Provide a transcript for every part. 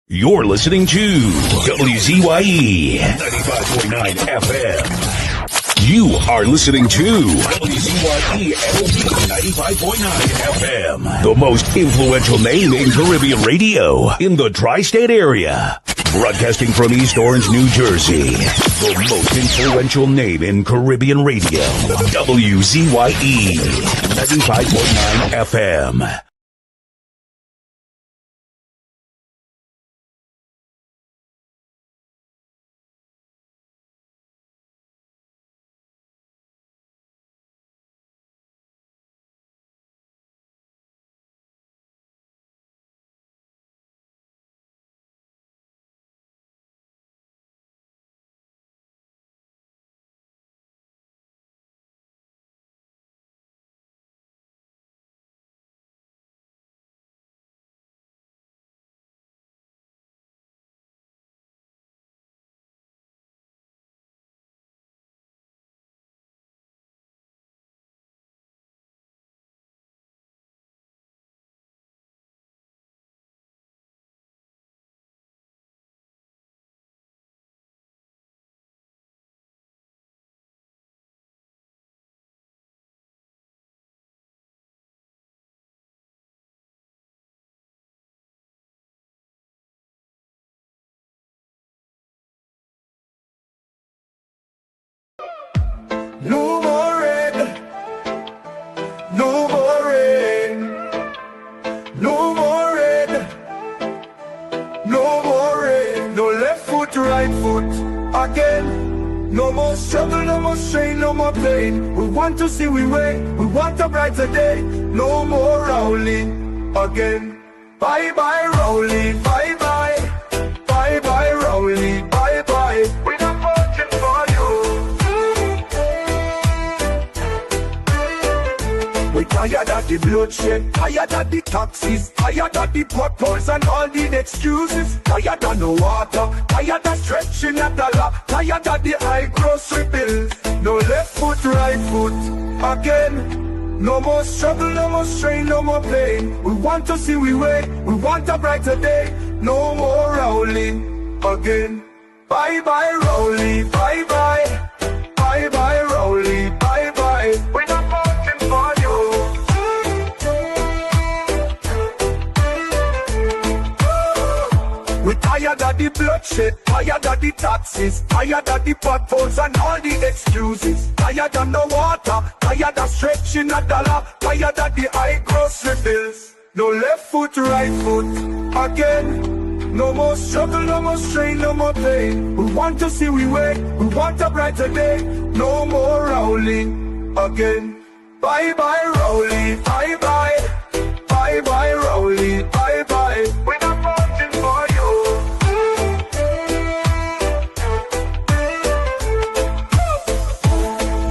You're listening to WZYE 95.9 FM. You are listening to WZYE 95.9 FM. The most influential name in Caribbean radio in the tri-state area. Broadcasting from East Orange, New Jersey. The most influential name in Caribbean radio. WZYE 95.9 FM. No more rain, no more rain, no more rain, no more rain. No left foot, right foot again. No more struggle, no more strain, no more pain. We want to see we way, we want a brighter day. No more Rowley again. Bye bye Rowley, bye bye, bye bye Rowley, bye bye. We're not voting for you. We tired of the bloodshed, tired of the taxes, tired of the potholes and all the excuses. Tired of no water, tired of stretching at the law, tired of the high grocery bills. No left foot, right foot again. No more struggle, no more strain, no more pain. We want to see we way, we want a brighter day. No more Rowley again. Bye bye Rowley, bye bye, bye bye Rowley, bye bye. We're not voting for you. We tired of the bloodshed, tired of the taxes, tired of the potholes and all the excuses. Tired of no water, tired of stretching a dollar, tired of the high grocery bills. No left foot, right foot again. No more struggle, no more strain, no more pain. We want to see we way, we want a brighter day. No more Rowley again. Bye bye Rowley, bye bye, bye bye Rowley, bye bye. We're not voting for you.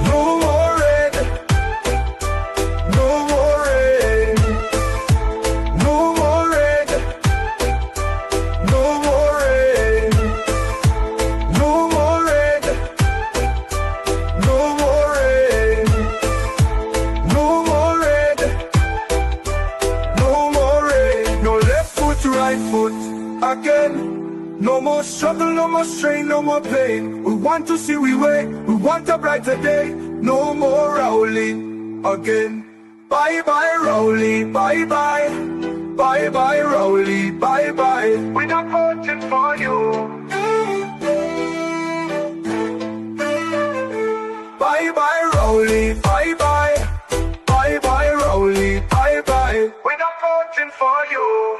No more rain, no more rain, no more rain, no more rain, no more rain, no more rain, no more rain, no more rain. No left foot, right foot again. No more struggle, no more strain, no more pain. We want to see we way, we want a brighter day. No more Rowley again. Bye bye Rowley, bye bye, bye bye Rowley, bye bye. We're not voting for you. Bye bye Rowley, bye bye, bye bye Rowley, bye bye. We're not voting for you.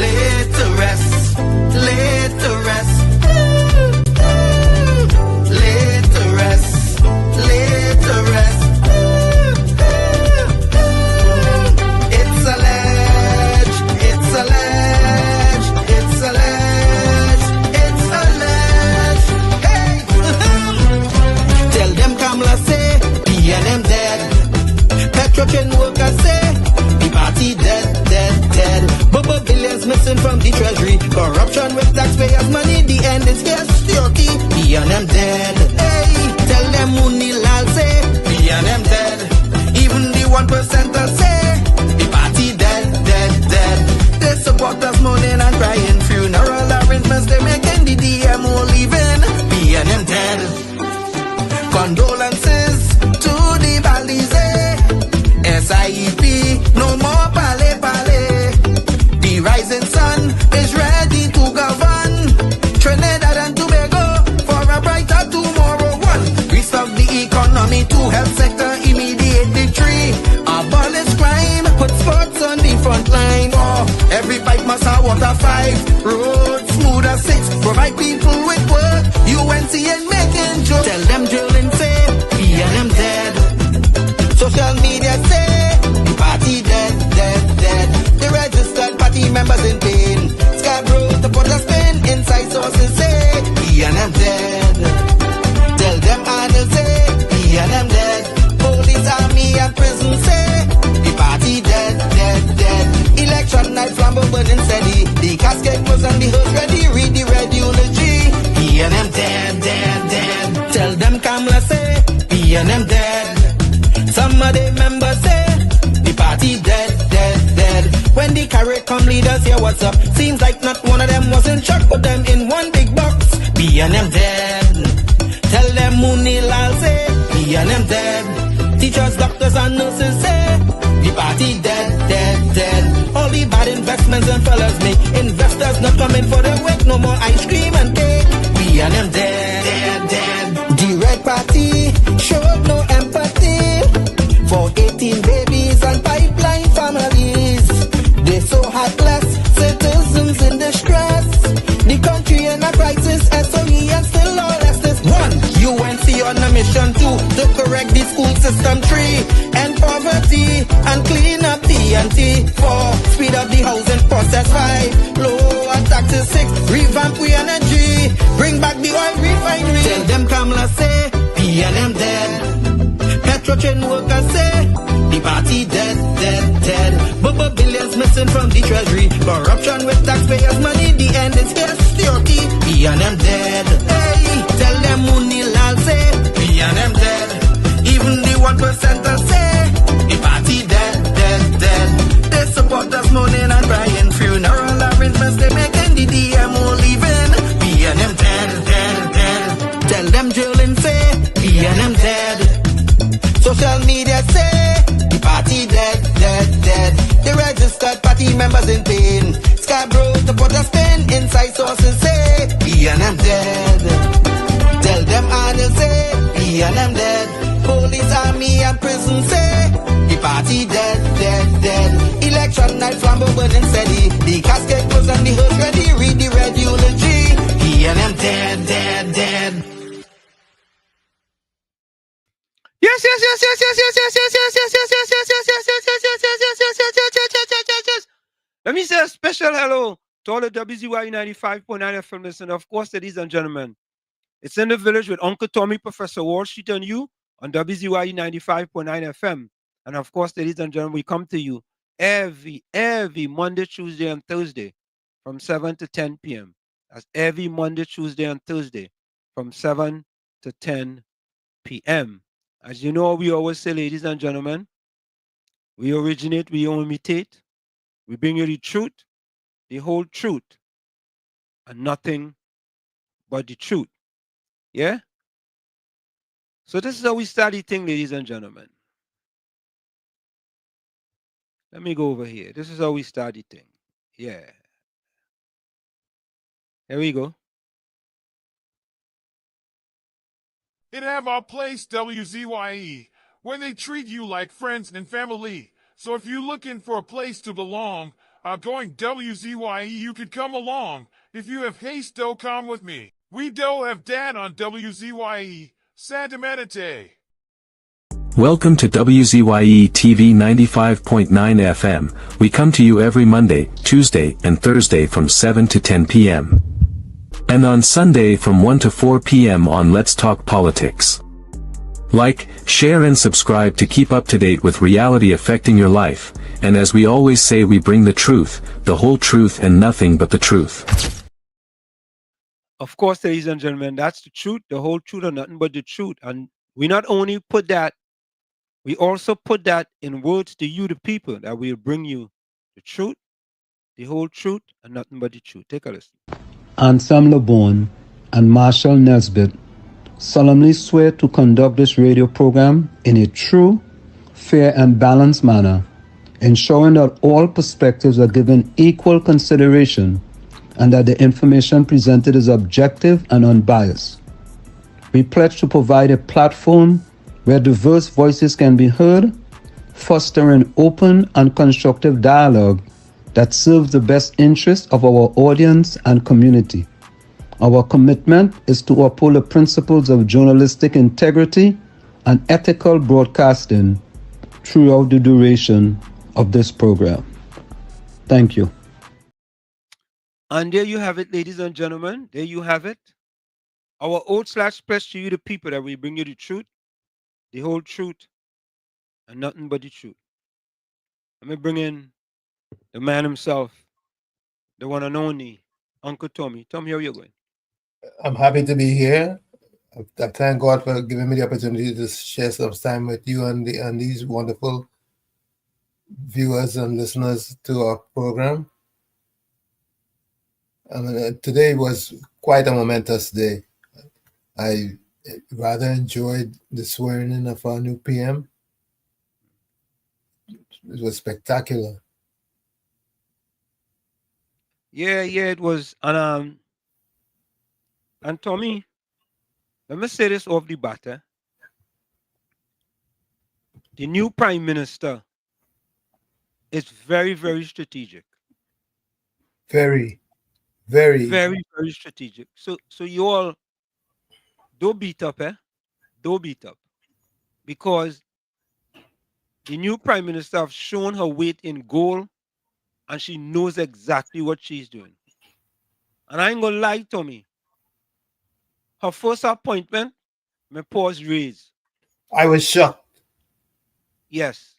Laid to rest, laid to rest, laid to rest, laid to rest. It's alleged, it's alleged, it's alleged, it's alleged. Hey, tell them Kamala say, PNM dead. Petrotrain workers say, the party dead, dead, dead. Bubba billions missing from the treasury. Corruption with taxpayers' money. The end is here, security. PNM dead. Hey, tell them Munilal say, PNM dead. Even the 1% say, the party dead, dead, dead. They support the WZYE, no more pale pale. The rising sun is ready to govern Trinidad and Tobago for a brighter tomorrow. One, restart the economy, two, health sector, immediate victory. Abolish crime, put sports on the front line. Oh, every bike must have water. 5, roads smooth as 6, provide people with work. UNC and making jokes. Tell them drilling say, B&M dead. Social media say, the party dead, dead, dead. The registered party members in pain. Scarborough to put a spin, inside sources say, B&M dead. Tell them Arnold say, B&M dead. Police, army and prison say, the party dead, dead, dead. Election night, flambeau burning steady. The casket was on the hearse ready, read the red eulogy. B&M dead, dead, dead. Tell them Kamala say, B&M dead. Some of the members say, the party dead, dead, dead. When the carry come leaders hear what's up, seems like not one of them was in shock. Put them in one big box, B&M dead. Tell them Munilal say, B&M dead. Teachers, doctors and nurses say, the party dead, dead, dead. All the bad investments and fellas make investors not coming for the wake. No more ice cream and cake, B&M dead, dead, dead. The red party showed no empathy for 18 babies and pipeline families. They so heartless, citizens in distress. The country in a crisis, SOE and still all Estes. 1, UNC on a mission 2, to correct the school system. 3, end poverty and clean up TNT. 4, speed up the housing process. 5, lower taxes. 6, revamp we energy, bring back the oil refinery. Tell them Kamala say, B&M dead. Petrotrain workers say, the party dead, dead, dead. Bubba billions missing from the treasury. Corruption with taxpayers' money, the end is here, security. B&M dead. Hey, tell them Munilal say, B&M dead. Even the 1%ers say, the party dead, dead, dead. They support us mourning and crying. Funeral arrangements they making, the DMO leaving. B&M dead, dead, dead. Tell them drilling say, B&M dead. Social media say, the party dead, dead, dead. The registered party members in pain. Scarborough to put a spin, inside sources say, B&M dead. Tell them Arnold say, B&M dead. Police, army and prison say, the party dead, dead, dead. Election night, flambeau burning steady. The casket goes on the hearse ready, read the red eulogy. B&M dead, dead, dead. Yes. Let me say a special hello to all the WZYE 95.9 FM listeners. Of course, ladies and gentlemen, it's in the village with Uncle Tommy, Professor Wall Street, and you on WZYE 95.9 FM. And of course, ladies and gentlemen, we come to you every Monday, Tuesday, and Thursday from 7 to 10 p.m. That's every Monday, Tuesday, and Thursday from 7 to 10 p.m. As you know, we always say, ladies and gentlemen, we originate, we imitate, we bring you the truth, the whole truth, and nothing but the truth. Yeah? So this is how we start the thing, ladies and gentlemen. Let me go over here. This is how we start the thing. Yeah. Here we go. It have our place, WZYE, where they treat you like friends and family. So if you're looking for a place to belong, going WZYE, you could come along. If you have haste, do come with me. We do have dad on WZYE, Santa Meditate. Welcome to WZYE TV 95.9 FM. We come to you every Monday, Tuesday, and Thursday from 7 to 10 p.m. And on Sunday from 1 to 4 p.m. on Let's Talk Politics. Like, share and subscribe to keep up to date with reality affecting your life, and as we always say, we bring the truth, the whole truth and nothing but the truth. Of course, ladies and gentlemen, that's the truth, the whole truth and nothing but the truth. And we not only put that, we also put that in words to you, the people, that will bring you the truth, the whole truth, and nothing but the truth. Take a listen. Ansam LeBon and Marshall Nesbitt solemnly swear to conduct this radio program in a true, fair, and balanced manner, ensuring that all perspectives are given equal consideration and that the information presented is objective and unbiased. We pledge to provide a platform where diverse voices can be heard, fostering open and constructive dialogue that serves the best interests of our audience and community. Our commitment is to uphold the principles of journalistic integrity and ethical broadcasting throughout the duration of this program. Thank you. And there you have it, ladies and gentlemen. There you have it. Our oath/pledge to you, the people, that we bring you the truth, the whole truth, and nothing but the truth. Let me bring in the man himself, the one and only Uncle Tommy. Tommy, how are you going? I'm happy to be here. I thank God for giving me the opportunity to share some time with you and these wonderful viewers and listeners to our program. Today was quite a momentous day. I rather enjoyed the swearing in of our new PM. It was spectacular. Yeah, it was. And Tommy, let me say this off the bat. The new Prime Minister is very, very strategic. Very strategic. So you all don't beat up, Don't beat up. Because the new Prime Minister have shown her weight in gold, and she knows exactly what she's doing. And I ain't gonna lie, Tommy. Her first appointment, my paws raised. I was shocked. Yes.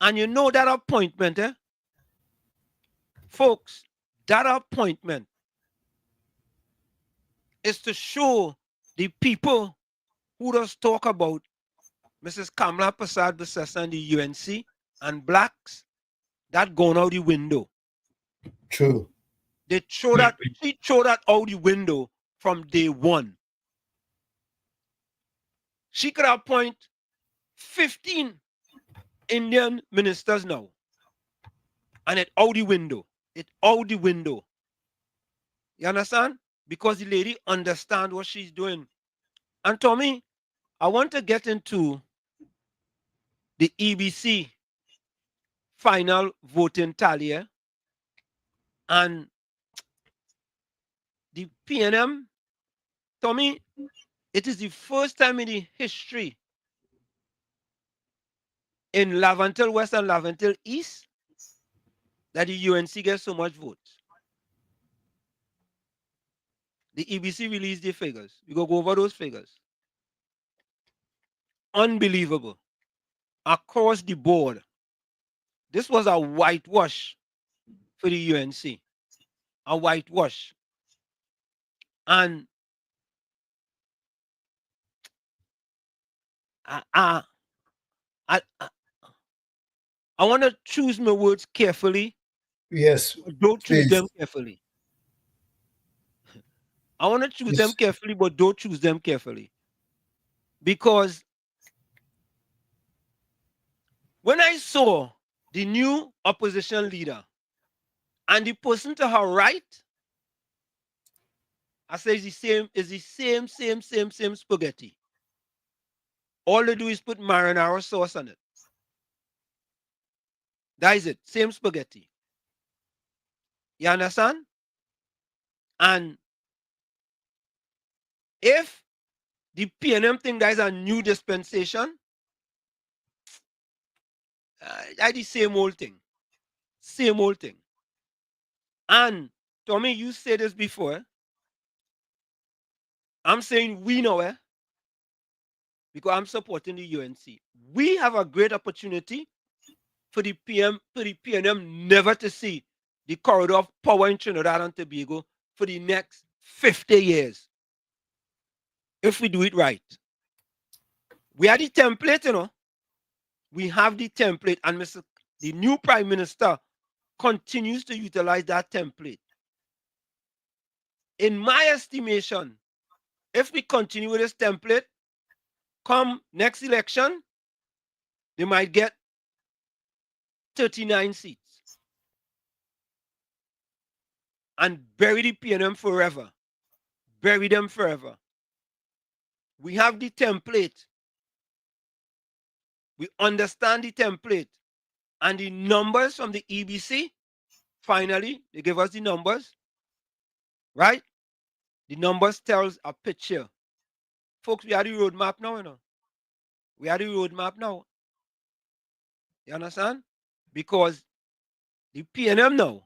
And you know that appointment, folks, that appointment is to show the people who does talk about Mrs. Kamala Prasad Bissessa and the UNC and blacks that gone out the window. True. She throw that out the window from day one. She could appoint 15 Indian ministers now. And it out the window. It out the window. You understand? Because the lady understands what she's doing. And Tommy, I want to get into the EBC final voting tally. And the PNM, Tommy, it is the first time in the history in Lavantil West and Lavantil East that the UNC gets so much votes. The EBC released their figures. We go over those figures. Unbelievable. Across the board. This was a whitewash for the UNC. A whitewash. And I want to choose my words carefully. Yes. But don't choose please. them carefully. I want to choose them carefully, but don't choose them carefully. Because when I saw the new opposition leader and the person to her right, I say it's the same spaghetti. All they do is put marinara sauce on it. That is it. Same spaghetti. You understand? And if the PNM thing that is a new dispensation, that's the same old thing. Same old thing. And Tommy, you said this before. I'm saying we know, because I'm supporting the UNC. We have a great opportunity for the PNM never to see the corridor of power in Trinidad and Tobago for the next 50 years. If we do it right. We are the template, We have the template, and the new Prime Minister continues to utilize that template. In my estimation, if we continue with this template, come next election, they might get 39 seats and bury the PNM forever. Bury them forever. We have the template. We understand the template. And the numbers from the EBC, finally, they give us the numbers, right? The numbers tells a picture. Folks, we have the roadmap now, you know. We have the roadmap now. You understand? Because the PNM now,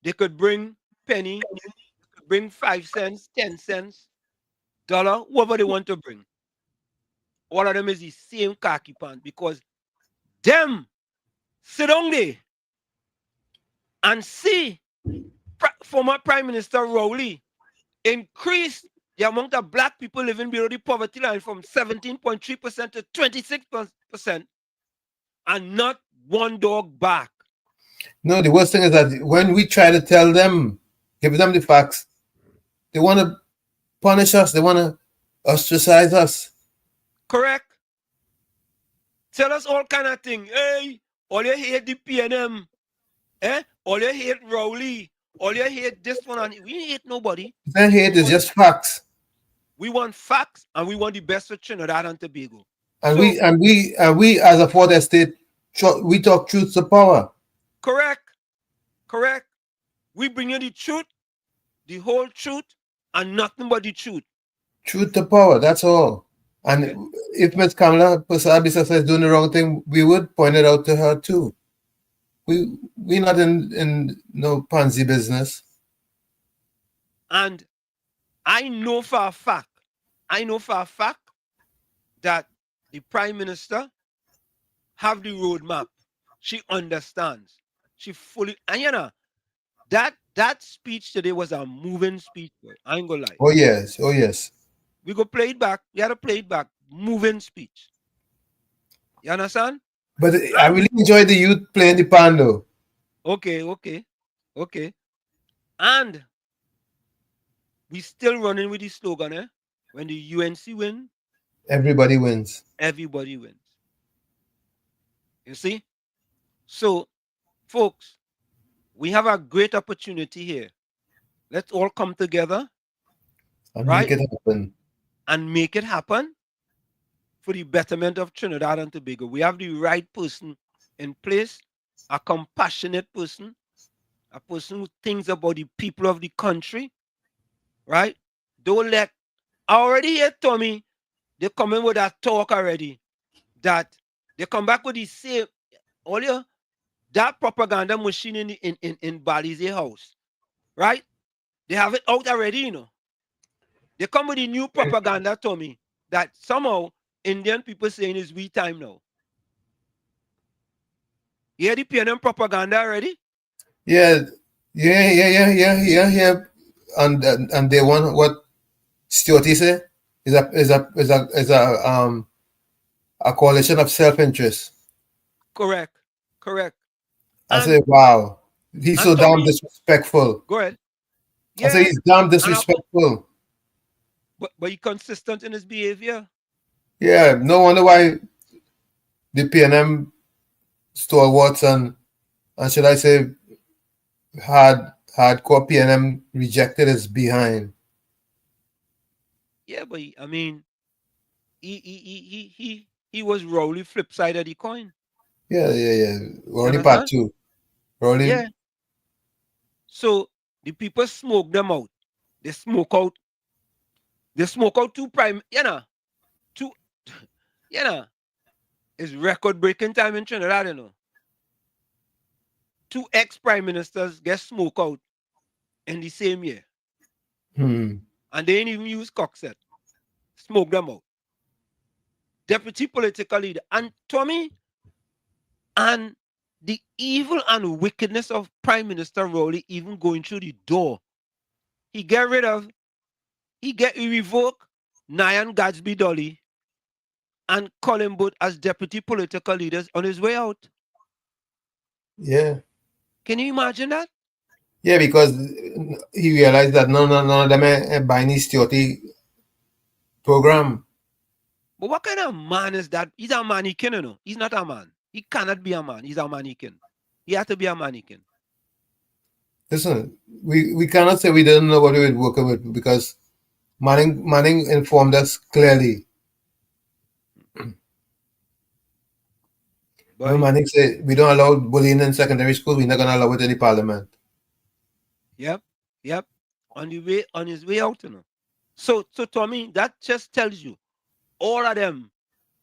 they could bring penny, they could bring 5 cents, 10 cents, dollar, whatever they want to bring. All of them is the same khaki pants because them sit down there and see former Prime Minister Rowley increase the amount of black people living below the poverty line from 17.3% to 26%, and not one dog back. No, the worst thing is that when we try to tell them, give them the facts, they want to punish us. They want to ostracize us. Correct. Tell us all kind of thing. Hey, all you hate the PNM. All you hate Rowley. All you hate this one. And we hate nobody. That hate is just facts. We want facts and we want the best for Trinidad and Tobago. And So, we as a fourth estate, we talk truth to power. Correct. Correct. We bring you the truth, the whole truth, and nothing but the truth. Truth to power, that's all. And Okay. if Ms. Kamala Persabisa says doing the wrong thing, we would point it out to her too. We're not in no pansy business. And I know for a fact that the Prime Minister have the roadmap. She understands. She fully, and you know, that speech today was a moving speech. Boy. I ain't gonna lie. Oh yes, oh yes. We go play it back. We had to play it back. Moving speech. You understand? But I really enjoyed the youth playing the pando. Okay. And we still running with the slogan, when the UNC win, Everybody wins. everybody wins. You see? So, folks, we have a great opportunity here. Let's all come together And Right. make it happen. and make it happen for the betterment of Trinidad and Tobago. We have the right person in place, a compassionate person, a person who thinks about the people of the country, right? Don't let, I already hear Tommy, they come in with that talk already, that they come back with the same, earlier, that propaganda machine in Balize house, right? They have it out already, you know. They come with the new propaganda, Tommy, that somehow Indian people saying it's we time now. You hear the PNM propaganda already? Yeah. And they want what Stuarty say is a coalition of self-interest. Correct. I And- say, wow, he's so and damn Tommy- disrespectful. Go ahead. I say he's damn disrespectful. But he consistent in his behavior. Yeah, no wonder why the PNM stalwarts and should I say hardcore PNM rejected his behind. Yeah, but I mean, he was Rowley flip side of the coin. Yeah. Only understand? part two. Rolling. Yeah. So the people smoke them out. They smoke out two prime, it's record breaking time in Trinidad, you know. 2 ex-prime ministers get smoked out in the same year. And they ain't even use cockset. Smoke them out. Deputy political leader. And Tommy, and the evil and wickedness of Prime Minister Rowley even going through the door. He revoke Nyan Gadsby Dolly and Colin Booth as deputy political leaders on his way out. Yeah. Can you imagine that? Yeah, because he realized that none of them are buying his Stuarty program. But what kind of man is that? He's a mannequin, you know. He's not a man. He cannot be a man. He's a mannequin. He had to be a mannequin. Listen, we cannot say we didn't know what we were working with because Manning informed us clearly. But Manning said we don't allow bullying in secondary school. We're not gonna allow it in the parliament. yep. On his way out, you know. So to me, that just tells you all of them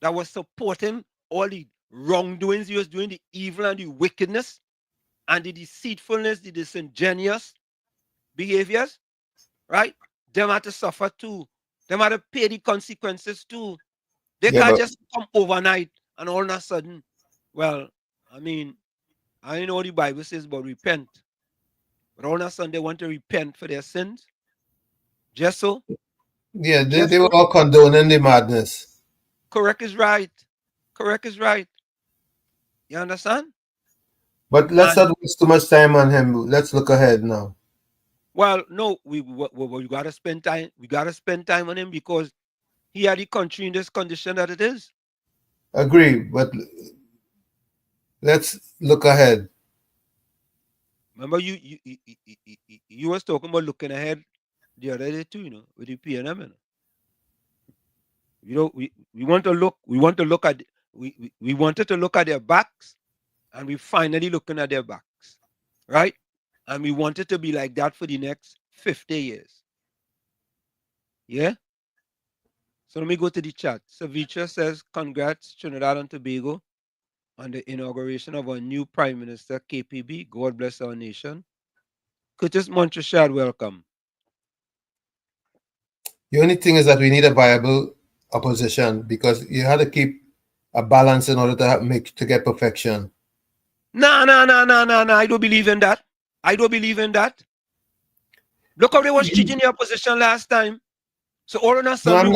that was supporting all the wrongdoings he was doing, the evil and the wickedness and the deceitfulness, the disingenuous behaviors, right? Them had to suffer too. Them had to pay the consequences too. They Yeah, can't but just come overnight and all of a sudden, well, I mean, I know what the Bible says about repent. But all of a sudden they want to repent for their sins. Just so. yeah, Just they were so. all condoning the madness. Correct is right. Correct is right. You understand? But let's And not waste too much time on him. Let's look ahead now. well, no, we gotta spend time. We gotta spend time on him because he had the country in this condition that it is. Agree, but let's look ahead. Remember, you was talking about looking ahead the other day too, you know, with the PNM. You know, we want to look at we wanted to look at their backs, and we finally looking at their backs, right? And we want it to be like that for the next 50 years. Yeah. So let me go to the chat. Savitra says, congrats, Trinidad and Tobago, on the inauguration of our new Prime Minister, KPB. God bless our nation. Curtis Montrechal, welcome. The only thing is that we need a viable opposition because you have to keep a balance in order to get perfection. No. I don't believe in that. I don't believe in that. Look how they was treating the opposition last time. So all of a sudden,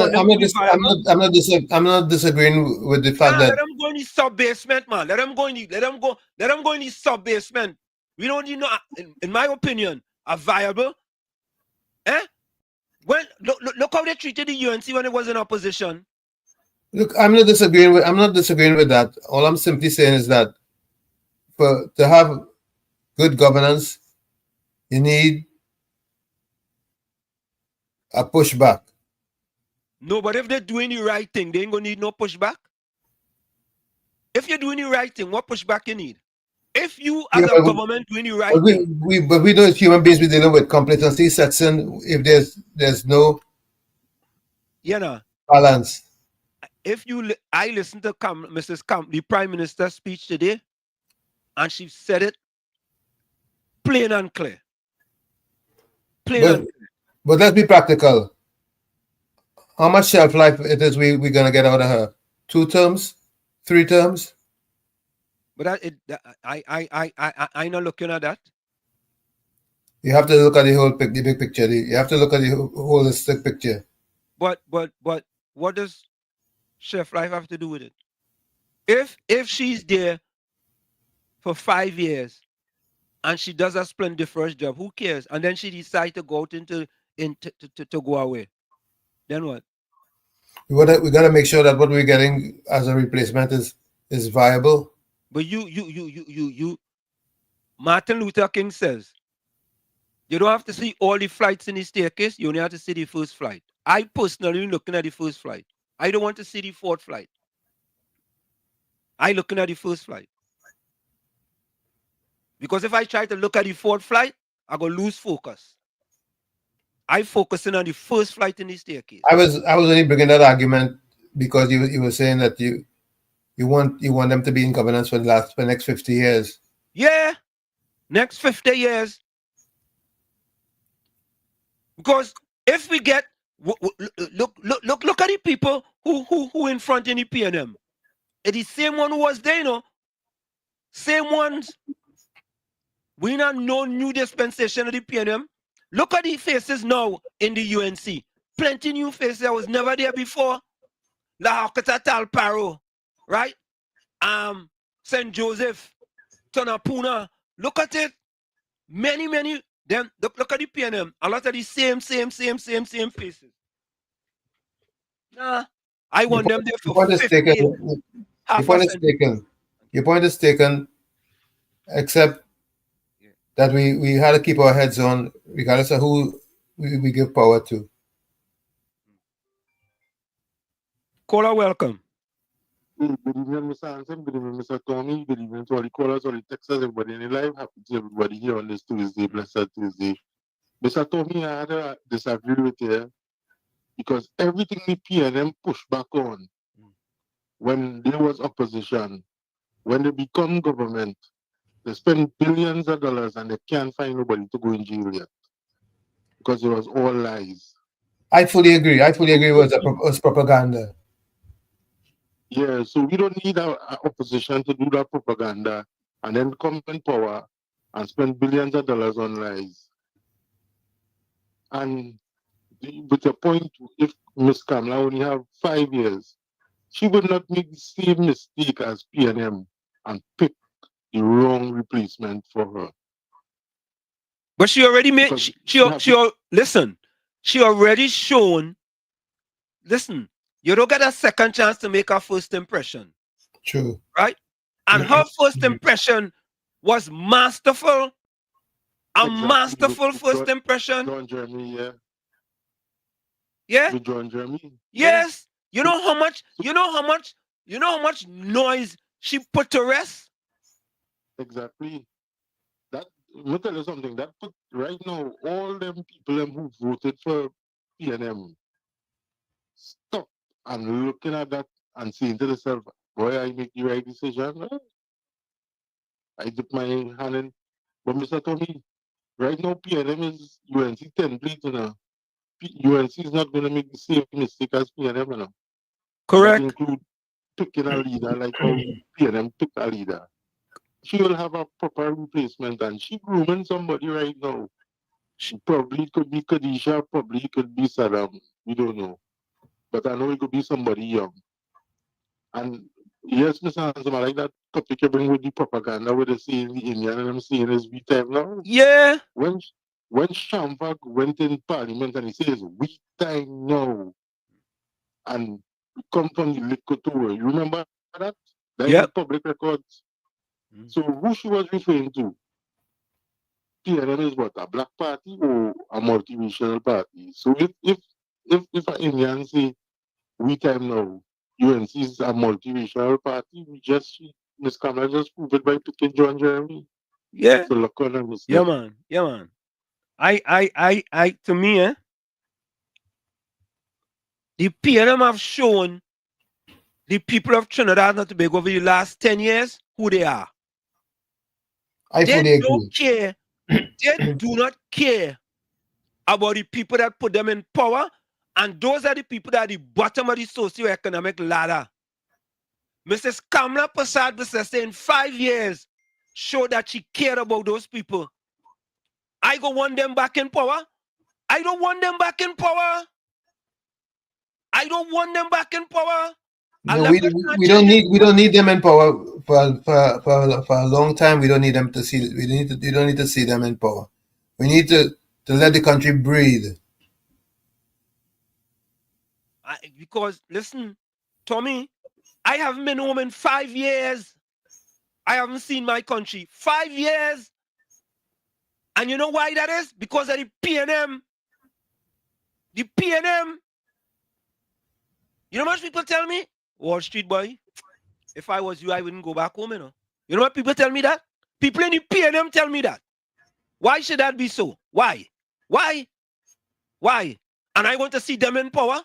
I'm not disagreeing with the fact let that them go in the sub basement, man. Let them go in the sub basement. We don't need in my opinion, a viable. When look how they treated the UNC when it was in opposition. look, I'm not disagreeing with that. All I'm simply saying is that to have good governance, you need a pushback. No, but if they're doing the right thing, they ain't gonna need no pushback. If you're doing the right thing, what pushback you need? If you as a government doing the right thing, but we know as human beings we dealing with complacency sets in if there's no balance. If I listened to Mrs. Camp, the Prime Minister's speech today, and she said it plain and clear. But let's be practical. How much shelf life it is we're gonna get out of her? 2 terms? 3 terms? But I'm not looking at that. You have to look at the big picture. You have to look at the holistic picture. But what does shelf life have to do with it? If she's there for 5 years and she does a splendiferous job, who cares? And then she decides to go out to go away. Then what? We gotta make sure that what we're getting as a replacement is viable. But Martin Luther King says you don't have to see all the flights in the staircase, you only have to see the first flight. I personally looking at the first flight. I don't want to see the 4th flight. I looking at the first flight. Because if I try to look at the 4th flight, I go lose focus. I focusing on the first flight in the staircase. I was only bringing that argument because you were saying that you want them to be in governance for the next 50 years. Yeah, next 50 years. Because if we get look at the people who in front in the PNM. It's the same one who was there, you know. Same ones. We not no new dispensation of the PNM. Look at the faces now in the UNC. Plenty new faces that was never there before. La Hakata Talparo, right? St. Joseph, Tonapuna. Look at it. Many them. Look at the PNM. A lot of the same faces. Nah, I want them there for 50 years. The point is taken. Your point is taken, except that we had to keep our heads on, regardless of who we give power to. Caller, welcome. Good evening, Mr. Anson. Good evening, Mr. Tommy. Good evening to all the callers, all the texters, everybody in the live. Happy to everybody here on this Tuesday, blessed Tuesday. Mr. Tommy, I had to disagree with you because everything the PNM pushed back on when there was opposition, when they become government, they spend billions of dollars and they can't find nobody to go in jail yet because it was all lies. I fully agree. It was propaganda. Yeah, so we don't need our opposition to do that propaganda and then come in power and spend billions of dollars on lies. And with your point, if Ms. Kamala only have 5 years, she would not make the same mistake as PNM and pick the wrong replacement for her. But she already made, listen, she already shown, listen, you don't get a second chance to make her first impression. True. Right? And her first impression was masterful. A masterful first impression. John Jeremy, yeah. Yeah? With John Jeremy. Yes. You know how much noise she put to rest? Exactly. That, let me tell you something, that put right now all them people who voted for PNM stop and looking at that and saying to themselves, boy, I make the right decision. I dip my hand in. But Mr. Tony, right now PNM is UNC template, you know. UNC is not going to make the same mistake as PNM, you know. Correct. That include picking a leader like how PNM picked a leader. She will have a proper replacement and she grooming somebody right now. She probably could be Khadijah, probably could be Saddam. We don't know. But I know it could be somebody young. And yes, Mr. Hanson, I like that topic you bring with the propaganda with the saying the Indian and I'm saying is we time now. Yeah. When Shampak went in parliament and he says we time now and we come from the liquor tour, you remember that? That is public records. So who she was referring to? PNM is what, a black party or a multiracial party? So if an Indian say we time now, UNC is a multiracial party, Ms. Kamala just prove it by picking John Jeremy. Yeah. So look on them. Yeah, man. Yeah, man. I to me, the PNM have shown the people of Trinidad and Tobago over the last 10 years who they are. They don't care. They do not care about the people that put them in power, and those are the people that are at the bottom of the socioeconomic ladder. Mrs. Kamala Prasad in 5 years showed that she cared about those people. I go want them back in power. I don't want them back in power. I don't want them back in power. No, we don't need them in power for a long time. We don't need them to see. You don't need to see them in power. We need to let the country breathe. Because listen, Tommy, I haven't been home in 5 years. I haven't seen my country 5 years. And you know why that is? Because of the PNM. The PNM. You know what people tell me? Wall Street boy, if I was you, I wouldn't go back home, you know. You know what people tell me that? People in the PNM tell me that. Why should that be so? Why? Why? Why? And I want to see them in power,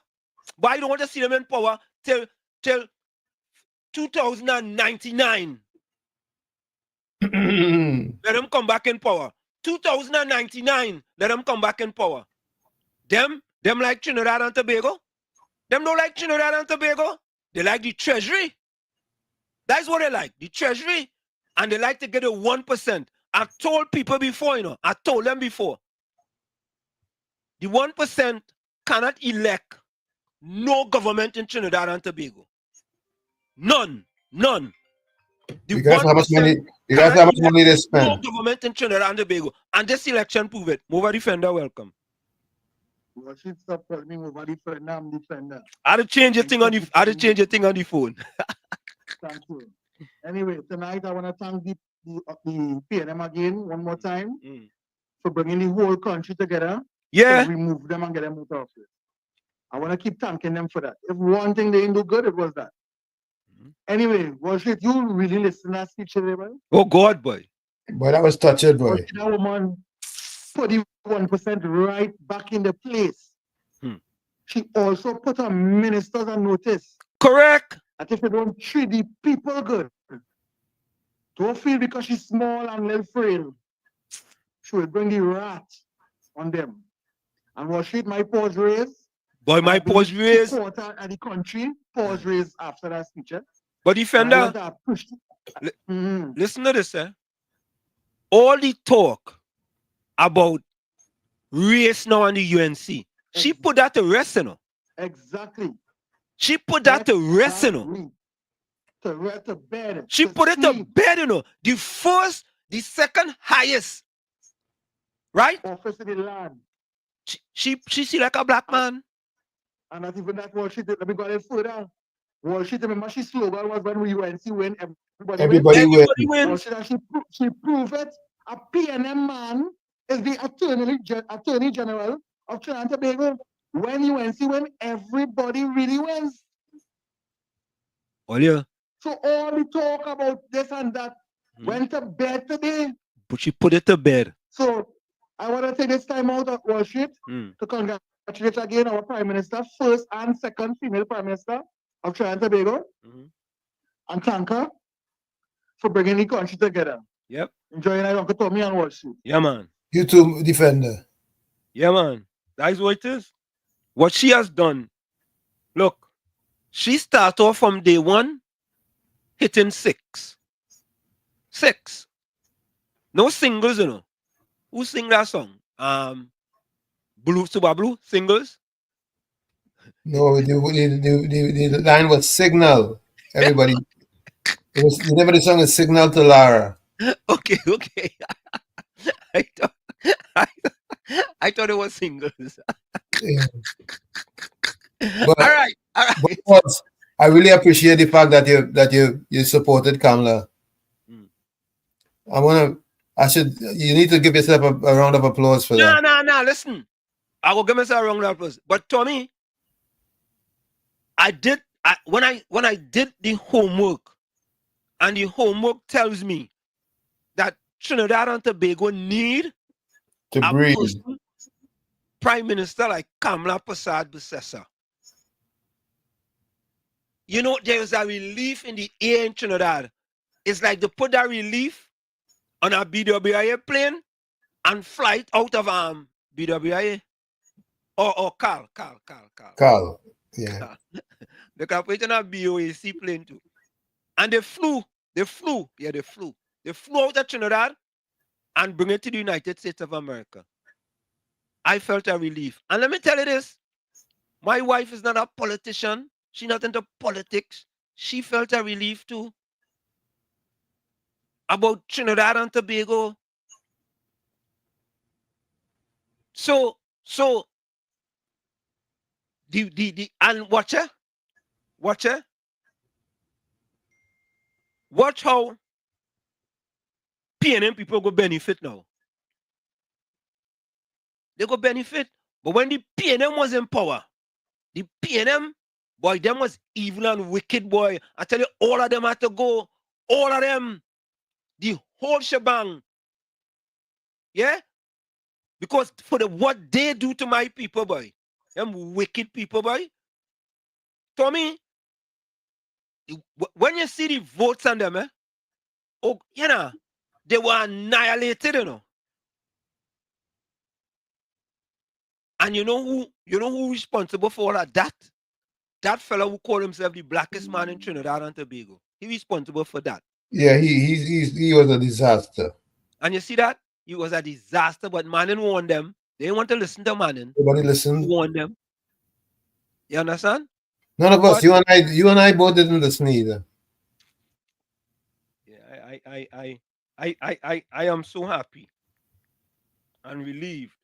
but I don't want to see them in power till 2099. Let them come back in power. 2099, let them come back in power. Them like Trinidad and Tobago. Them don't like Trinidad and Tobago. They like the treasury. That's what they like, the treasury. And they like to get a 1%. I've told people before, you know, I told them before. The 1% cannot elect no government in Trinidad and Tobago. None. You guys how much money they spend. No government in Trinidad and Tobago. And this election prove it. Mova Defender, welcome. Well, she stop telling me Mova Defender, I'm Defender. I had to change your thing on the phone. Thank you. Anyway, tonight I want to thank the PNM again one more time for bringing the whole country together. Yeah. To remove them and get them out of office. I want to keep thanking them for that. If one thing they didn't do good, it was that. Anyway, Worship, you really listen to that speech today, boy? Oh, God, boy. Boy, that was touched, boy. That woman put the 1% right back in the place. She also put her ministers on notice. Correct. That if you don't treat the people good, don't feel because she's small and little frail, she will bring the rat on them. And Worship, my pause raise. Boy, my pause raise. Supporter of the country, pause raise after that speech. But defender, listen to this, eh? All the talk about race now on the UNC, she put that to rest, you know. Exactly. She put that to rest, you know. To bed. She put it to bed, you know. The second highest, right? Office in the land. She see like a black man. And not even that Wall Street. Let me go a little further. Wall Street, remember, she slogan was when we UNC win, everybody wins. Wall Street, and she proved it. A PNM man is the Attorney General of Trinidad and Tobago. When UNC win, everybody really wins. Oh, yeah. So all the talk about this and that went to bed today. But she put it to bed. So I want to take this time out of Wall Street to congratulate again our Prime Minister, first and second female Prime Minister of Trinidad and Tobago, and thank her for bringing the country together. Yep. Enjoying it, Uncle Tommy and Wall Street. Yeah, man. You too, defender. Yeah, man. That's what it is. What she has done. Look, she started off from day one hitting 6. 6. No singles, you know. Who sing that song? Blue Super Blue singles? No, the line was signal. Everybody. The name of the song is Signal to Lara. Okay. I thought it was singles. Yeah. But, all right. But I really appreciate the fact that you supported Kamala. You need to give yourself a round of applause for that. No, listen. I will give myself a round of applause. But Tommy, when I did the homework, and the homework tells me that Trinidad and Tobago need to breathe. Prime Minister like Kamala Persad-Bussessa. You know, there is a relief in the air in Trinidad. It's like they put that relief on a BWIA plane and fly it out of BWIA or Carl. Yeah. They can put it on a BOAC plane too. And they flew out of Trinidad and bring it to the United States of America. I felt a relief. And let me tell you this, my wife is not a politician. She's not into politics. She felt a relief too about Trinidad and Tobago. So and watch how PNM people go benefit now. They go benefit. But when the PNM was in power, the PNM, boy, them was evil and wicked, boy. I tell you, all of them had to go. All of them. The whole shebang. Yeah? Because for what they do to my people, boy. Them wicked people, boy. Tommy, when you see the votes on them, oh, you know, they were annihilated, you know. And you know who responsible for all of that? That fellow who called himself the blackest man in Trinidad and Tobago. He responsible for that. Yeah, he was a disaster. And you see that? He was a disaster, but Manning warned them. They didn't want to listen to Manning. Nobody listened. He warned them. You understand? None of us, you and I both didn't listen either. Yeah, I am so happy and relieved.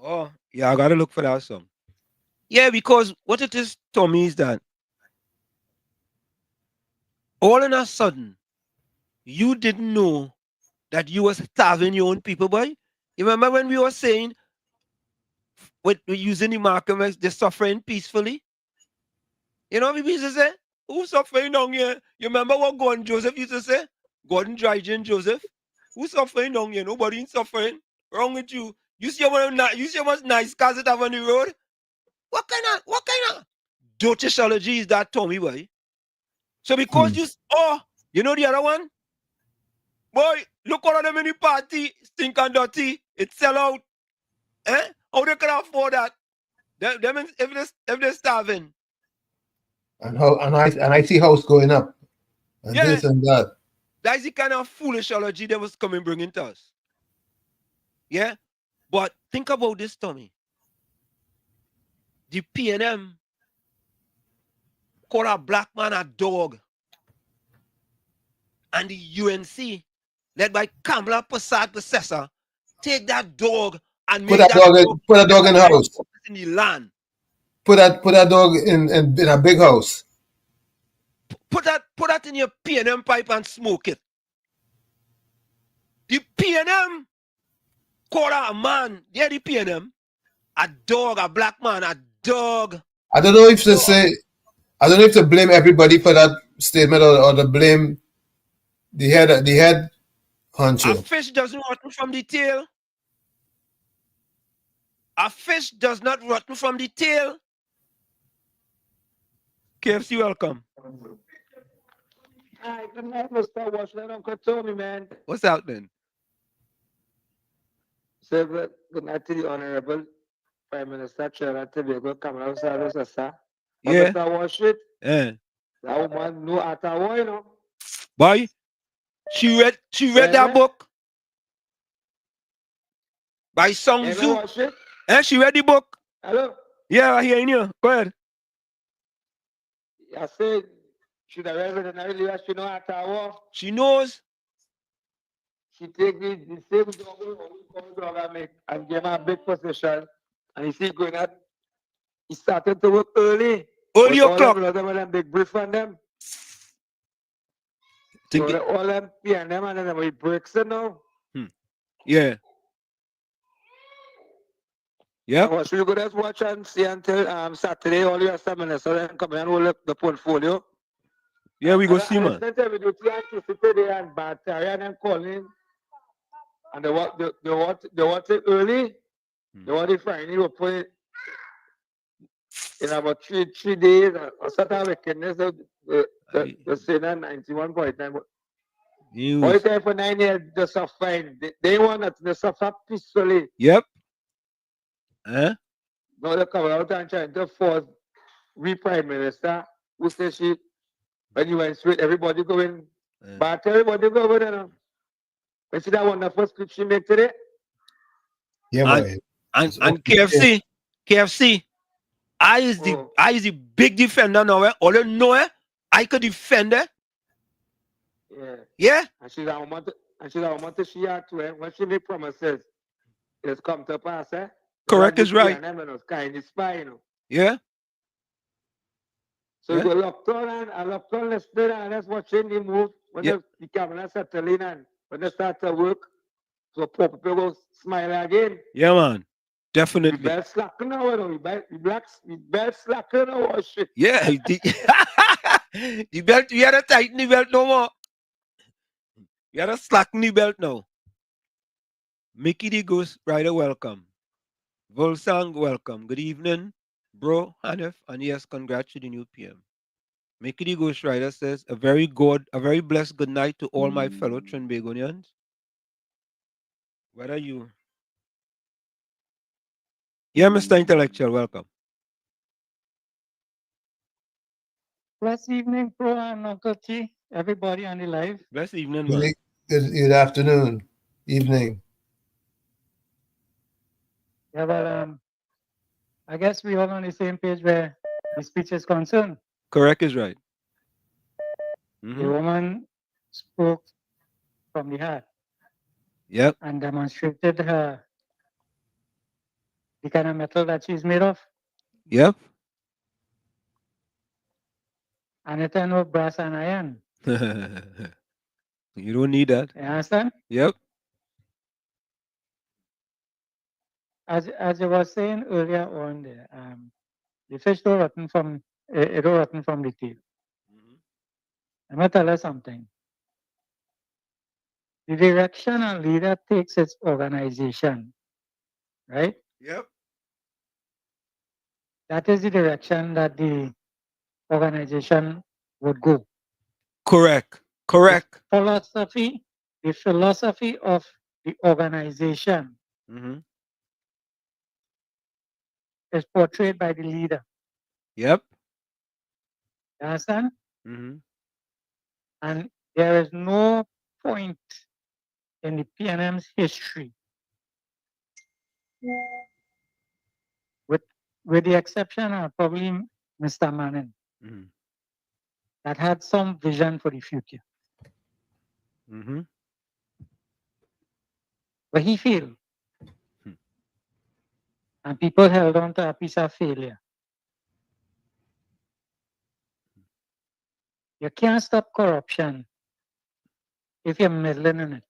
Oh, yeah, I gotta look for that song. Yeah, because what it is, Tommy, is that all in a sudden, you didn't know that you were starving your own people, boy. You remember when we were saying, with using the markers, they're suffering peacefully? You know what we used to say? Who's suffering down here? You remember what Gordon Joseph used to say? Gordon Dryden Joseph? Who's suffering down here? Nobody is suffering. Wrong with you. You see how much nice cars it have on the road? What kind of Dutchology is that, Tommy, boy? So because you know the other one? Boy, look all of them in the party, stink and dirty. It sell out. Eh? How they can afford that? Them if they're starving. And I see house going up. And this and that. That's the kind of foolishology that was coming bringing to us. Yeah? But think about this, Tommy. The PNM called a black man a dog. And the UNC, led by Kamala Prasad, take that dog and put a dog in the house. In the land. Put a dog in a big house. Put that in your PNM pipe and smoke it. The PNM called a man, yeah, the PNM, a dog, a black man, a dog. I don't know if to blame everybody for that statement or to blame the head honcho. A fish doesn't rotten from the tail. A fish does not rotten from the tail. KFC, welcome. Hi, good night, Mr. Washington. Uncle Tommy, man. What's out then? So, good night to the Honorable Prime Minister Trinidad and Tobago, Kamala Prasad. Yeah. Mr. Washington. Yeah. That woman know Ottawa, you know. Boy, she read that book by Song Tzu. And she read the book. Hello. Yeah, I hear you. Go ahead. I said she the reverend and really she know Ottawa. She knows. She take the same job I make and give her a big position. And you see going at he started to work early. Early o'clock. All of them big brief on them. So all them and them and then we breaks it now. Yeah. Yeah. So you go just watch and see until Saturday all your seminars so then come and roll up the portfolio. Yeah, we go see, man. We do today and battery and calling. And they want it early. They want it Friday. We put it in about 3 days or Saturday wickedness. The saying 91.9. All time for 9 years, they suffer. They want it to suffer peacefully. Yep. Huh? Now they come out and trying to force we Prime Minister who says she when you went straight, everybody going, but everybody going, you know. You see that wonderful speech she made today? Yeah, and KFC. I is the big defender now. All you know, I could defend it. Yeah. Yeah. And she's a woman to she had to when she make promises, it's come to pass, eh? Correct is right. Kind of spy, you know. Yeah. So you go Lockdown and Lockdown listening and that's watching the move when the camera settling and when they start to work. So poor people will smile again. Yeah, man. Definitely. We belt slacking now, you know. We belt slacking now, or shit. Yeah. The belt, we had to tighten the belt no more. We had to slacken the belt now. Mickey the Ghost Rider, welcome. Volsang, welcome. Good evening, bro, Hanif, and yes, congrats to the new PM. Mickey the Ghost Rider says, a very blessed good night to all my fellow Trinbagonians. Where are you? Yeah, Mr. Intellectual, welcome. Blessed evening, bro and Uncle T. Everybody on the live. Blessed evening, man. Good afternoon, evening. Yeah, but I guess we all on the same page where the speech is concerned. Correct is right. The woman spoke from the heart. Yep. And demonstrated the kind of metal that she's made of. Yep. And it ain't no brass and iron. You don't need that. You understand? Yep. As I was saying earlier on there, the fish don't rotten from it don't rotten from the tail. I'm gonna tell you something. The direction a leader takes its organization, right? Yep. That is the direction that the organization would go. Correct. Correct. The philosophy of the organization Mm-hmm. is portrayed by the leader. Yep. You understand? Mm-hmm. And there is no point in the PNM's history, with the exception of probably Mr. Manning, Mm-hmm. that had some vision for the future. Mm-hmm. But he failed. And people held on to a piece of failure. You can't stop corruption if you're meddling in it.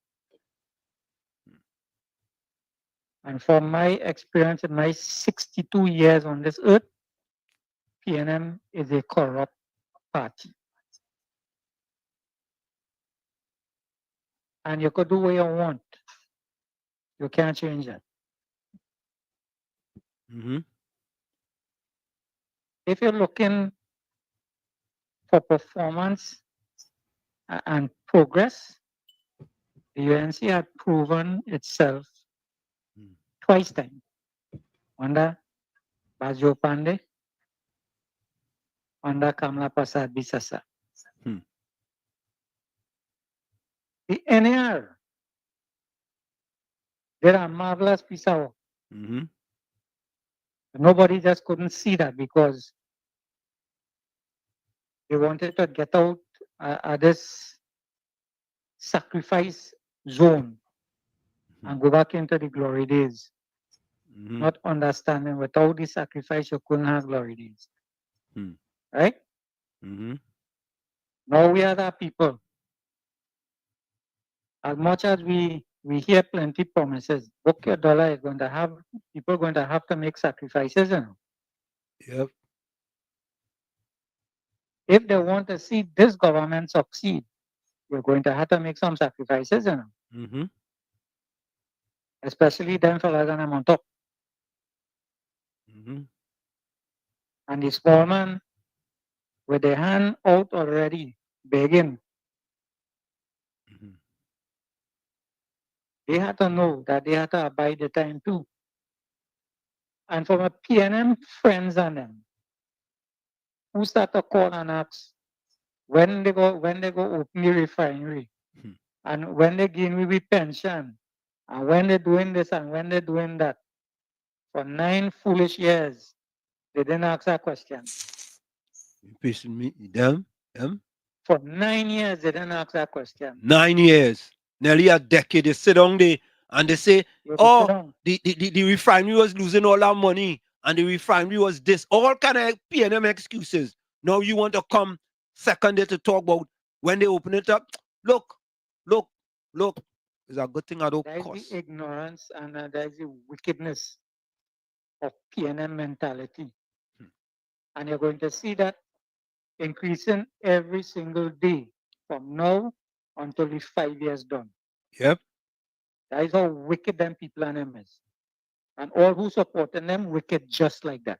And from my experience in my 62 years on this earth, PNM is a corrupt party. And you could do what you want. You can't change that. Mm-hmm. If you're looking for performance and progress, the UNC had proven itself twice time. Under Bajo Pandey, under Kamla Prasad Bisasa. The NAR did a marvelous piece of work. Mm-hmm. Nobody just couldn't see that because they wanted to get out this sacrifice zone and go back into the glory days. Mm-hmm. Not understanding without the sacrifice you couldn't have glory days. Right? Mm-hmm. Now we are the people. As much as we hear plenty promises, book your dollar is going to have people going to have to make sacrifices. You know? Yep. If they want to see this government succeed, you're going to have to make some sacrifices. You know? Mm-hmm. Especially them fellas on on top. Mm-hmm. And the small man with their hand out already, begging. They had to know that they had to abide the time too. And from a PNM friends and them, who start to call and ask when they go open the refinery, and when they gain with pension, and when they're doing this and when they're doing that. For 9 foolish years, they didn't ask that question. You pissing me? Them? For 9 years, they didn't ask that question. 9 years. Nearly a decade. They sit down there and they say, the refinery was losing all our money and the refinery was this. All kind of PNM excuses. Now you want to come second day to talk about when they open it up. Look. It's a good thing I don't There is the ignorance and there is the wickedness of PNM mentality. And you're going to see that increasing every single day from now until the 5 years done. Yep. That is how wicked them people and them is. And all who supporting them wicked just like that.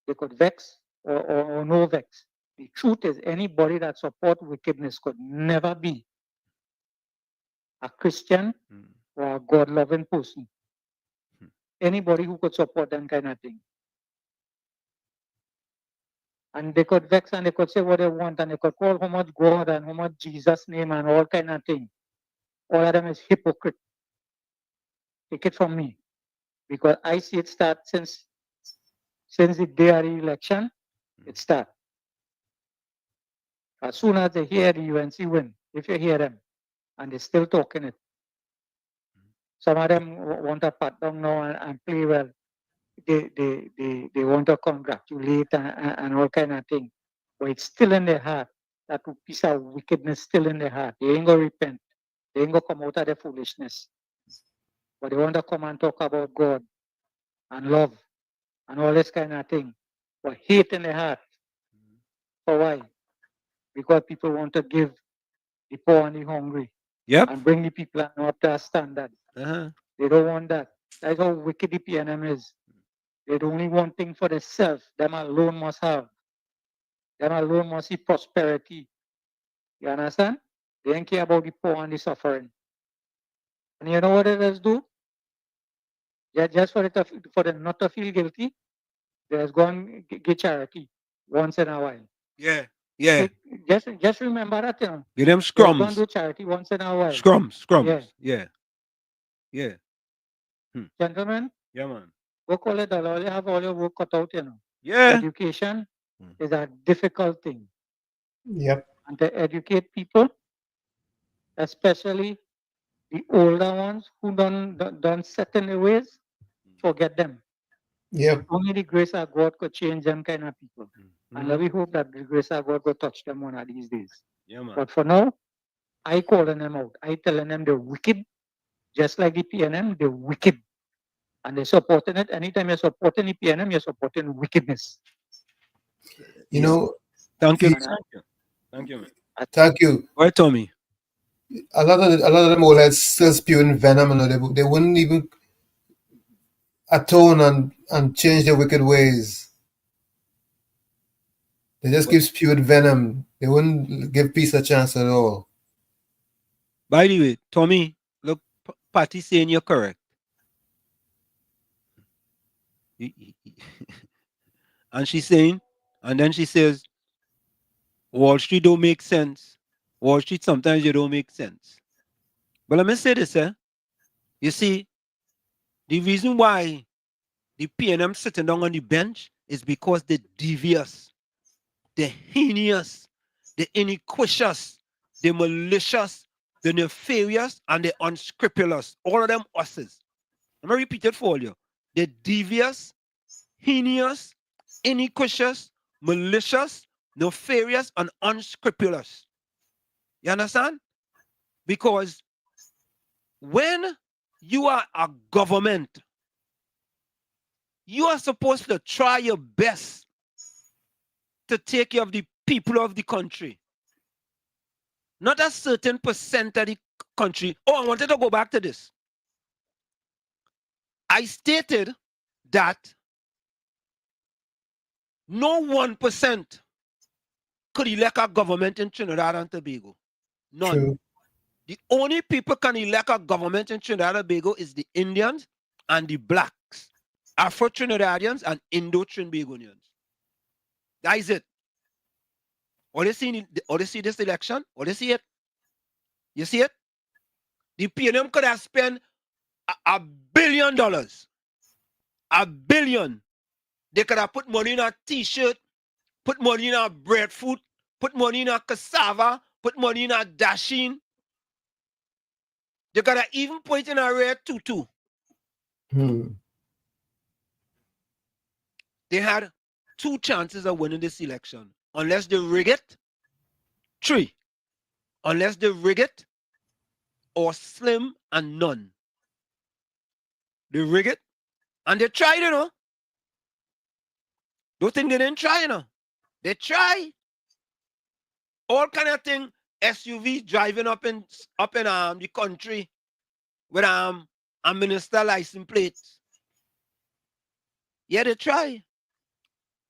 They could vex or no vex. The truth is anybody that support wickedness could never be a Christian or a God-loving person. Anybody who could support that kind of thing. And they could vex and they could say what they want and they could call how much God and how much Jesus name and all kind of thing. All of them is hypocrite. Take it from me. Because I see it start since the day of the election, it start. As soon as they hear the UNC win, if you hear them, and they're still talking it. Some of them want to pat down now and play well. They want to congratulate and all kind of thing. But it's still in their heart that piece of wickedness still in their heart. They ain't gonna repent. They ain't gonna come out of their foolishness. But they want to come and talk about God and love and all this kind of thing. But hate in their heart. For why? Because people want to give the poor and the hungry. Yep. And bring the people up to a standard. They don't want that. That's how wicked the PNM is. They do only one thing for themselves. Them alone must have. Them alone must see prosperity. You understand? They don't care about the poor and the suffering. And you know what it does do? Yeah, just for them not to feel guilty, they just go and get charity once in a while. Yeah. Yeah. Just remember that, you know. Give them They go and scrums. do charity once in a while. Scrums. Yeah. Yeah. Gentlemen, Yeah, man. go call it all. You have all your work cut out, you know. Yeah. Education is a difficult thing. Yep. And to educate people, especially the older ones who don't set in the ways, forget them. Yep. Only the grace of God could change them kind of people. And we hope that the grace of God will touch them one of these days. Yeah, man. But for now, I calling them out. I telling them they're wicked, just like the PNM, they're wicked. And they're supporting it. Anytime you're supporting the PNM, you're supporting wickedness. You know. Thank you. Thank you, man. Thank you. Why, Tommy? A lot of them all had still spewing venom, and they wouldn't even atone and change their wicked ways. They just keep spewing venom. They wouldn't give peace a chance at all. By the way, Tommy, look, Patty saying you're correct. And she's saying, and then she says, Wall Street don't make sense. Wall Street sometimes you don't make sense. But let me say this, You see, the reason why the PNM sitting down on the bench is because they're devious, they're heinous, they're iniquitous, they're malicious, they're nefarious, and they're unscrupulous. All of them usses. I'm going to repeat it for you. They're devious, heinous, iniquitous, malicious, nefarious, and unscrupulous. You understand? Because when you are a government, you are supposed to try your best to take care of the people of the country. Not a certain percent of the country. Oh, I wanted to go back to this. I stated that no 1% could elect a government in Trinidad and Tobago. None. True. The only people can elect a government in Trinidad and Tobago is the Indians and the blacks, Afro-Trinidadians and Indo-Trinbagonians. That is it. Or they see this election, or they see it. You see it? The PNM could have spent $1 billion. $1 billion. They could have put money in a t-shirt, put money in a breadfruit, put money in a cassava, put money in a dasheen. They could have even put it in a red tutu. They had 2 chances of winning this election. Unless they rig it, 3. Unless they rig it, or slim and none. They rig it, and they tried, you know. Don't think they didn't try, you know. They try. All kind of thing, SUV driving up in the country with a minister license plates. Yeah, they try.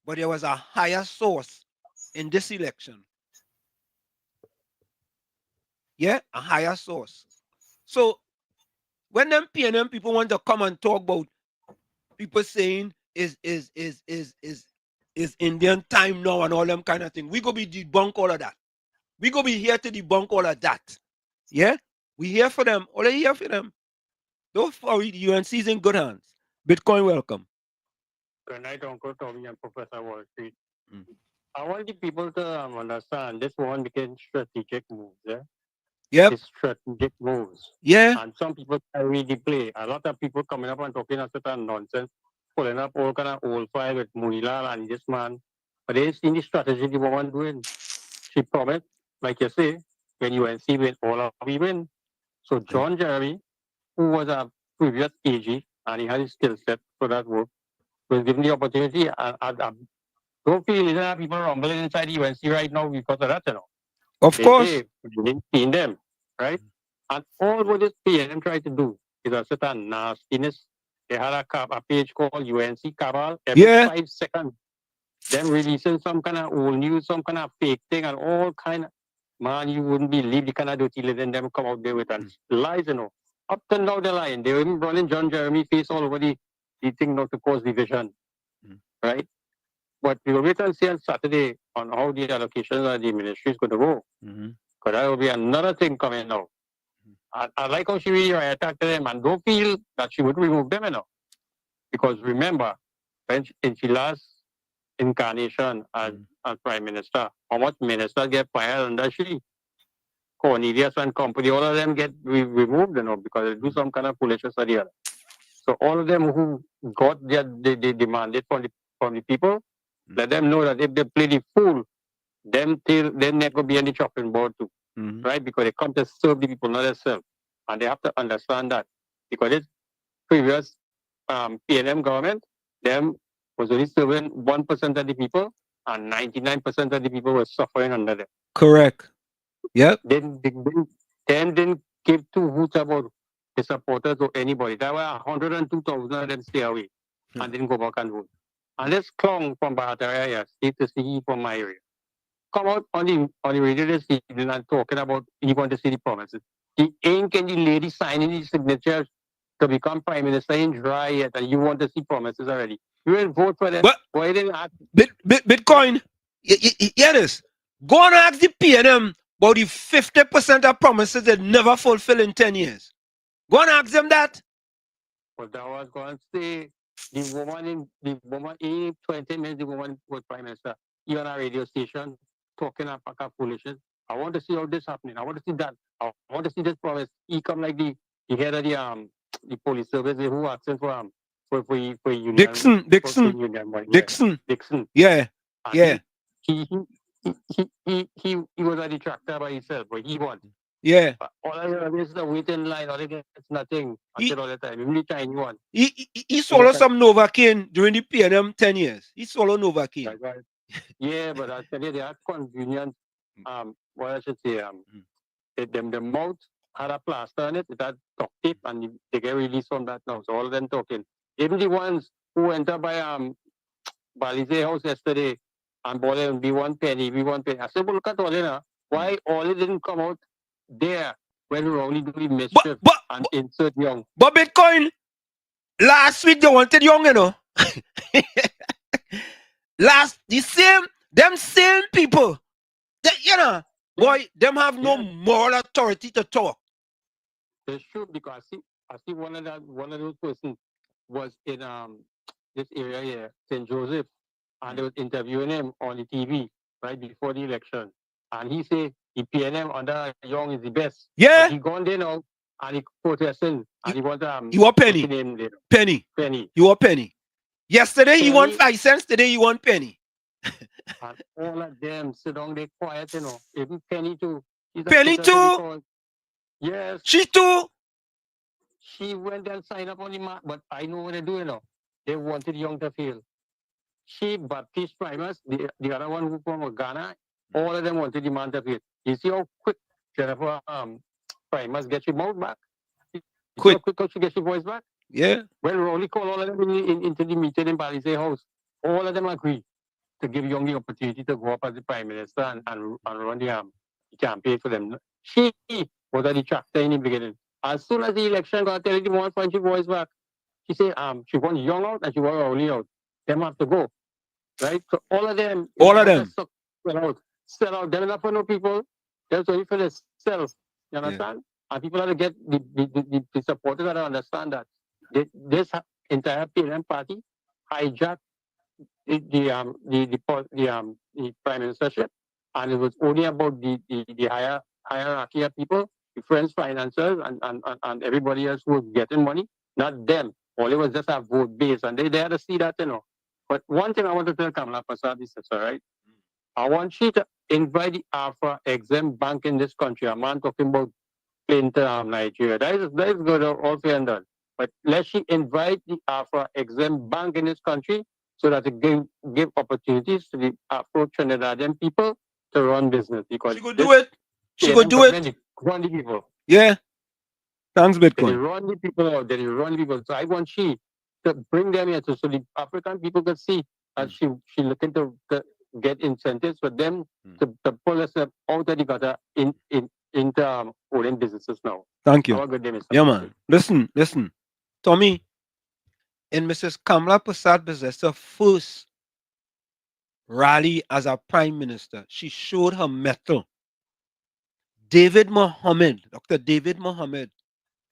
But there was a higher source in this election. Yeah, a higher source. So when them PNM people want to come and talk about people saying is Indian time now and all them kind of thing, we go be debunk all of that. We go be here to debunk all of that. Yeah, we here for them. All they here for them. Don't worry, the UNC is in good hands. Bitcoin, welcome. Good night, Uncle Tommy and Professor Wall Street. I want the people to understand this one became strategic moves. Yep. It's strategic moves. Yeah. And some people carry the play. A lot of people coming up and talking a certain nonsense, pulling up all kind of old file with Munilal and this man. But they seen the strategy the woman doing. she promised, like you say, when UNC win, all of we win. So John Jeremy, who was a previous AG, and he had his skill set for that work, was given the opportunity. I don't feel there are people rumbling inside the UNC right now because of that, Of course. We didn't see them, right? And all what this PNM tried to do is a certain nastiness. They had a page called UNC Cabal every 5 seconds. Them releasing some kind of old news, some kind of fake thing, and all kind of, man, you wouldn't believe the kind of dirty living them come out there with lies, Up and down the line. They were even running John Jeremy face all over the thing not to cause division, right? But we will wait and see on Saturday on how the allocations of the ministry is going to go. Because that will be another thing coming now. I like how she really attacked them and don't feel that she would remove them, Because remember, when in she last incarnation as Prime Minister, how much ministers get fired under she? Cornelius and company, all of them get removed, because they do some kind of foolishness or the other. So all of them who got they demanded from the people, let them know that if they play the fool, them never be any chopping board too, right? Because they come to serve the people, not themselves, and they have to understand that because this previous PNM government, them was only serving 1% of the people, and 99% of the people were suffering under them. Correct. Yep. Then didn't give two hoots about the supporters or anybody. There were 102,000 of them stay away and didn't go back and vote. And this clown from Satire, State to see from my area, come out on the radio this evening and talking about he want to see the promises. He ain't can the lady signing his signatures to become prime minister in dry yet, and you want to see promises already. You will vote for them. Why didn't ask? Bitcoin, hear this. Go and ask the PNM about the 50% of promises they never fulfill in 10 years. Go and ask them that. But that was going to say the woman in 20 minutes, the woman was prime minister. You're on a radio station talking about foolishness. I want to see all this happening. I want to see that. I want to see this promise. He come like the head of the police service who asking for union. Dixon. Yeah. He was a detractor by himself, but he won. Yeah. All I know is the waiting line, all it's nothing until all the time. Every time you want. He swallowed some Novocaine during the PNM 10 years. He swallowed Novocaine. Right. Yeah, but I tell you, they are convenient. What I should say, the mouth had a plaster on it, it had duct tape, and they get released from that now. So all of them talking. Even the ones who entered by Balize house yesterday and bought them be 1 penny. I said, well, look at all that. Why all it didn't come out there when we were only doing mischief and insert young. But Bitcoin, last week they wanted young, them same people, boy, them have no moral authority to talk. It's true because I see one of those persons was in this area here, St. Joseph, and they was interviewing him on the TV right before the election, and he said the PNM under Young is the best. Yeah, but he gone there now and he protesting and he want you want penny. You want penny. Yesterday he won 5 cents. Today he won penny. And all of them sit down there quiet, Even Penny too. Penny too? Yes. She too? She went and signed up on the mark, but I know what they do, They wanted Young to fail. She, Baptiste Primus, the other one who from Ghana, all of them wanted the man to fail. You see how quick Jennifer Primus gets your mouth back? Quick. How quick she gets your voice back? Yeah. When Rowley called all of them into the meeting in Balize House, all of them agreed to give Young the opportunity to go up as the Prime Minister and run the campaign for them. She was a detractor in the beginning. As soon as the election got tell the one punch your voice back, she said she wants Young out and she wants Rowley out. Them have to go. Right? So all of them. Sell out. They're not for no people. They're only for themselves. You understand? Yeah. And people have to get the supporters that understand that. This entire PNM party hijacked the prime ministership, and it was only about the hierarchy of people, the friends, financiers, and everybody else who was getting money, not them. All it was just a vote base, and they had to see that, But one thing I want to tell Kamala Prasad is this, all right? I want you to invite the Afro Exim Bank in this country. A man talking about Clinton, Nigeria. That is good, all fair and done. But let's invite the Afro Exim Bank in this country so that it give opportunities to the Afro Trinidadian people to run business. Because she could do it. She could do it. Run the people. Yeah. Thanks, Bitcoin. They run the people out. They run people. So I want she to bring them here so the African people can see that she looking to get incentives for them to pull us out of the gutter into owning businesses now. Thank you. Have a good day, Mr. Yeah, man. Listen. Tommy, in Mrs. Kamala Prasad Besesser's first rally as a prime minister, she showed her mettle. Dr. David Mohammed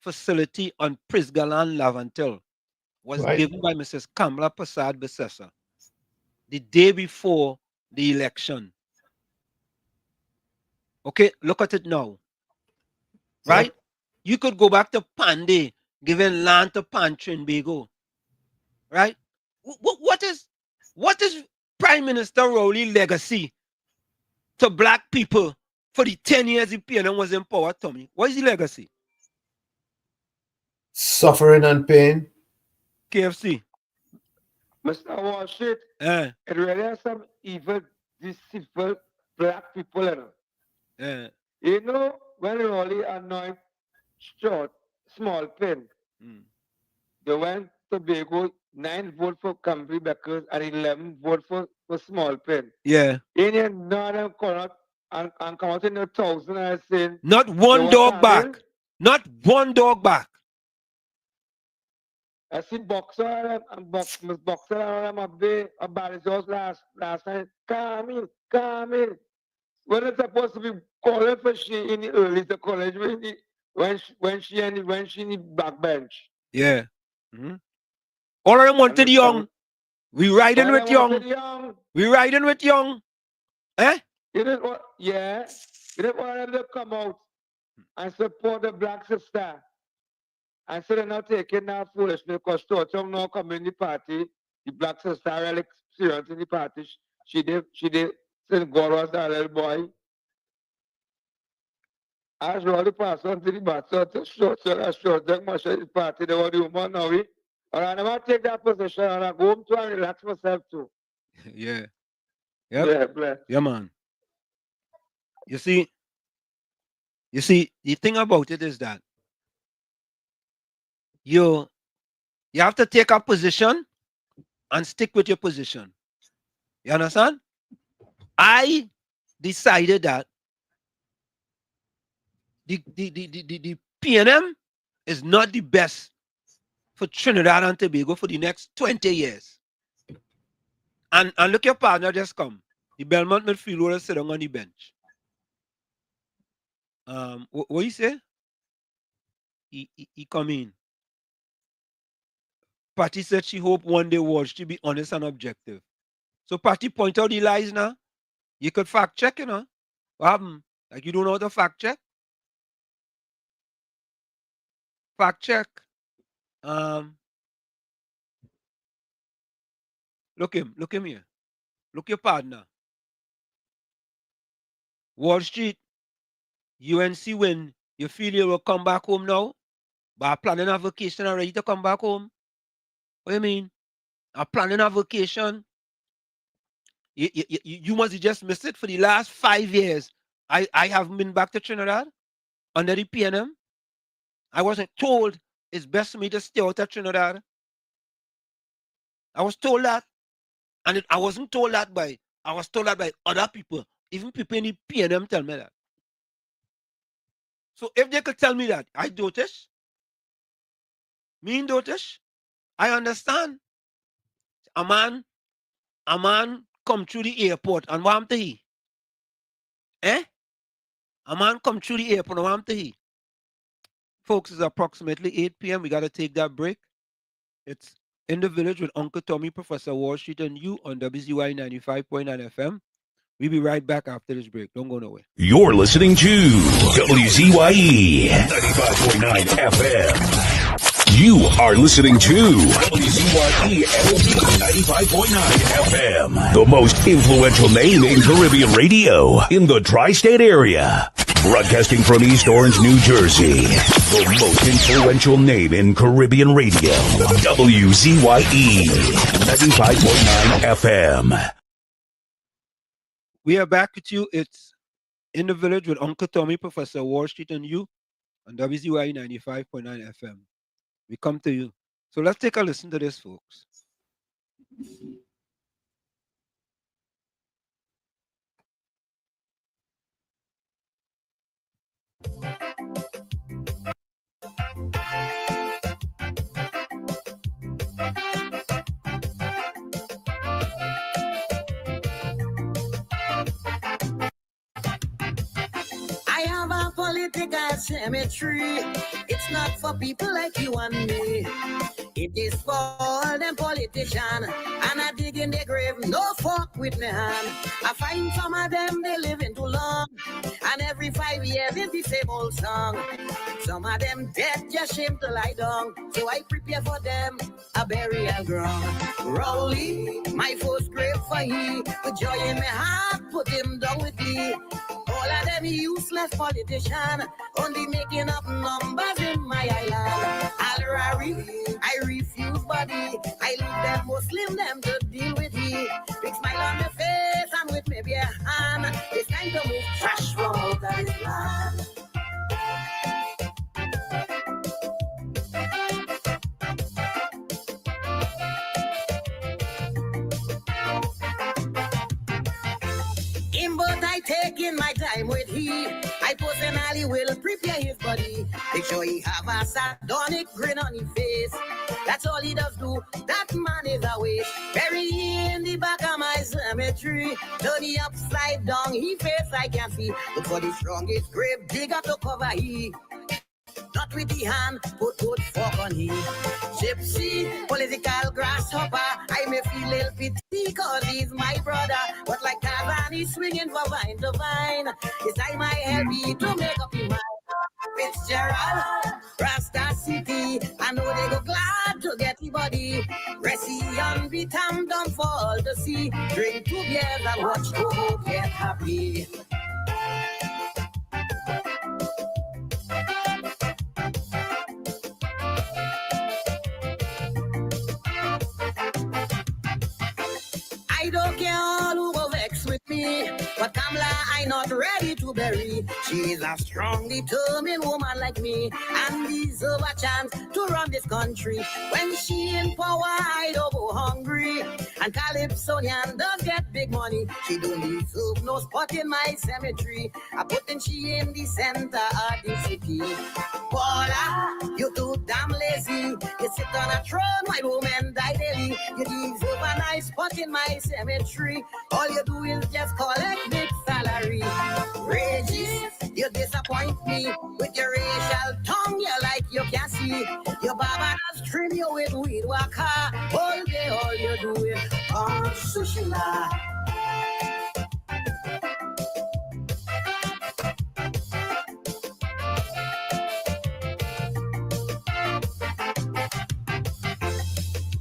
facility on Prisgalan Lavantil was given by Mrs. Kamala Prasad Besesser the day before the election. Okay, look at it now. Right? Yep. You could go back to Pandey, giving land to Trinbago. Right? What is Prime Minister Rowley's legacy to black people for the 10 years the PNM was in power, Tommy? What is the legacy? Suffering and pain. KFC. Mr. Washit, it really has some evil, deceitful black people in it. You know, when Raleigh anoint small pen, they went to Tobago, 9 votes for Country Beckers and 11 votes for small pen. Yeah. In Northern Corner and come out in 1,000 and saying, not one dog back. Not one dog back. I see Boxer and Boxer and up there about his house last night. Come in. When it's supposed to be calling for she in the early college when she need backbench. Yeah. All of them wanted young. We riding with young. We riding with young. Eh? You didn't want them to come out and support the black sister. And so they're not taking that foolishness because Torchum now come in the party. The black sister really serious in the party. She did since God was a little boy. As well the person to the battle to short much of the party, they were the woman now. Or I never take that position and I go home to and relax myself too. Yeah. Yep. Yeah, man. You see, the thing about it is that you have to take a position and stick with your position. You understand? I decided that the PNM is not the best for Trinidad and Tobago for the next 20 years. And look, your partner just come. The Belmont midfielder is sitting on the bench. What you say? He come in. Patty said she hope one day watch to be honest and objective. So Patty point out the lies now. You could fact check, you know. What happened? Like you don't know how to fact check? Fact check. Look him here. Look your partner. Wall Street, UNC win. You feel you will come back home now? But planning a vacation and ready to come back home? What do you mean? I'm planning a vacation. You must just miss it for the last 5 years. I haven't been back to Trinidad under the PNM. I wasn't told it's best for me to stay out of Trinidad. I was told that. And I wasn't told that by, I was told that by other people. Even people in the PNM tell me that. So if they could tell me that, I dotish. Me in dotish. I understand. A man come through the airport and what to he? A man come through the airport and what to he? Folks, it's approximately 8 p.m. We got to take that break. It's In the Village with Uncle Tommy, Professor Wall Street, and you on WZYE 95.9 FM. We'll be right back after this break. Don't go nowhere. You're listening to WZYE 95.9 FM. You are listening to WZYE 95.9 FM, the most influential name in Caribbean radio in the tri-state area. Broadcasting from East Orange, New Jersey, the most influential name in Caribbean radio, WZYE 95.9 FM. We are back with you. It's In the Village with Uncle Tommy, Professor Wall Street, and you on WZYE 95.9 FM. We come to you. So let's take a listen to this, folks. I have a political cemetery. It's not for people like you and me. It is for all them politicians. And I dig in their grave, no fuck with me hand. I find some of them, they living too long. And every 5 years is the same old song. Some of them dead, just shame to lie down. So I prepare for them a burial ground. Rowley, my first grave for he. With joy in my heart, put him down with me. All of them useless politicians, only making up numbers in my island. Al-Rari, I refuse body. I leave them Muslim, them to deal with he. Big smile on the face and with me bare hand. It's time to move trash from out of this land. But I taking my time with he. I personally will prepare his body. Make sure he have a sardonic grin on his face. That's all he does do. That man is a waste. Bury he in the back of my cemetery. Turn he upside down. He face I can see. Look for the strongest grave digger to cover he. Not with the hand, put good fork on him. Gypsy, political grasshopper. I may feel a little pity cause he's my brother. But like Tarzan, he's swinging from vine to vine. It's time I help you to make up your mind. Fitzgerald, Rasta City. I know they go glad to get the body. Resi on the tam down for all to see. Drink 2 beers and watch Togo get happy. I don't care all who go vex with me, but Kamala I not ready to bury. She is a strong, determined woman like me, and deserve a chance to run this country. When she in power, I don't go hungry, and Calypsonian does get big money. She don't deserve no spot in my cemetery. I put in she in the center of the city. Paula, you too damn lazy. You sit on a throne, my woman die daily. You deserve a nice spot in my cemetery. All you do is just collect big salary. Regis, you disappoint me with your racial tongue. You like you can see. Your barber does trim you with weed waka. All day, all you do is sushila.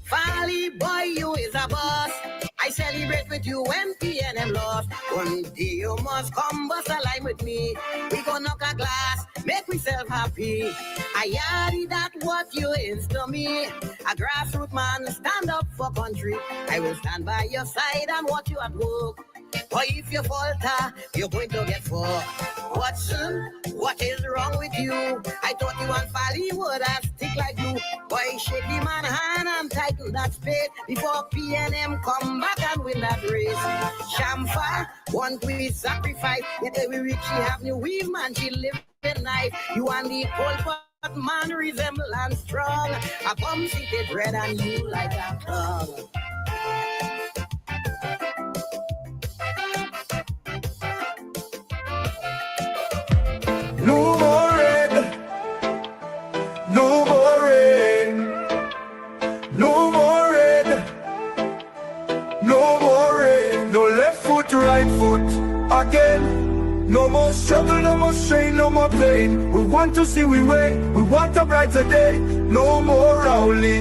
Fally boy, you is a boss. I celebrate with you when PNM lost. One day you must come bust a line with me. We gon' knock a glass, make myself happy. I yardy that what you is to me. A grassroots man, stand up for country. I will stand by your side and watch you at work. Or if you falter, you're going to get fucked. Watson, what is wrong with you? I thought you and Fally would have stick like you. Boy, shake the man hand and tighten that spade before PNM come back and win that race. Shamfa, one quiz sacrifice. Yet every rich she have new weave, man, she live at night. You and the cold pot man resemble and strong. I come see the bread and you like a tongue. No more rain, no more rain, no more rain, no more rain. No left foot, right foot again. No more struggle, no more strain, no more pain. We want to see we way, we want a brighter day. No more Rowley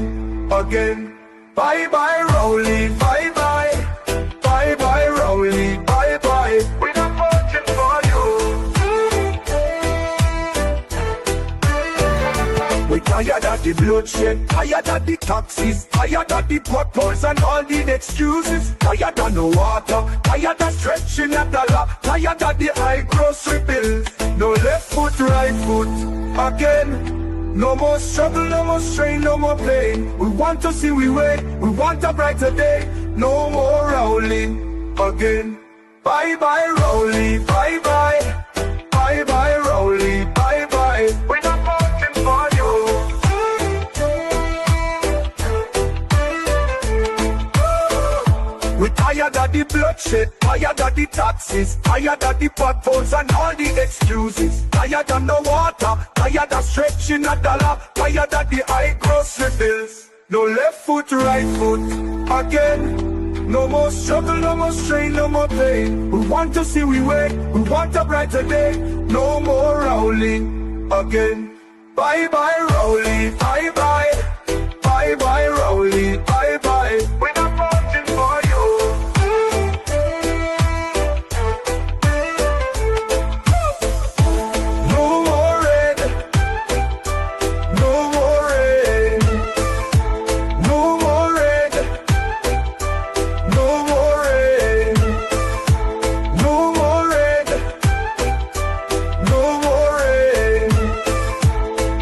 again. Bye bye Rowley, bye bye. Bye bye Rowley, bye bye. We're not watching for you. We tired of the bloodshed, tired of the taxes, tired of the potholes and all the excuses. Tired of no water, tired of stretching at the law, tired of the high grocery bills. No left foot, right foot again. No more struggle, no more strain, no more pain. We want to see we way, we want a brighter day. No more Rowley again. Bye bye Rowley, bye bye. Bye bye Rowley, bye bye. We're not voting for you. We're tired of the bloodshed, tired of the taxes, tired of the potholes and all the excuses. Tired of no water, tired of stretching a dollar, tired of the high grocery bills. No left foot, right foot again. No more struggle, no more strain, no more pain. We want to see we way, we want a brighter day. No more Rowley again. Bye bye Rowley, bye bye. Bye bye Rowley, bye bye. We're not voting for you. No more red, no more red, no more red, no more red, no more red, no more red,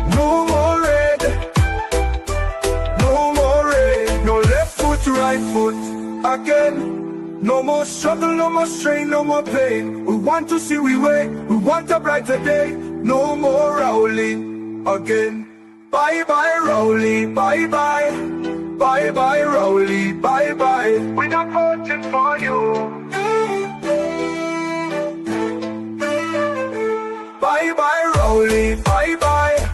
no more red, no more red, no left foot, right foot again. No more struggle, no more strain, no more pain. We want to see we way, we want a brighter day. No more Rowley again. Bye bye Rowley, bye bye. Bye bye Rowley, bye bye. We're not voting for you. Bye bye Rowley, bye bye.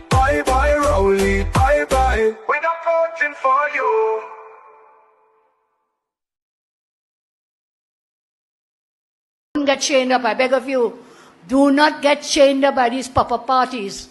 Bye bye Rowley, bye bye. We're not voting for you. Don't get chained up, I beg of you. Do not get chained up by these pop-up parties.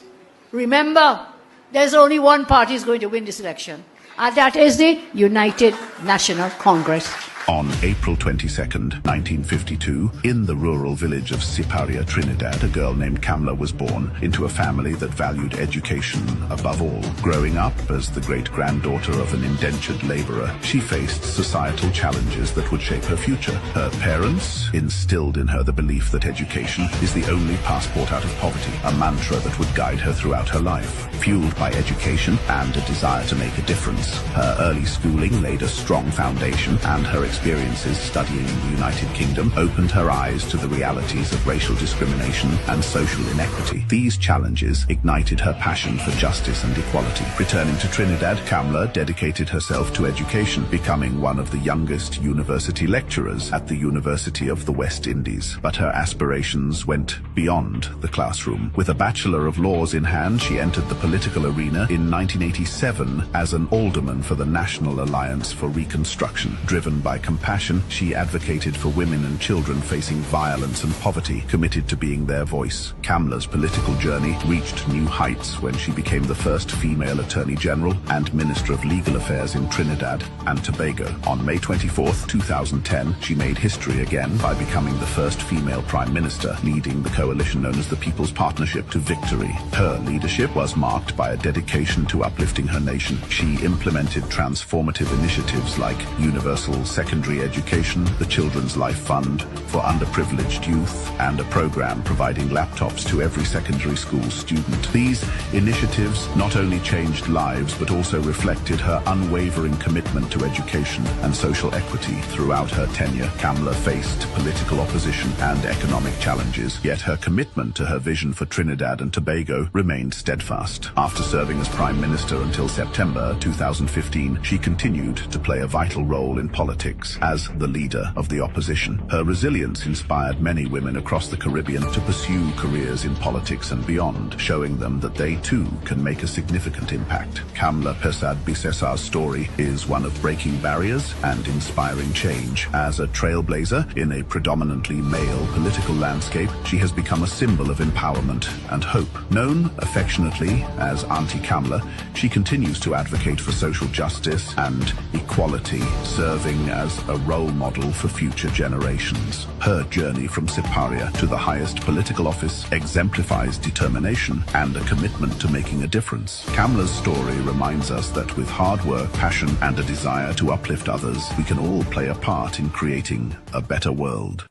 Remember, there's only one party is going to win this election, and that is the United National Congress. On April 22nd, 1952, in the rural village of Satire, Trinidad, a girl named Kamla was born into a family that valued education above all. Growing up as the great-granddaughter of an indentured laborer, she faced societal challenges that would shape her future. Her parents instilled in her the belief that education is the only passport out of poverty, a mantra that would guide her throughout her life. Fueled by education and a desire to make a difference, her early schooling laid a strong foundation, and her experiences studying in the United Kingdom opened her eyes to the realities of racial discrimination and social inequity. These challenges ignited her passion for justice and equality. Returning to Trinidad, Kamla dedicated herself to education, becoming one of the youngest university lecturers at the University of the West Indies. But her aspirations went beyond the classroom. With a Bachelor of Laws in hand, she entered the political arena in 1987 as an alderman for the National Alliance for Reconstruction. Driven by compassion, she advocated for women and children facing violence and poverty, committed to being their voice. Kamla's political journey reached new heights when she became the first female Attorney General and Minister of Legal Affairs in Trinidad and Tobago. On May 24, 2010, she made history again by becoming the first female Prime Minister, leading the coalition known as the People's Partnership to victory. Her leadership was marked by a dedication to uplifting her nation. She implemented transformative initiatives like universal secondary education, the Children's Life Fund for underprivileged youth, and a program providing laptops to every secondary school student. These initiatives not only changed lives but also reflected her unwavering commitment to education and social equity. Throughout her tenure, Kamla faced political opposition and economic challenges, yet her commitment to her vision for Trinidad and Tobago remained steadfast. After serving as Prime Minister until September 2015, she continued to play a vital role in politics. politics as the leader of the opposition. Her resilience inspired many women across the Caribbean to pursue careers in politics and beyond, showing them that they too can make a significant impact. Kamla Persad-Bissessa's story is one of breaking barriers and inspiring change. As a trailblazer in a predominantly male political landscape, she has become a symbol of empowerment and hope. Known affectionately as Auntie Kamla, she continues to advocate for social justice and equality, serving as a role model for future generations. Her journey from Siparia to the highest political office exemplifies determination and a commitment to making a difference. Kamla's story reminds us that with hard work, passion, and a desire to uplift others, we can all play a part in creating a better world.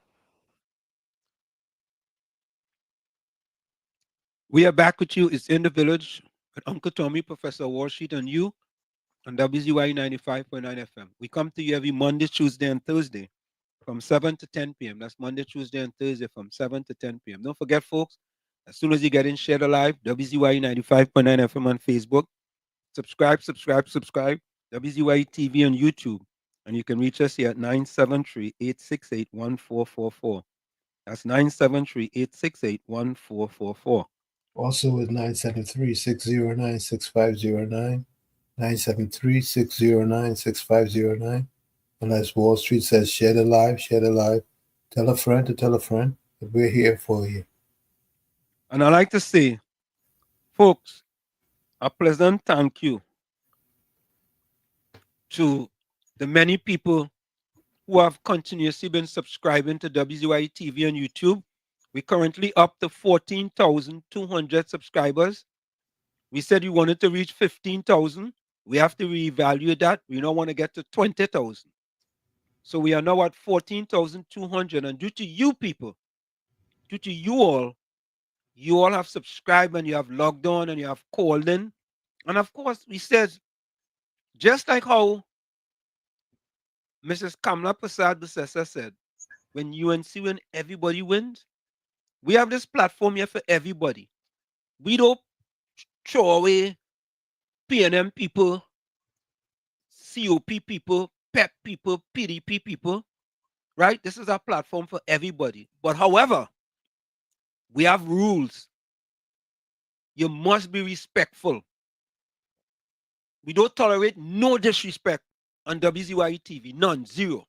We are back with you. It's In the Village with Uncle Tommy, Professor Walsheet, and you on WZYE 95.9 FM. We come to you every Monday, Tuesday, and Thursday from 7 to 10 p.m. That's Monday, Tuesday, and Thursday from 7 to 10 p.m. Don't forget, folks, as soon as you get in, share the live, WZYE 95.9 FM on Facebook. Subscribe. WZYE TV on YouTube. And you can reach us here at 973-868-1444. That's 973-868-1444. Also with 973-609-6509, 973-609-6509. And as Wall Street says, share the live. Tell a friend to tell a friend that we're here for you. And I like to say, folks, a pleasant thank you to the many people who have continuously been subscribing to WZYE TV on YouTube. We're currently up to 14,200 subscribers. We said we wanted to reach 15,000. We have to reevaluate that. We now want to get to 20,000. So we are now at 14,200. And due to you people, due to you all have subscribed and you have logged on and you have called in. And of course, we said, just like how Mrs. Kamla Persad-Bissessa said, when everybody wins, we have this platform here for everybody. We don't throw away PNM people, COP people, PEP people, PDP people, right? This is our platform for everybody. But however, we have rules. You must be respectful. We don't tolerate no disrespect on WZYE TV. None. Zero.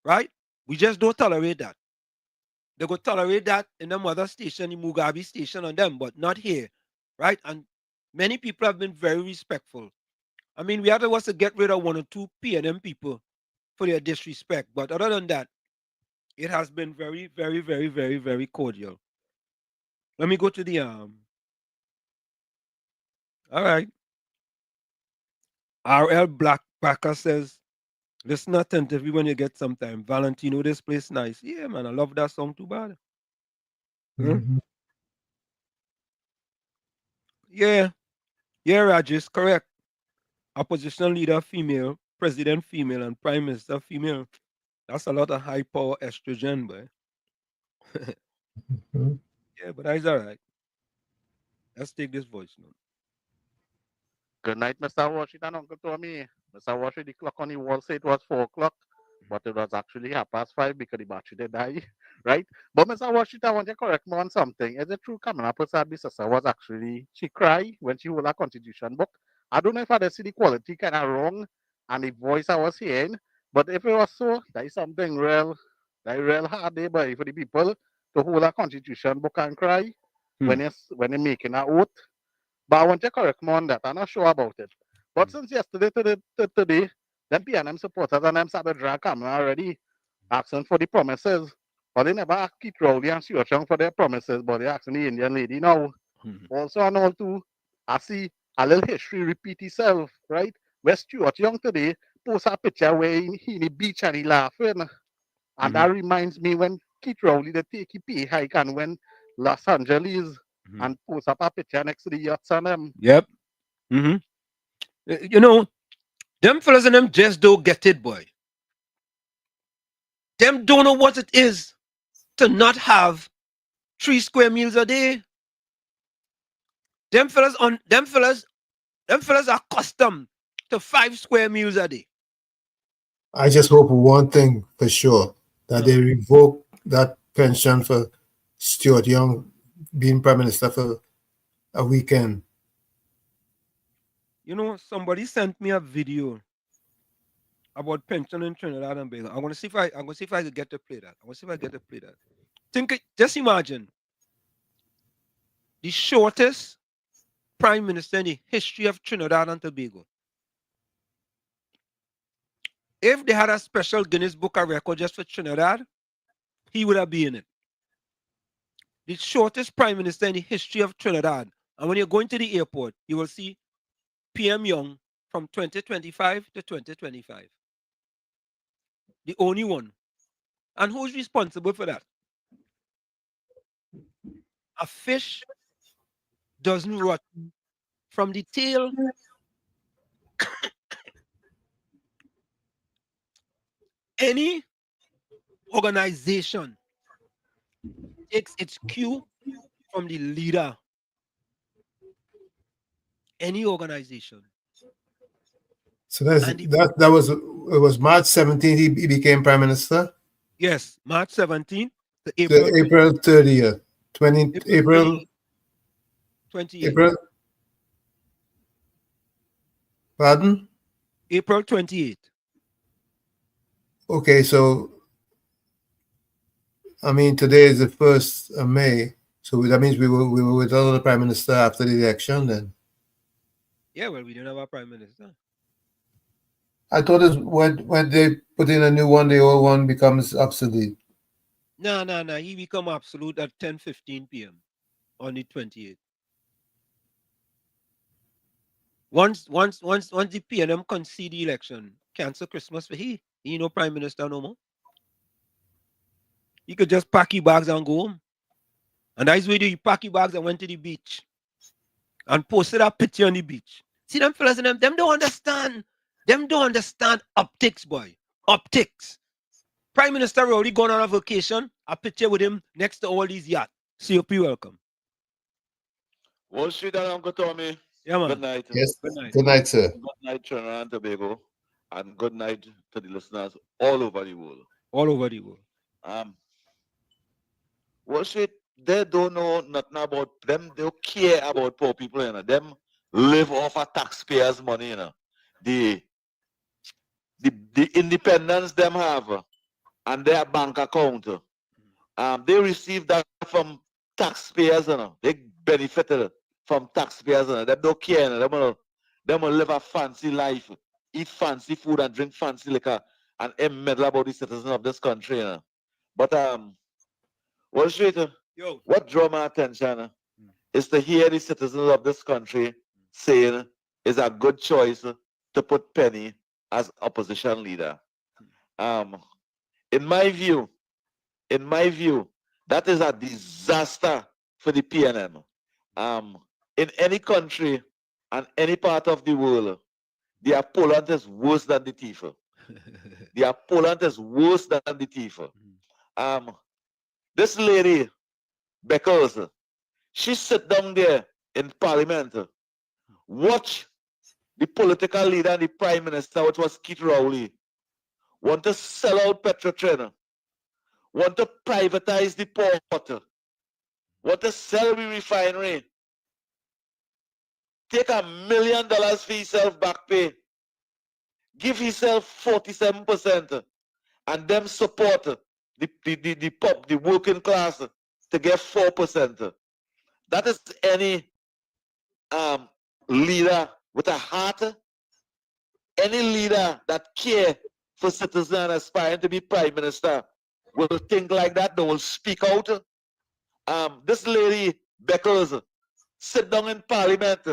Right? We just don't tolerate that. They go tolerate that in the mother station, the Mugabe station on them, but not here. Right? And many people have been very respectful. I mean, we had to get rid of one or two PNM people for their disrespect. But other than that, it has been very, very, very, very, very cordial. Let me go to the all right. RL Blackbacker says, listen attentively when you get some time. Valentino, this place nice. Yeah, man, I love that song too bad. Mm-hmm. Yeah, Rajesh, correct. Opposition leader female, president female, and prime minister female. That's a lot of high power estrogen, boy. Mm-hmm. Yeah, but that's all right. Let's take this voice note. Good night, Mr. Washington, Uncle Tommy. Mr. Washington, the clock on the wall said it was 4 o'clock, but it was actually 5:30 because the battery did die, right? But Mr. Washington, I want to correct me on something. Is it true Kamla Persad-Bissessa was actually, she cried when she wrote her constitution book? I don't know if I see the quality kind of wrong and the voice I was hearing, but if it was so, that is something real hard day for the people to hold a constitution book and cry when they're making an oath. But I want to correct me on that. I'm not sure about it. But since yesterday to today, them PNM supporters and them started drag Kamla already asking for the promises. But they never asked Keith Rowley and Stuart Young for their promises, but they're asking the Indian lady now. Also and all too, I see a little history repeat itself, right? Where Stuart Young today posts a picture where he in the beach and he laughing. And that reminds me when Keith Rowley they take a pay hike and when Los Angeles and post up a picture next to the yachts and them. Yep. You know, them fellas and them just don't get it, boy. Them don't know what it is to not have 3 square meals a day. Them fellas are accustomed to 5 square meals a day. I just hope one thing for sure, that they revoke that pension for Stuart Young being Prime Minister for a weekend. You know, somebody sent me a video about pension in Trinidad and Tobago. I'm gonna see if I can get to play that. Just imagine the shortest prime minister in the history of Trinidad and Tobago. If they had a special Guinness Book of Record just for Trinidad, he would have been in it. The shortest prime minister in the history of Trinidad. And when you're going to the airport, you will see PM Young from 2025 to 2025. The only one. And who's responsible for that? A fish doesn't rot from the tail any organization takes its cue from the leader. Any organization. So that was March 17th he became Prime Minister? Yes, March 17th to April 30th. April 28th. April. Pardon? April 28th. Okay, so I mean today is the 1st of May, so that means we were without the Prime Minister after the election then. Yeah, well, we didn't have a Prime Minister. I thought when they put in a new one, the old one becomes obsolete. No. He become absolute at 10:15 p.m. on the 28th. Once the PNM concede the election, cancel Christmas for he no Prime Minister no more. You could just pack your bags and go home. And that's where you pack your bags and went to the beach and posted a picture on the beach. See them fellas and them don't understand. Them don't understand optics, boy. Optics. Prime Minister already gone on a vacation. A picture with him next to all these yachts. COP, welcome. Wall Street and Uncle Tommy. Yeah, man. Good night. Yes. Good night, sir. Good night, Trinidad and Tobago. And good night to the listeners all over the world. All over the world. Wall Street, they don't know nothing about them. They don't care about poor people, you know. Them live off of taxpayers' money, you know. The independence them have and their bank account. They receive that from taxpayers, you know. They benefited from taxpayers, you know. They don't care, you know. They will live a fancy life, eat fancy food and drink fancy liquor and meddle about the citizens of this country, you know. But Wall Street, what draw my attention is to hear the citizens of this country saying it's a good choice to put Penny as opposition leader. In my view, that is a disaster for the PNM. In any country and any part of the world, the opponent is worse than the thief. The opponent is worse than the thief. This lady, because she sit down there in Parliament, watch the political leader and the Prime Minister, which was Keith Rowley, want to sell out Petrotrin, want to privatize the port, want to sell the refinery, take $1 million for himself back pay, give himself 47%, and them support the working class to get 4%. That is any leader with a heart, any leader that care for citizens and aspiring to be Prime Minister will think like that. They will speak out. This lady Beckles sit down in Parliament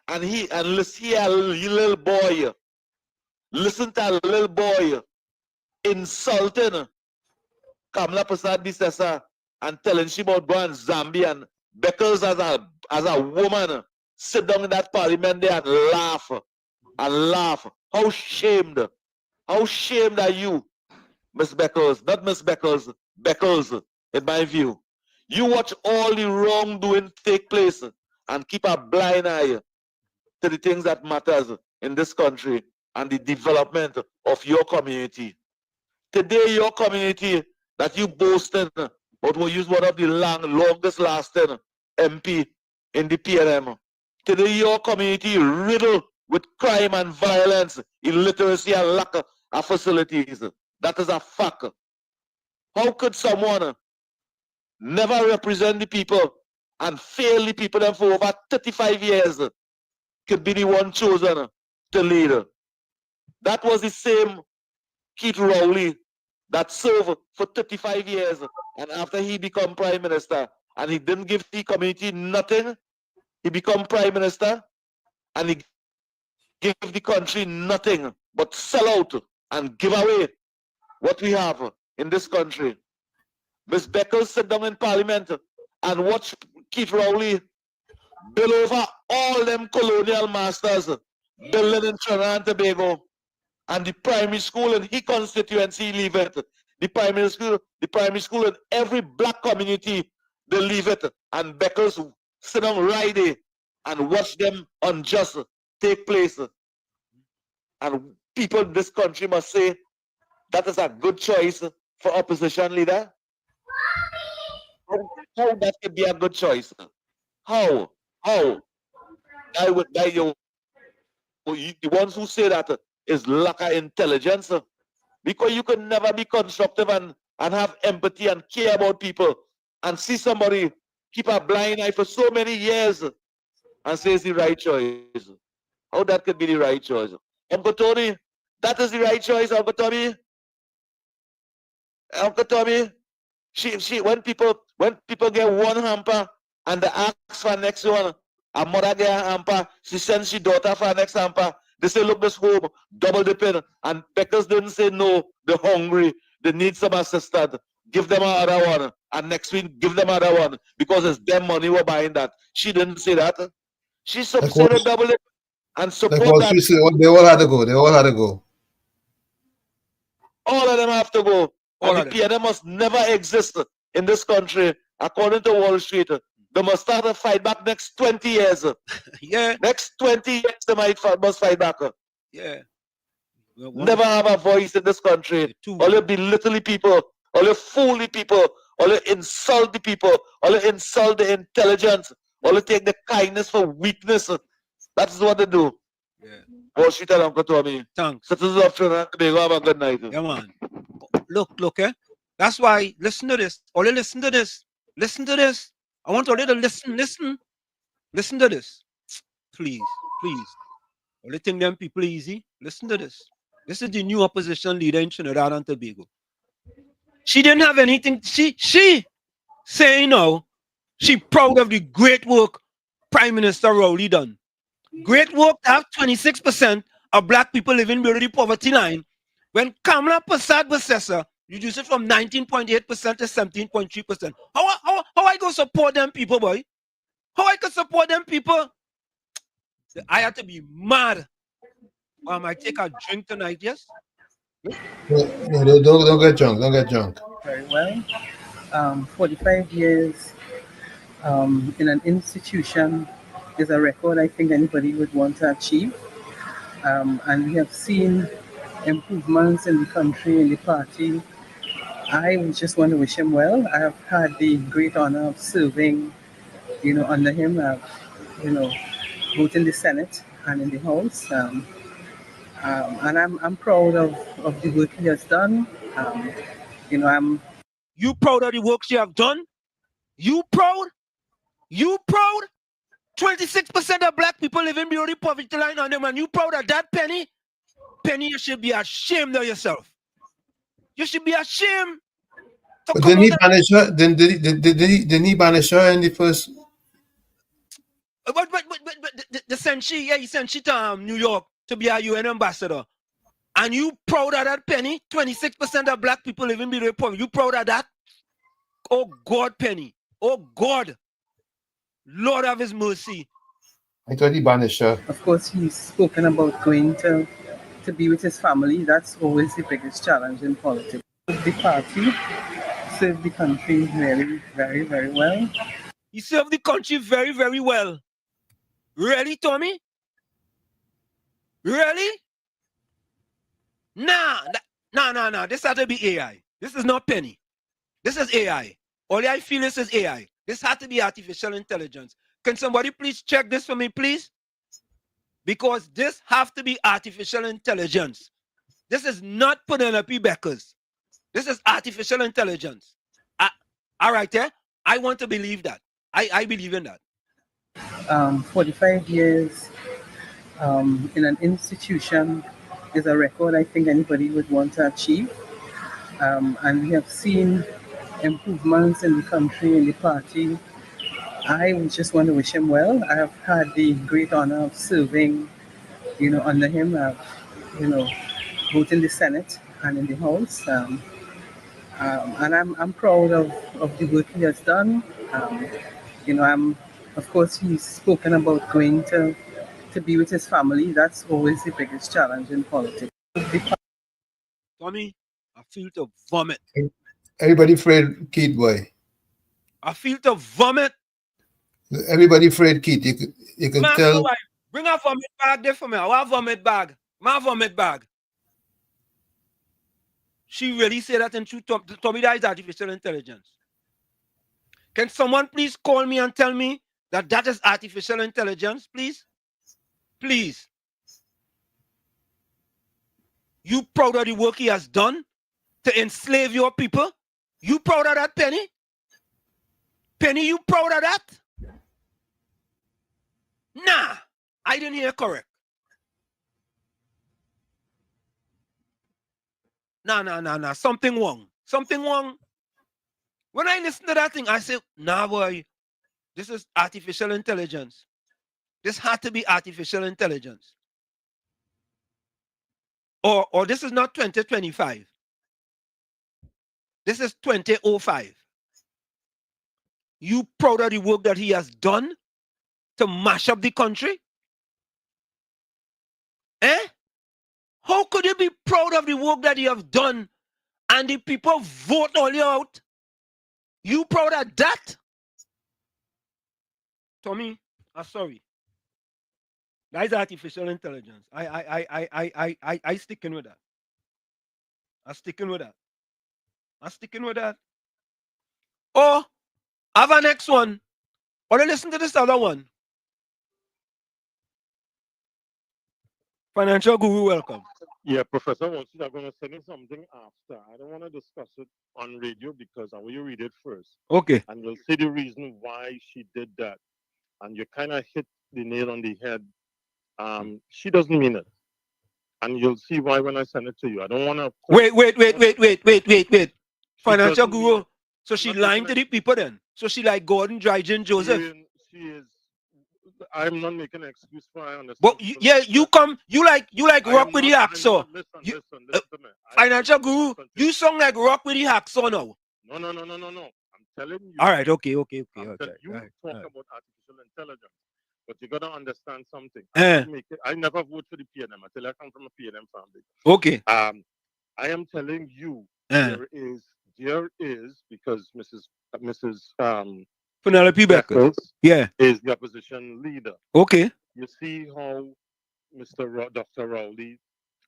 and listen to a little boy. Listen to a little boy insulting Kamala Prasad Bisesa and telling she about going Zambia, and Beckles as a woman sit down in that Parliament there and laugh. How shamed are you, Miss Beckles? Not Miss Beckles, Beckles, in my view. You watch all the wrongdoing take place and keep a blind eye to the things that matters in this country and the development of your community. Today, your community that you boasted, but will use one of the longest lasting MP in the PNM. Today, your community riddled with crime and violence, illiteracy and lack of facilities. That is a fact. How could someone never represent the people and fail the people them for over 35 years could be the one chosen to lead? That was the same Keith Rowley that served for 35 years, and after he became prime minister and he didn't give the community nothing, he became prime minister and he gave the country nothing but sell out and give away what we have in this country. Miss Beckles sit down in parliament and watch Keith Rowley bill over all them colonial masters building in Trinidad and Tobago, and the primary school in his constituency leave it. The primary school in every black community, they leave it. And Beckles sit down right there and watch them unjust take place. And people in this country must say that is a good choice for opposition leader. How that could be a good choice? How? I would die you. The ones who say that is lack of intelligence, because you can never be constructive and have empathy and care about people and see somebody keep a blind eye for so many years and say it's the right choice. How that could be the right choice? Uncle Tony, that is the right choice, Uncle Tommy. Uncle Tommy, she when people get one hamper and they ask for next one, a mother get a hamper, she sends her daughter for next hamper. They say, look, this home, double dipping. And Beckers didn't say no, they're hungry, they need some assistance. Give them another one. And next week, give them another one. Because it's them money we're buying that. She didn't say that. She said double dip and support that. She said, they all had to go. They all had to go. All of them have to go. And the PNM must never exist in this country, according to Wall Street. They must start a fight back next 20 years. Yeah. Next 20 years, they must fight back. Yeah. Never have a voice in this country. All you belittle people, all you fool the people, all you insult the people, all you insult the intelligence, all you take the kindness for weakness. That's what they do. Yeah. Wall Street and Uncle Tommy. Thanks. Citizens of Trinidad, they have a good night. Yeah, man. Look, eh? That's why, listen to this. All you listen to this. Listen to this. I want all you to listen to this. Please. All you think them people easy? Listen to this. This is the new opposition leader in Trinidad and Tobago. She didn't have anything. She saying now, she proud of the great work Prime Minister Rowley done. Great work to have 26% of black people living below the poverty line. When Kamala Prasad was assessor, reduced it from 19.8% to 17.3%. How I go support them people, boy? How I can support them people? I have to be mad. Or I might take a drink tonight, yes? No, don't get drunk. Don't get drunk. Very well. 45 years in an institution is a record I think anybody would want to achieve. And we have seen improvements in the country, in the party. I just want to wish him well. I have had the great honor of serving, under him, both in the Senate and in the House. And I'm proud of the work he has done. You proud of the work you have done? You proud? 26% of black people living below the poverty line on them, and you proud of that, Penny? Penny, you should be ashamed of yourself. You should be ashamed. But didn't he banish her? Didn't he banish her in the first? But he sent she to New York to be a UN ambassador. And you proud of that, Penny? 26% of black people living below poverty. You proud of that? Oh God, Penny. Oh God. Lord have his mercy. I thought he banished her. Of course, he's spoken about going to be with his family. That's always the biggest challenge in politics. The party served the country very, very, very well. He served the country very, very well. Really, Tommy? Really? Nah. This had to be AI. This is not Penny. This is AI. All I feel is AI. This had to be artificial intelligence. Can somebody please check this for me, please? Because this have to be artificial intelligence. This is not Penelope Beckers. This is artificial intelligence. All right, I want to believe that. I believe in that. 45 years in an institution is a record I think anybody would want to achieve. And we have seen improvements in the country, in the party. I just want to wish him well. I have had the great honor of serving, under him. Both in the Senate and in the House. And I'm proud of the work he has done. Of course, he's spoken about going to be with his family. That's always the biggest challenge in politics. Tommy, I feel to vomit. Everybody afraid Keith, boy. I feel to vomit. Everybody afraid Keith. You can tell. Bring a vomit bag there for me. I want a vomit bag. My vomit bag. She really said that in true Tommy, that is artificial intelligence. Can someone please call me and tell me that that is artificial intelligence, please? Please. You proud of the work he has done to enslave your people? You proud of that, Penny? Penny, you proud of that? Nah, I didn't hear correct. Nah. Something wrong. Something wrong. When I listen to that thing, I say, nah, boy, this is artificial intelligence. This had to be artificial intelligence. Or this is not 2025. This is 2005. You proud of the work that he has done to mash up the country? How could you be proud of the work that you have done and the people vote all you out? You proud of that? Tommy, I'm sorry. That is artificial intelligence. I sticking with that. I'm sticking with that. Oh, I have a next one. Or listen to this other one. Financial Guru, welcome. Yeah, Professor, once you're going to send me something after. I don't want to discuss it on radio because I want you to read it first. Okay. And you'll see the reason why she did that. And you kind of hit the nail on the head. She doesn't mean it. And you'll see why when I send it to you. I don't want to... Wait. Financial Guru. So she lying to the people then? So she like Gordon, Dryden, Joseph? She is... I'm not making an excuse for I understand. But you like rock with the hacksaw. Listen to me. Financial Guru, you sound like rock with the hacksaw now. No. I'm telling you. All right, okay. You talk about artificial intelligence, but you gotta understand something. I never vote for the PNM. I tell you, I come from a PNM family. Okay. I am telling you, there is because Mrs. Penelope Beckers, is the opposition leader. Okay. You see how Dr. Rowley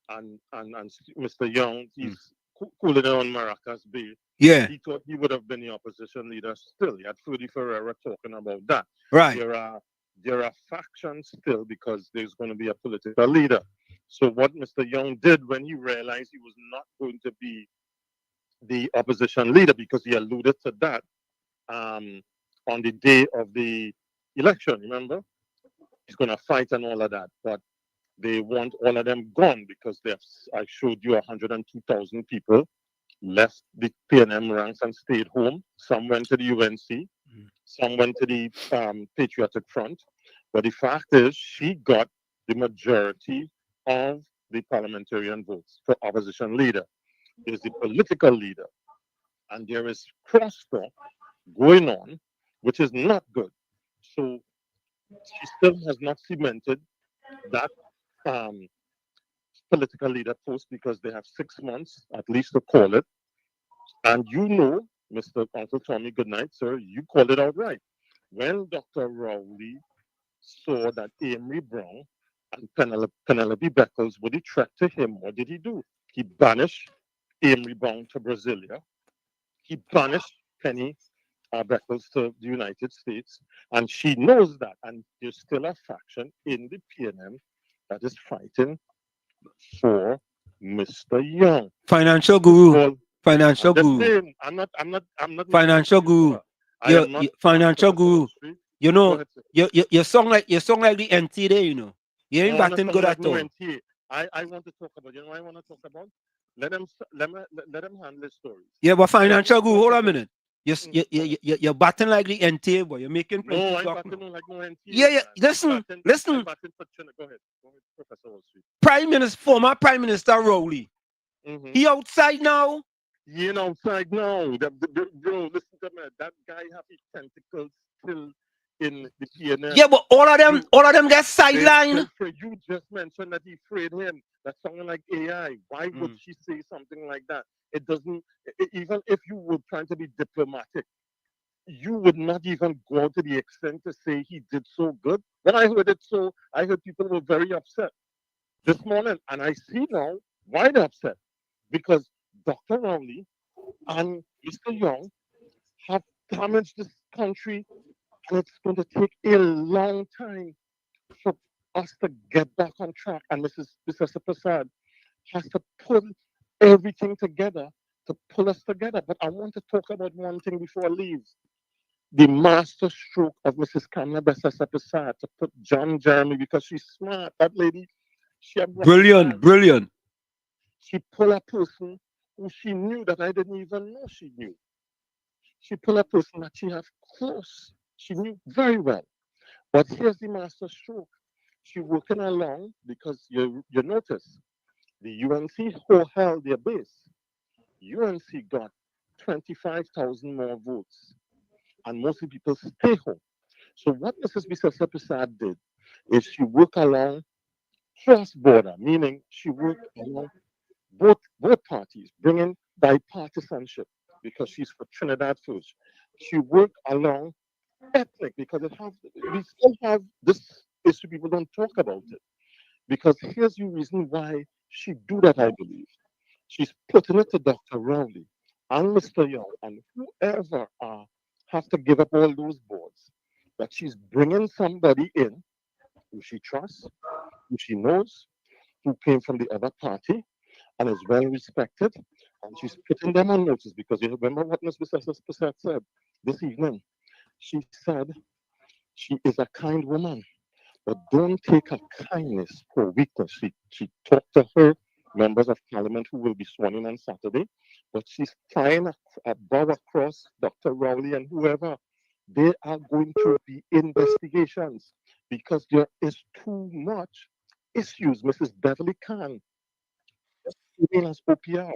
and Mr. Young, he's cooling on Maracas Bay. Yeah. He thought he would have been the opposition leader still. He had Fruity Ferreira talking about that. Right. There are factions still because there's going to be a political leader. So what Mr. Young did when he realized he was not going to be the opposition leader, because he alluded to that on the day of the election, remember? He's going to fight and all of that. But they want all of them gone because I showed you 102,000 people left the PNM ranks and stayed home. Some went to the UNC, some went to the Patriotic Front. But the fact is, she got the majority of the parliamentarian votes for opposition leader. There's the political leader, and there is crosstalk going on, which is not good. So she still has not cemented that political leader post because they have 6 months at least to call it. And Mr. Uncle Tommy, good night, sir, you called it out right. When Dr. Rowley saw that Amory Brown and Penelope Beckles were the threat to him, what did he do? He banished Amory Brown to Brasilia. He banished Penny Beckles to the United States. And she knows that. And there's still a faction in the PNM that is fighting for Mr. Young. Financial guru. Well, Financial I'm just guru. saying, I'm not Financial guru. Financial guru. You know, you sound like the NT there, you know. You ain't batting good at all. I want to talk about, I want to talk about. Let them handle the stories. Yeah, but financial guru, hold on a minute. You're batting like the NT, boy. You're making plenty No, I'm talk batting now. like no NT. Yeah. Listen. I'm batting for China. Go ahead, Professor Wall Street. Former Prime Minister Rowley. Mm-hmm. He outside now. He ain't outside now. Bro, listen to me. That guy have his tentacles still in the PNM. Yeah, but all of them get sidelined. You just mentioned that he afraid him. That's something like AI. Why would she say something like that? It doesn't. Even if you were trying to be diplomatic, you would not even go to the extent to say he did so good. When I heard it, I heard people were very upset this morning, and I see now why they're upset, because Dr. Rowley and Mr. Young have damaged this country, and it's going to take a long time for us to get back on track. And Mrs. Prasad has to pull everything together to pull us together. But I want to talk about one thing before I leave. The master stroke of Mrs. Kamla Prasad to put John Jeremy, because she's smart. That lady, she brilliant. She pulled a person who she knew that I didn't even know she knew. She pulled a person that she has close. She knew very well. But here's the master stroke. She working along, because you notice the UNC who held their base. UNC got 25,000 more votes, and most of the people stay home. So what Mrs. Bisasa Prasad did is she worked along cross-border, meaning she worked along both parties, bringing bipartisanship, because she's for Trinidad first. She worked along ethnic, because we still have this issue, people don't talk about it. Because here's the reason why she do that, I believe. She's putting it to Dr. Rowley and Mr. Young and whoever have to give up all those boards, that she's bringing somebody in who she trusts, who she knows, who came from the other party and is well respected, and she's putting them on notice. Because you remember what Ms. Prasad said this evening? She said she is a kind woman, but don't take her kindness for weakness. She talked to her members of parliament who will be sworn in on Saturday, but she's trying to bow across Dr. Rowley and whoever. They are going to be investigations, because there is too much issues. Mrs. Beverly Khan, as OPR.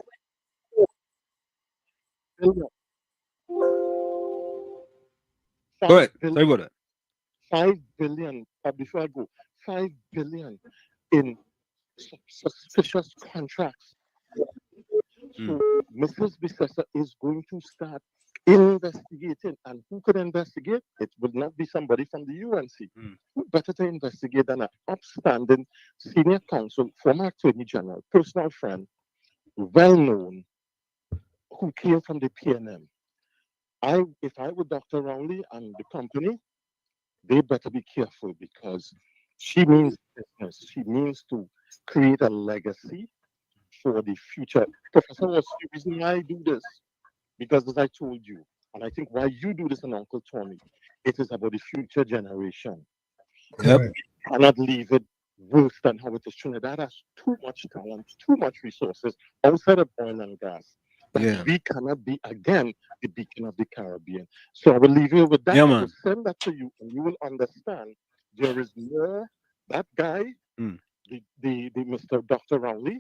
Go ahead. Sorry about that. 5 billion, before I go, 5 billion in suspicious contracts. So Mrs. Bisasa is going to start investigating. And who could investigate? It would not be somebody from the UNC. Who better to investigate than an upstanding senior counsel, former attorney general, personal friend, well known, who came from the PNM. If I were Dr. Rowley and the company, they better be careful, because she means business. She means to create a legacy for the future. Professor, what's the reason why I do this? Because as I told you, and I think why you do this and Uncle Tony, it is about the future generation. Yep. We cannot leave it worse than how it is. Trinidad has too much talent, too much resources outside of oil and gas. But we cannot be, again, the beacon of the Caribbean. So I will leave you with that. I will send that to you, and you will understand there is more. That guy, the Mr. Dr. Rowley,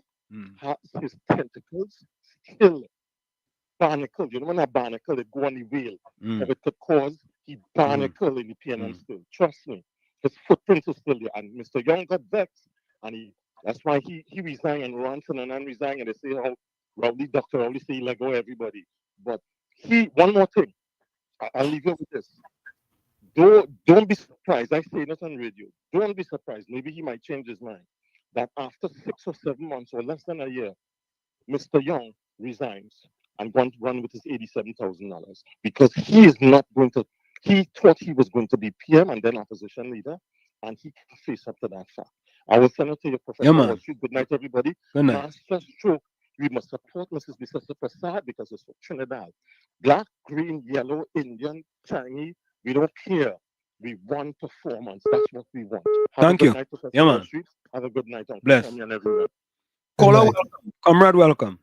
has his tentacles still barnacle. You know, when a barnacle, they go on the wheel. If it could cause, he barnacle in the PNM still. Trust me. His footprints are still there. And Mr. Young got vexed, and that's why he resigned, and Ronson and then resigned, and they say how Rowley, Dr. Rowley say he let go everybody. But one more thing. I'll leave you with this. Don't be surprised. I say this on radio. Don't be surprised. Maybe he might change his mind. That after 6 or 7 months or less than a year, Mr. Young resigns and run with his $87,000 because he is not going to. He thought he was going to be PM and then opposition leader, and he can face up to that fact. I will send it to you, Professor Wall Street. Good night, everybody. Good night. Master stroke. We must support Mrs. Bisasa Prasad because it's for Trinidad. Black, green, yellow, Indian, Chinese, we don't care. We want performance. That's what we want. Thank you. Night, Professor Yeah, Wall man. Street. Have a good night. Bless. And everyone. Caller, welcome. Comrade, welcome.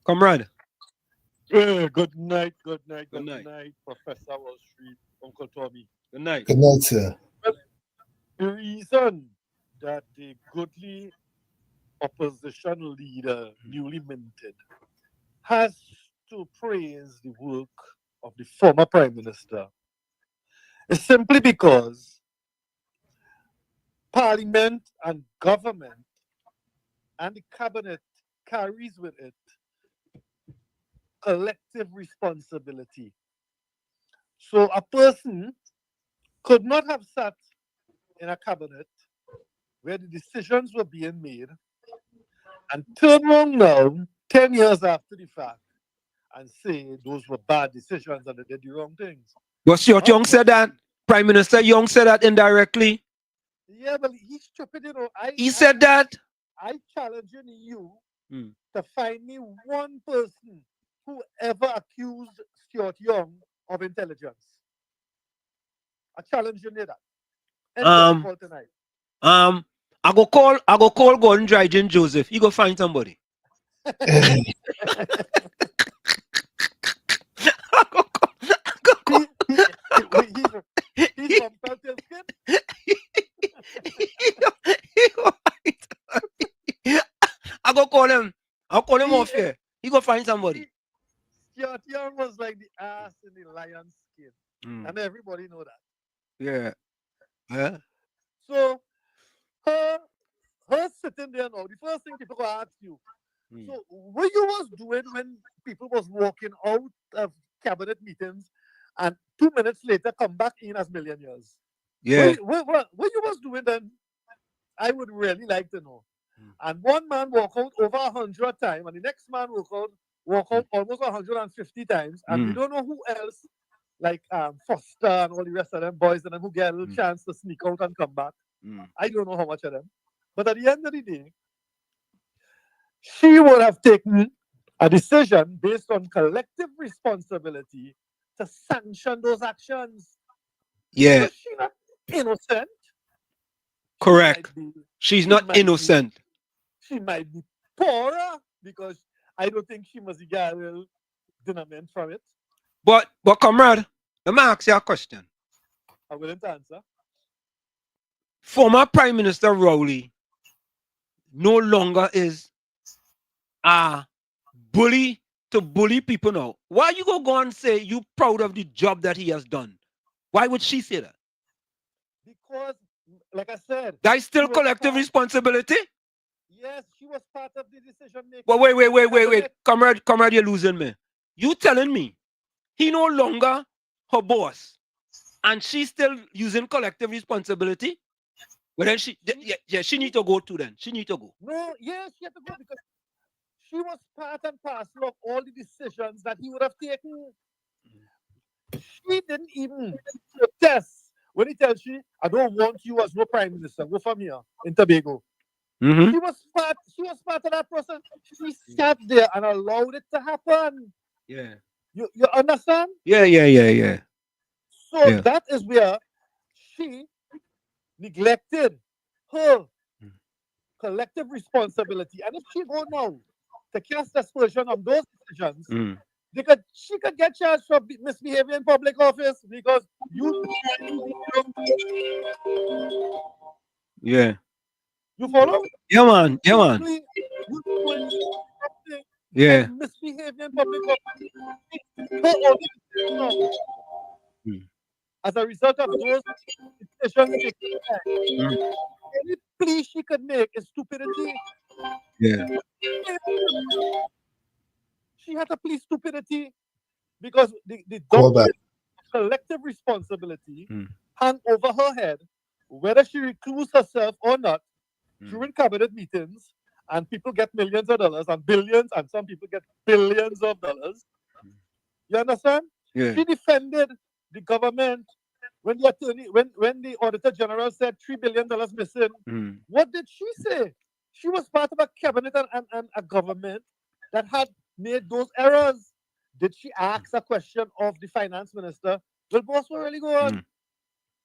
Comrade. Good night, Professor Wall Street, Uncle Tommy. Good night. Good night, sir. The reason that the goodly opposition leader, newly minted, has to praise the work of the former Prime Minister is simply because Parliament and government and the cabinet carries with it collective responsibility. So a person could not have sat in a cabinet where the decisions were being made and turn around now, 10 years after the fact, and say those were bad decisions and they did the wrong things. But Stuart Young said that. Prime Minister Young said that indirectly. Yeah, but he's stupid, you know. He said that. I challenge you to find me one person who ever accused Stuart Young of intelligence. I challenge you to that. I go call Gordon Dryden Joseph. He go find somebody. He's from Peltier. I go call him. I'll call him off here. He go find somebody. Stuart Young was like the ass in the lion's skin. And everybody know that. Yeah. Yeah. So her sitting there now, the first thing people will ask you, so what you was doing when people was walking out of cabinet meetings and 2 minutes later come back in as millionaires? Yeah. What you was doing then? I would really like to know. And one man walk out over 100 times, and the next man walk out almost 150 times, and we don't know who else, like Foster and all the rest of them boys and them who get a little chance to sneak out and come back. I don't know how much of them. But at the end of the day, she would have taken a decision based on collective responsibility to sanction those actions. Yeah. Is she not innocent? Correct. She's not innocent. She might be poorer because I don't think she must get a little dynamite from it. But comrade, let me ask you a question. I'm willing to answer. Former Prime Minister Rowley no longer is a bully to bully people now. Why you go and say you proud of the job that he has done? Why would she say that? Because, like I said, that is still collective responsibility. Yes, she was part of the decision making. But wait, comrade, you're losing me. You telling me he no longer her boss, and she's still using collective responsibility? But then she need to go too. Then she need to go. No, yes, she had to go because she was part and parcel of all the decisions that he would have taken. She didn't even protest when he tells you, "I don't want you as no prime minister. Go from here in Tobago." She was part of that process. She sat there and allowed it to happen. Yeah. You understand? Yeah. So that is where she neglected her collective responsibility. And if she go now to cast aspersion on those decisions, she could get charged for misbehavior in public office because you. Yeah. You follow? Yeah, man. Yeah. Misbehavior in public office. As a result of those decisions, any plea she could make is stupidity. Yeah. She had to plead stupidity because the collective responsibility hung over her head, whether she recluse herself or not during cabinet meetings and people get millions of dollars and billions, and some people get billions of dollars. You understand? Yeah. She defended the government when the attorney, when the Auditor General said $3 billion missing. What did she say? She was part of a cabinet and a government that had made those errors. Did she ask a question of the finance minister? Well, boss, what really go on?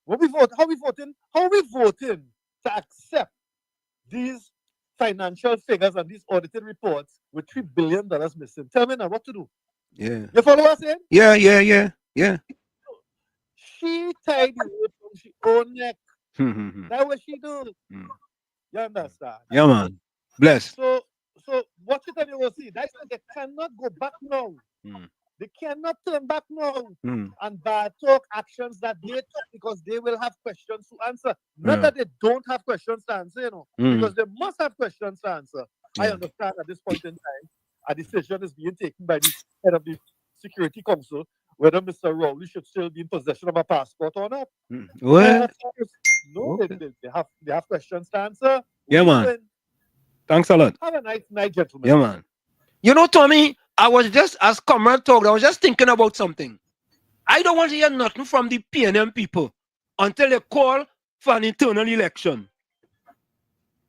What we vote? How we voting? How we voting to accept these financial figures and these audited reports with $3 billion missing? Tell me now what to do. Yeah. You follow what I'm saying? Yeah. She tied the rope from her own neck. That's what she do. You understand? Yeah, man. Bless. So watch it and you will see. That's why they cannot go back now. They cannot turn back now and talk actions that they took because they will have questions to answer. Not that they don't have questions to answer, you know, because they must have questions to answer. I understand at this point in time, a decision is being taken by the head of the Security Council whether Mr. Rowley should still be in possession of a passport or not. Well, no, they have questions to answer. Yeah, man. Thanks a lot. Have a nice night, gentlemen. Yeah, man. You know, Tommy, I was just, as Comrade talked, I was just thinking about something. I don't want to hear nothing from the PNM people until they call for an internal election.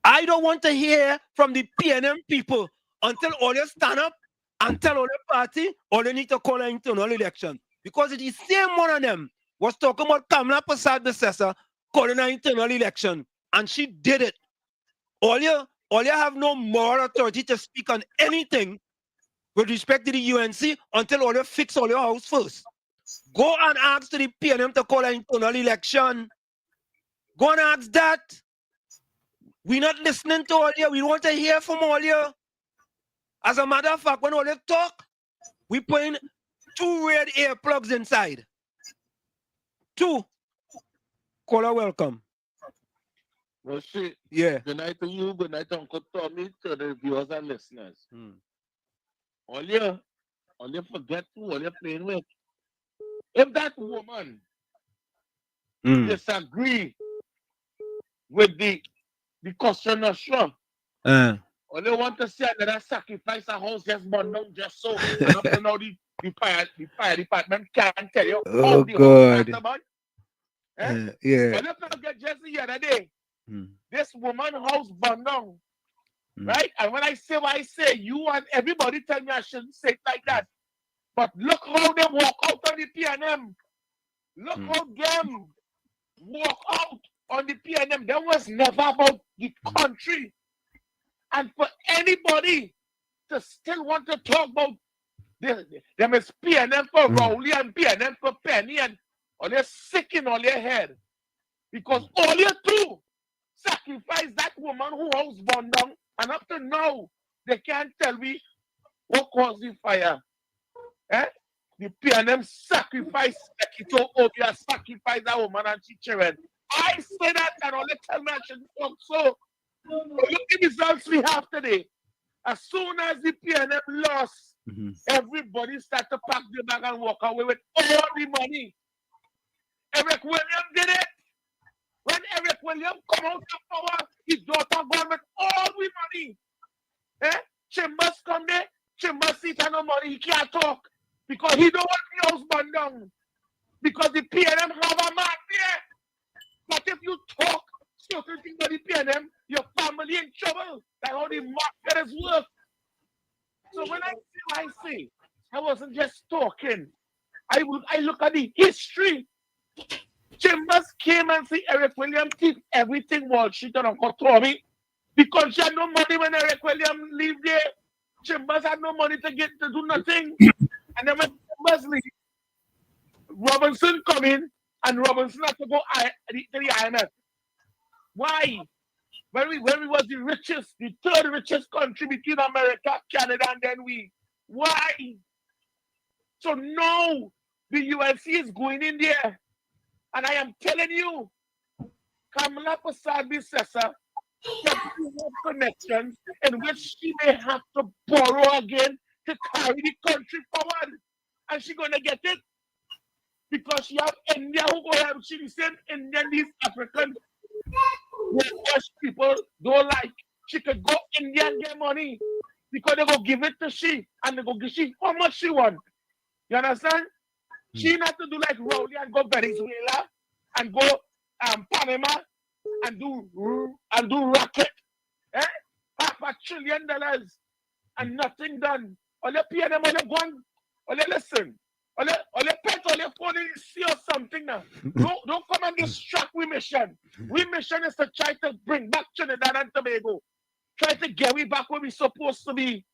I don't want to hear from the PNM people until all you stand up and tell all the party all they need to call an internal election. Because it is the same one of them was talking about Kamala Prasad calling an internal election. And she did it. All you have no moral authority to speak on anything with respect to the UNC until all you fix all your house first. Go and ask to the PNM to call an internal election. Go and ask that. We're not listening to all you. We want to hear from all you. As a matter of fact, when all you talk, we put in 2 red earplugs inside. 2. Caller, welcome. Well, shit. Yeah. Good night to you. Good night to Uncle Tommy, to the viewers and listeners. All you forget who all you're playing with. If that woman disagree with the question of sure, all you want to see another sacrifice a house just burned down just so. And up to now the fire department can't tell you how the house started about. Yeah. All you forget just the other day. This woman house burned down. Right? And when I say what I say, you and everybody tell me I shouldn't say it like that. But look how they walk out on the PNM. Look how them walk out on the PNM. That was never about the country. And for anybody to still want to talk about them is PNM for Rowley and PNM for Penny, and all they're sick in all their head. Because all you do sacrifice that woman who house burned down, and up to now they can't tell me what caused the fire. The PNM sacrifice Ekito Obia, sacrifice that woman and she children. I say that and all they tell me I should talk. So look at the results we have today. As soon as the PNM lost, everybody started to pack the bag and walk away with all the money. Eric Williams did it. When Eric Williams come out of power, his daughter gone with all the money. Chambers come there, Chambers sit and no money, he can't talk. Because he don't want the house burned down. Because the PNM have a man there. But if you talk certain things about the PNM, your family in trouble. That's how the market is work. So when I say what I say, I wasn't just talking. I look at the history. Chambers came and see Eric Williams did everything Wall Street and Uncle Tommy. Because she had no money when Eric Williams leave there. Chambers had no money to do nothing. And then when Chambers leave, Robinson come in and Robinson had to go to the IMF. Why? When we was the richest, the 3rd richest country between America, Canada, and then we. Why? So now the UNC is going in there. And I am telling you, Kamala Prasad Bissessa have connections in which she may have to borrow again to carry the country forward. And she's going to get it. Because she have India who go ahead, she the same Indian, these African people don't like. she could go India and get money because they go give it to she and they go give she how much she want. You understand? She not to do like Rowley and go Venezuela and go Panama and do racket. Eh? $500 billion and nothing done. All you pay them, all you go and all you listen. All you pet, all you phone and see or something now. Don't come and distract we mission. We mission is to try to bring back Trinidad and Tobago. Try to get we back where we supposed to be.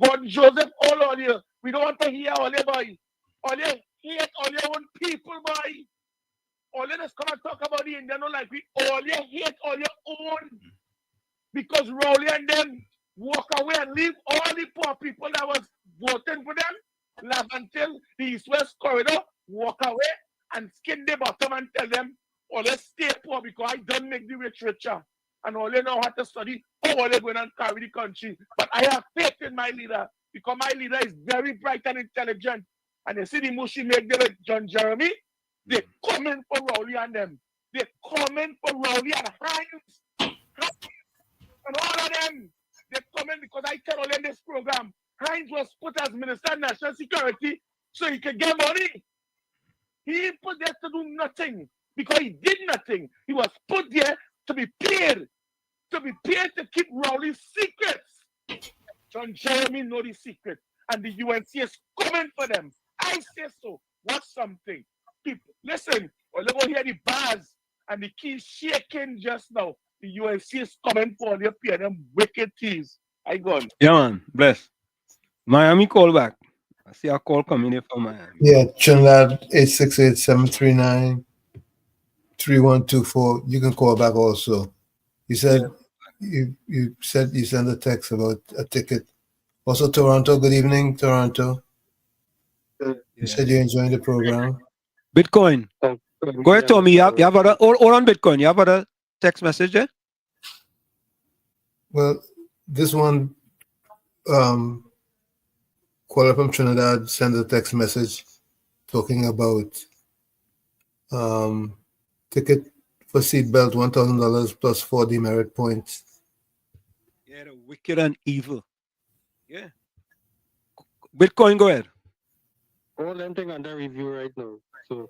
God Joseph, all you. We don't want to hear all you boy. All you hate all your own people, boy. All you just come and talk about the Indian, like we all you hate all your own. Because Rowley and them walk away and leave all the poor people that was voting for them, laugh until the East-West corridor, walk away and skin the bottom and tell them, all they stay poor because I don't make the rich richer. And all they know how to study, all they going and carry the country. But I have faith in my leader because my leader is very bright and intelligent. And you see the moves she make there with John Jeremy, they coming for Rowley and them. They coming for Rowley and Hines. And all of them, they come in because I tell all in this program, Hines was put as Minister of National Security so he could get money. He put there to do nothing because he did nothing. He was put there to be paid to keep Rowley's secrets. John Jeremy know the secret, and the UNC is coming for them. I say so. Watch something. People, listen, or let go hear the bars and the keys shaking just now. The UNC is coming for the pay them wicked thieves. I gone. Yeah, man. Bless. Miami call back. I see a call coming in from Miami. Yeah, Trinidad 868-739-3124. You can call back also. You said you said you sent a text about a ticket. Also Toronto, good evening, Toronto. You said you're enjoying the program. Bitcoin. Go ahead, Tommy. You have other all on Bitcoin. You have other text message there? Well, this one caller from Trinidad sent a text message talking about ticket for seatbelt $1,000 plus 4 demerit points. Yeah, the wicked and evil. Yeah. Bitcoin, go ahead. All them thing under review right now. So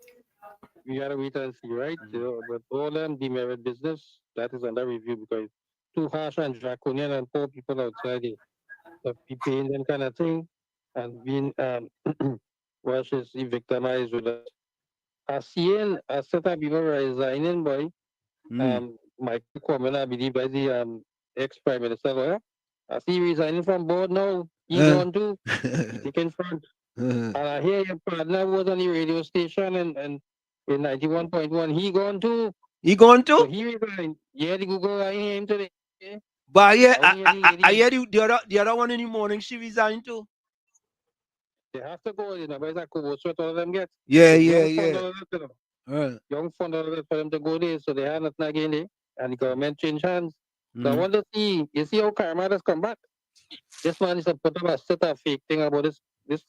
we gotta wait and see, right? But all them demerit business, that is under review because too harsh and draconian and poor people outside there. So be paying them kind of thing and being is victimized with that. I seen a set of people resigning, boy. Michael Kwame, I believe by the ex-prime minister, I see resigning from board now. He's on too. He's taking front. And I hear your partner was on the radio station and in 91.1. He gone too. He gone too? So he resigned. Yeah, the Google I hear him today. Yeah. But yeah, I hear the other one in the morning, she resigned too. They have to go, you know, but it's what all of them get. Yeah. Young fund for them to go there, so they had nothing again there. And the government changed hands. So I want to see, you see how Karma has come back? This man is a put up a set of fake thing about this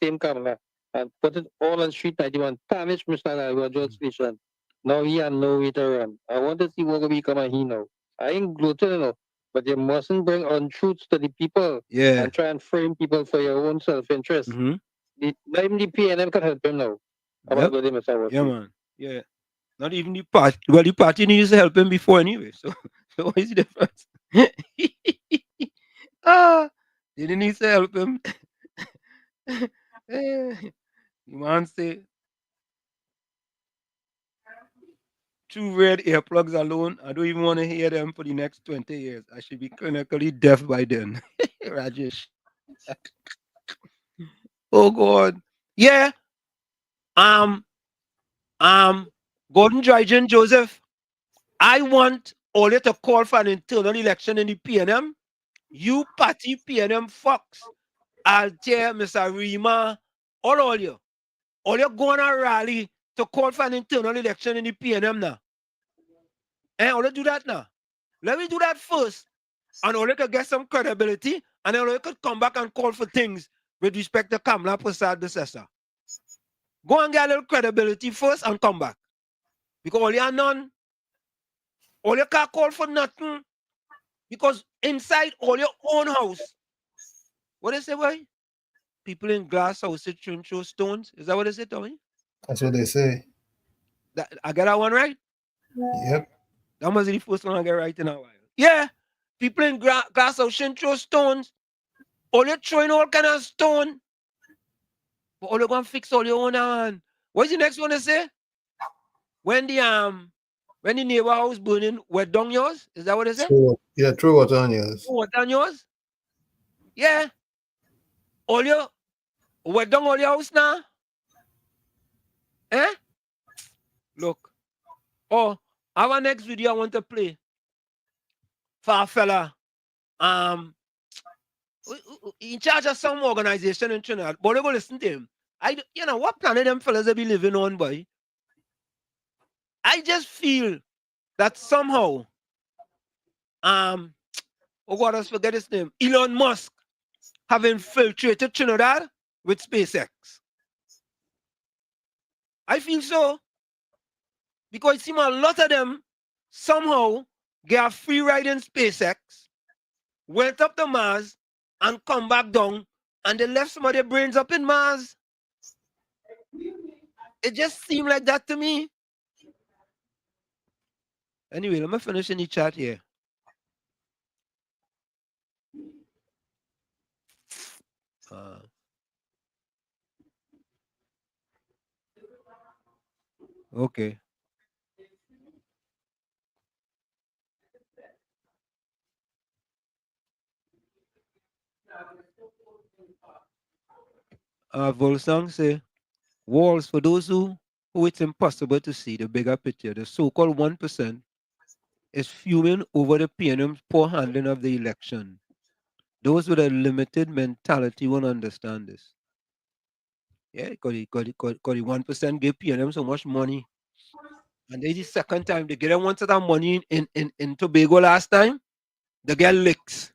same camera and put it all on street 91. Tarnish Mr. George Station. Now he had no way to run. I want to see what will become of he now. I ain't gloating, you know, but you mustn't bring untruths to the people and try and frame people for your own self-interest. Not even the PNM can help him now. Yeah, man. Yeah. Not even the party. Well, the party needs to help him before anyway. So what is the difference? They didn't need to help him. The man say 2 red earplugs alone. I don't even want to hear them for the next 20 years. I should be clinically deaf by then. Rajesh. Oh God. Yeah. Gordon Dryden Joseph, I want Ole to call for an internal election in the PNM. You party PNM Fox, Altair, Mr. Rima, all you. All you go on a rally to call for an internal election in the PNM now. Ole do that now. Let me do that first. And Ole could get some credibility, and then Ole could come back and call for things with respect to Kamla Prasad Desessa. Go and get a little credibility first and come back. Because all you are none. All you can't call for nothing. Because inside all your own house. What they say, boy? People in glass houses shouldn't throw stones. Is that what they say, Tommy? That's what they say. I got that one right? Yep. That must be the first one I get right in a while. Yeah. People in glass houses shouldn't throw stones. All you're throwing all kind of stone. But all you're going to fix all your own hand. What's the next one to say? When the neighbor house burning, wet down yours? Is that what they say? Yeah, throw water on yours. Throw water on yours? Yeah. All your wet down all your house now? Eh? Look. Oh, our next video I want to play for a fella. In charge of some organization in Trinidad. But they go listen to him. What planet them fellas they be living on, boy? I just feel that somehow, oh God, I forget his name, Elon Musk have infiltrated Trinidad with SpaceX. I feel so. Because it seems a lot of them somehow get a free ride in SpaceX, went up to Mars, and come back down, and they left some of their brains up in Mars. It just seemed like that to me. Anyway, let me finish in the chat here. Okay. Volsang say, Walls, for those who it's impossible to see the bigger picture, the so-called 1% is fuming over the PNM's poor handling of the election. Those with a limited mentality won't understand this. Yeah, because the 1% gave PNM so much money. And this is the second time they get them one set of money in Tobago last time, they get licks.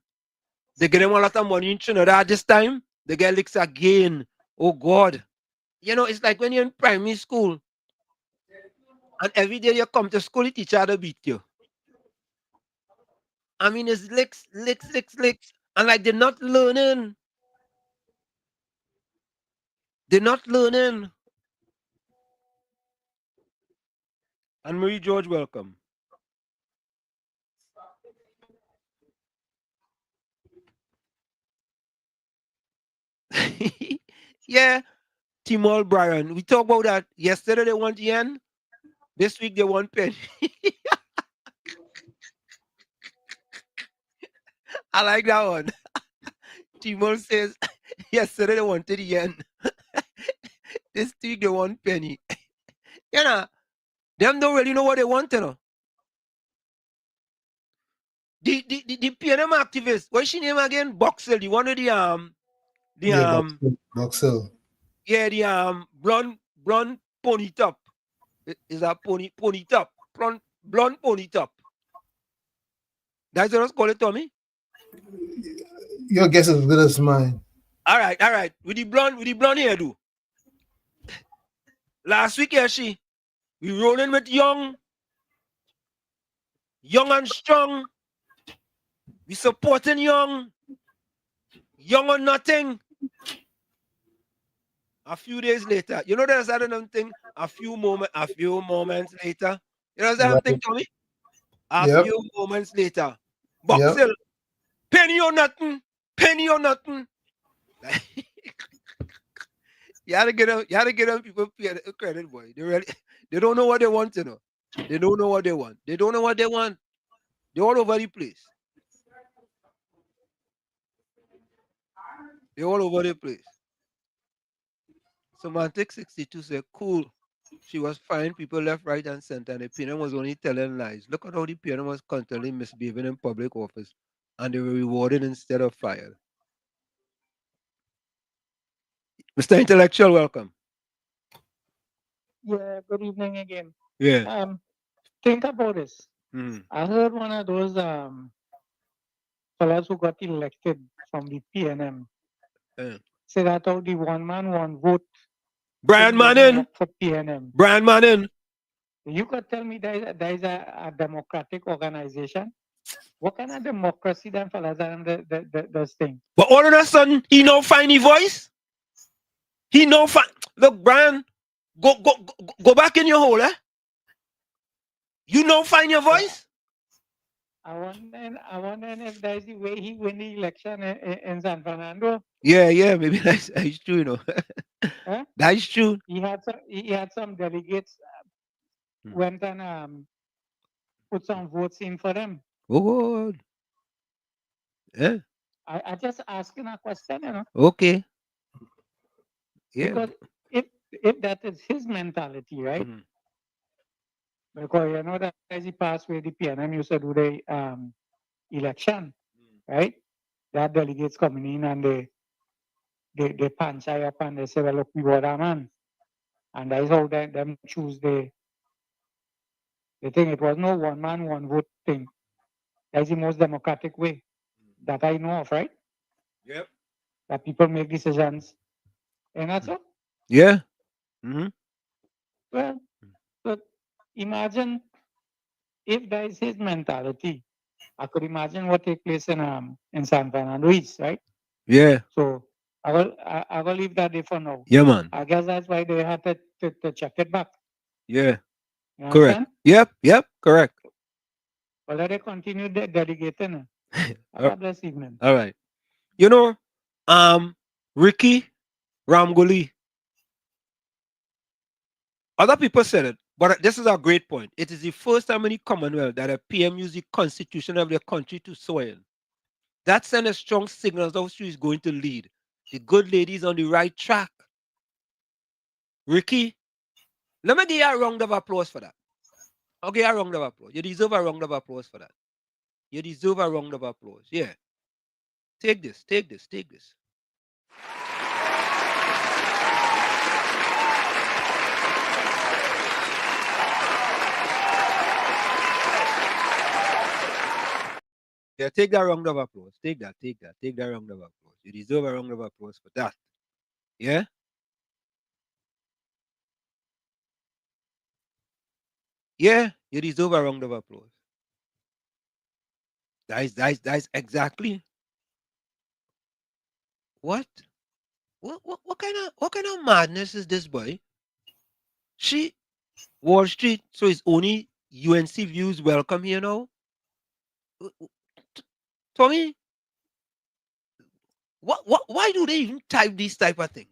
They get them a lot of money in Trinidad this time, they get licks again. Oh God. It's like when you're in primary school and every day you come to school, the teacher will beat you. I mean, it's licks. And like they're not learning. They're not learning. And Marie George, welcome. Yeah, Timol Brian. We talked about that yesterday. They want yen. This week they want penny. I like that one. Timol says yesterday they wanted yen. This week they want penny. Them don't really know what they want, The PNM activist, what's she name again? Boxel, the one with Boxel. Yeah, the blonde pony top. Is that pony top? Blonde pony top. That's what I call it, Tommy. Your guess is as good as mine. All right. With the blonde hairdo. Last week, we rolling with young and strong. We supporting young or nothing. A few days later, there's another thing. A few moments later, that thing, Tommy? A few moments later, Boxel, penny or nothing. You had to get them people credit, boy. They don't know what they want to know. They don't know what they want. They're all over the place. They're all over the place. Semantic 62 said, cool. She was firing people left, right, and center, and the PNM was only telling lies. Look at how the PNM was constantly misbehaving in public office, and they were rewarded instead of fired. Mr. Intellectual, welcome. Yeah, good evening again. Yeah. Think about this. I heard one of those fellas who got elected from the PNM say that how the one man, one vote. Brian Manning. For PNM. Brian Manning. You could tell me there is a democratic organization? What kind of democracy them fellas and those things? But all of a sudden, he no find his voice. He no find. Look, Brian, go back in your hole, eh? You no find your voice. I wonder if that's the way he win the election in San Fernando. Yeah, maybe that's true, you know. Huh? That's true. He had some delegates went and put some votes in for them. Oh God. Yeah. I just asking a question, you know. Okay. Yeah. Because if that is his mentality, right? Because you know that as he passed away, the PNM used to do the election, right? That delegates coming in and they punch I up and they say, well, look, we want a man. And that is how them choose the thing. It was no one man, one vote thing. That's the most democratic way that I know of, right? Yep. That people make decisions. And that's all. Yeah. Mm-hmm. Well, but imagine if that is his mentality. I could imagine what take place in San Fernando East, right? Yeah. So I will leave that there for now. Yeah, man. I guess that's why they had to check it back. Yeah. You Correct. understand? Yep. Correct. Well, let it continue delegating. God bless evening. All right. You know, Ricky Ramgoli. Other people said it, but this is a great point. It is the first time in the Commonwealth that a PM used the constitution of their country to swear in. That sends a strong signal of who is going to lead. The good lady is on the right track. Ricky, let me give you a round of applause for that. I'll give you a round of applause. You deserve a round of applause for that. You deserve a round of applause. Yeah. Take this. Yeah, take that round of applause. Take that round of applause. You deserve a round of applause for that. Yeah? Yeah, you deserve a round of applause. That's exactly what kind of madness is this, boy? She Wall Street, so it's only UNC views welcome here now. Tommy, why do they even type these type of things?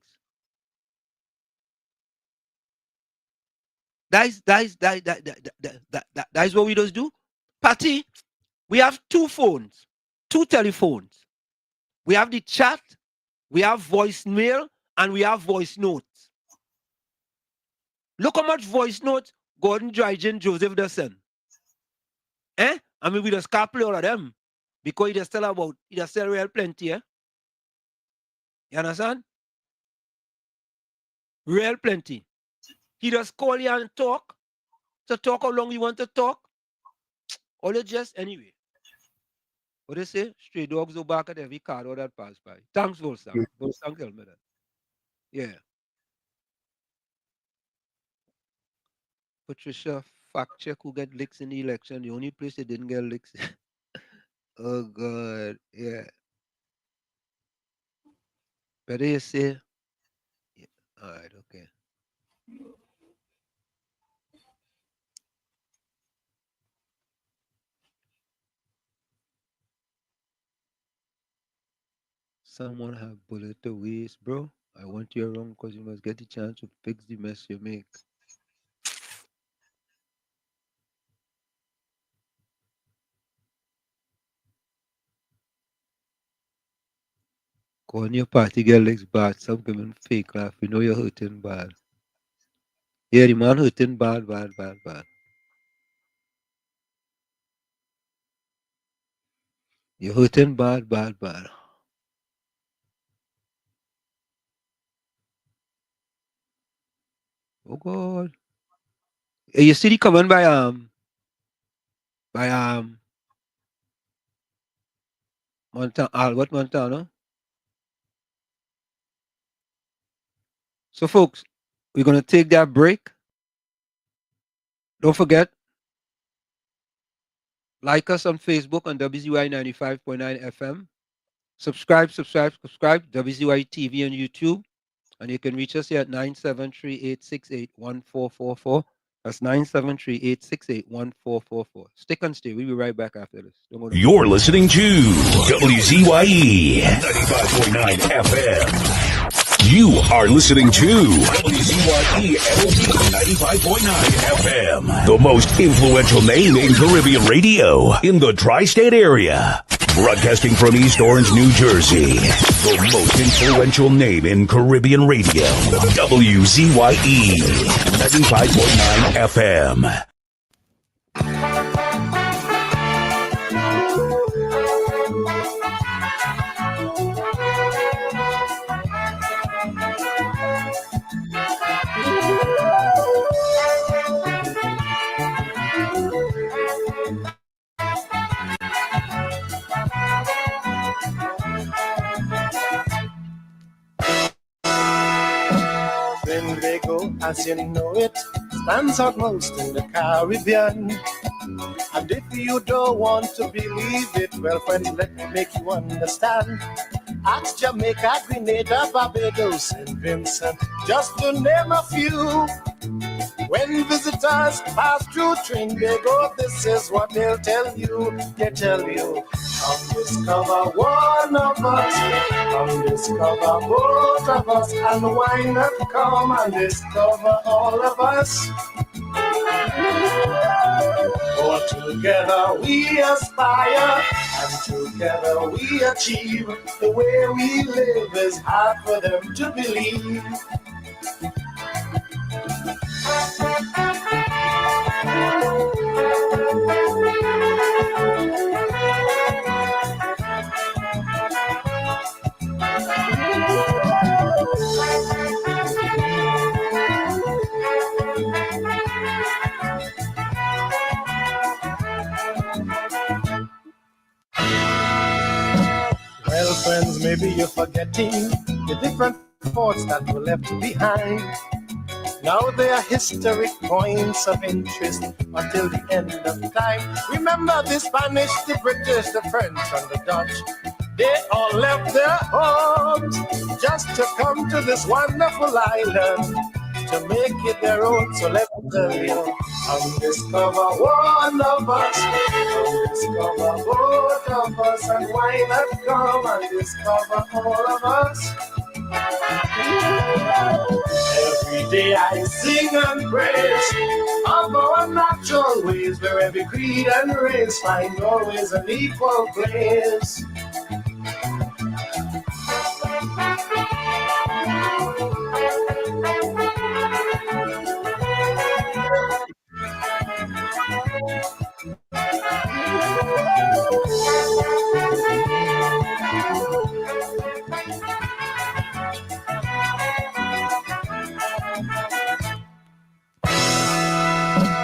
That is what we just do. Patty, we have two phones, two telephones. We have the chat, we have voicemail, and we have voice notes. Look how much voice notes Gordon Dryden Joseph does send. I mean, we just can't play all of them because he just tell real plenty. You understand? Real plenty. He just call you and talk how long you want to talk. All it just anyway. What they say? Stray dogs go back at every car that pass by. Thanks, Volstang. Volstang tell me that. Yeah. Patricia, fact check who get licks in the election. The only place they didn't get licks. Oh God. Yeah. Better you say. Yeah. All right, okay. Someone have bullet the waist, bro. I want you around because you must get the chance to fix the mess you make. Go on your party, get legs bad. Some women fake laugh. You know you're hurting bad. Yeah, the man hurting bad. You're hurting bad. Oh God. Hey, you see the comment by Albert Montano? So folks, we're gonna take that break. Don't forget, Like us on Facebook on WZYE 95.9 FM. Subscribe, WZYE TV on YouTube. And you can reach us here at 973-868-1444. That's 973-868-1444. Stick and stay. We'll be right back after this. You're listening to WZYE 95.9 FM. You are listening to WZYE 95.9 FM, the most influential name in Caribbean radio in the tri-state area. Broadcasting from East Orange, New Jersey, the most influential name in Caribbean radio, WZYE 95.9 FM. Trinbago, as you know it, stands out most in the Caribbean. And if you don't want to believe it, well, friends, let me make you understand. Ask Jamaica, Grenada, Barbados, and Vincent, just to name a few. When visitors pass through Trinbago, this is what they'll tell you. They tell you, come discover one of us, come discover both of us, and why not come and discover all of us? For together we aspire, and together we achieve. The way we live is hard for them to believe. Well, friends, maybe you're forgetting the different thoughts that were left behind. Now they are historic points of interest until the end of time. Remember the Spanish, the British, the French, and the Dutch. They all left their homes just to come to this wonderful island to make it their own. So let me tell you, come discover one of us, come discover both of us, and why not come and discover all of us? Every day I sing and praise of our natural ways, where every creed and race find always an equal place.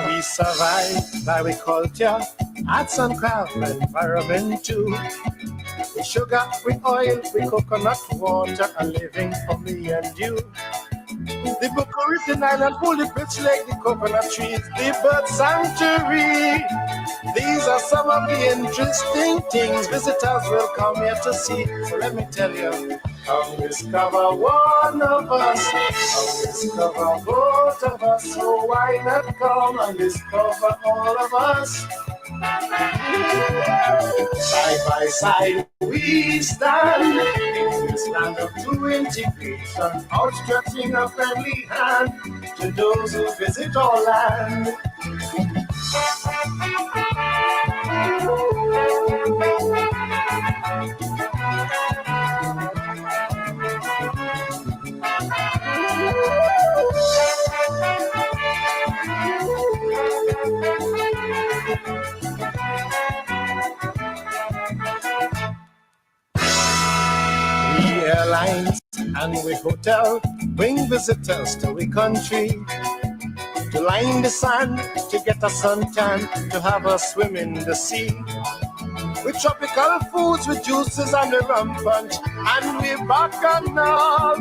We survive by we culture, arts and craft, environment too. With sugar, with oil, with coconut water, a living for me and you. The Bocoritan Island, full of rich like the coconut trees, the bird sanctuary. These are some of the interesting things visitors will come here to see. So let me tell you, come discover one of us, come discover both of us. So why not come and discover all of us? Side by side we stand in this land of true integration, outstretching a friendly hand to those who visit our land. Airlines and we hotel bring visitors to a country to line the sand, to get a suntan, to have a swim in the sea. With tropical foods, with juices and the rum punch, and we bacchanal.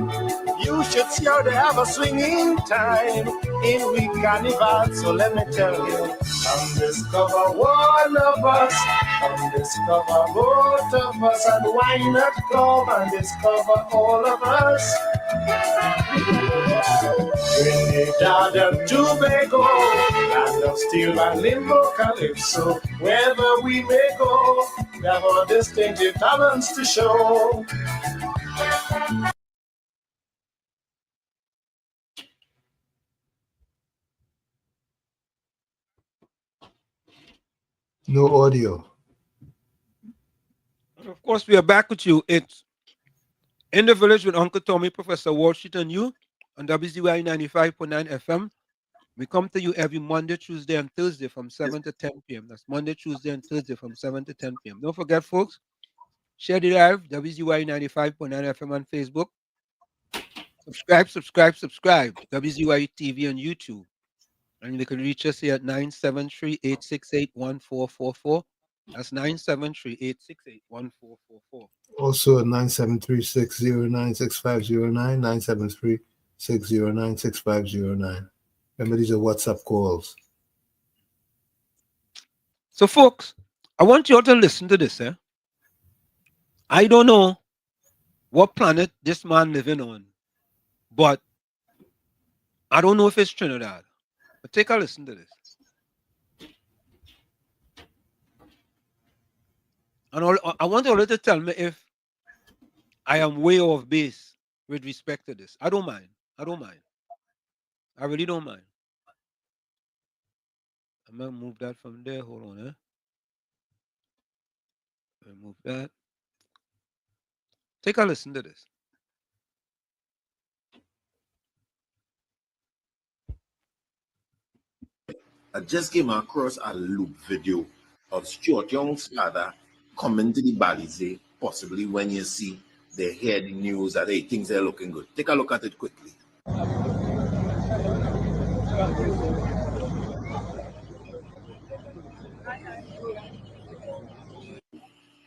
You should see how they have a swinging time in we carnival. So let me tell you, come discover one of us, come discover both of us, and why not come and discover all of us? Trinidad and Tobago, land of steel and limbo calypso. Wherever we may go, we have our distinctive talents to show. No audio. Of course, we are back with you. It's In the Village with Uncle Tommy, Professor Washington, you on WZYE 95.9 FM. We come to you every Monday, Tuesday, and Thursday from 7 to 10 p.m. That's Monday, Tuesday, and Thursday from 7 to 10 p.m. Don't forget, folks, share the live, WZYE 95.9 FM on Facebook. Subscribe. WZYE TV on YouTube. And you can reach us here at 973-868-1444. That's 973-868-1444. Also 973-609-6509, 973-609-6509. Remember, these are WhatsApp calls. So, folks, I want you all to listen to this. I don't know what planet this man living on, but I don't know if it's Trinidad. But take a listen to this. And I want you all to tell me if I am way off base with respect to this. I don't mind. I really don't mind. I'm going to move that from there. Hold on. Remove that. Take a listen to this. I just came across a loop video of Stuart Young's father coming to the Balize, possibly when you see they hear the news that hey, things are looking good. Take a look at it quickly.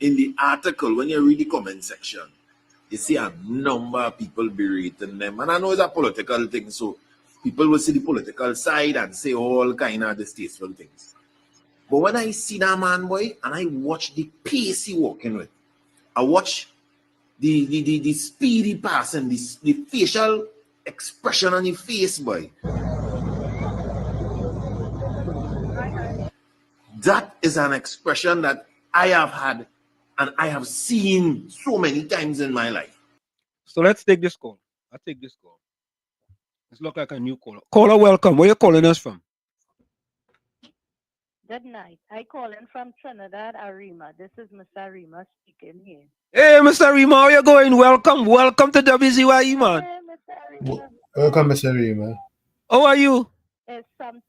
In the article, when you read the comment section, you see a number of people berating them. And I know it's a political thing, so people will see the political side and say all kind of distasteful things. But when I see that man, boy, and I watch the pace he walking with, I watch the speedy passing, the facial expression on his face, boy. That is an expression that I have had and I have seen so many times in my life. So let's take this call. I'll take this call. This look like a new caller. Caller, welcome. Where are you calling us from? Good night. I calling from Trinidad, Arima. This is Miss Arima speaking here. Hey, Mr. Rima, how you going? Welcome to WZYE, man. Hey, Mr. Arima. Welcome, Mr. Rima. How are you? It's sometimes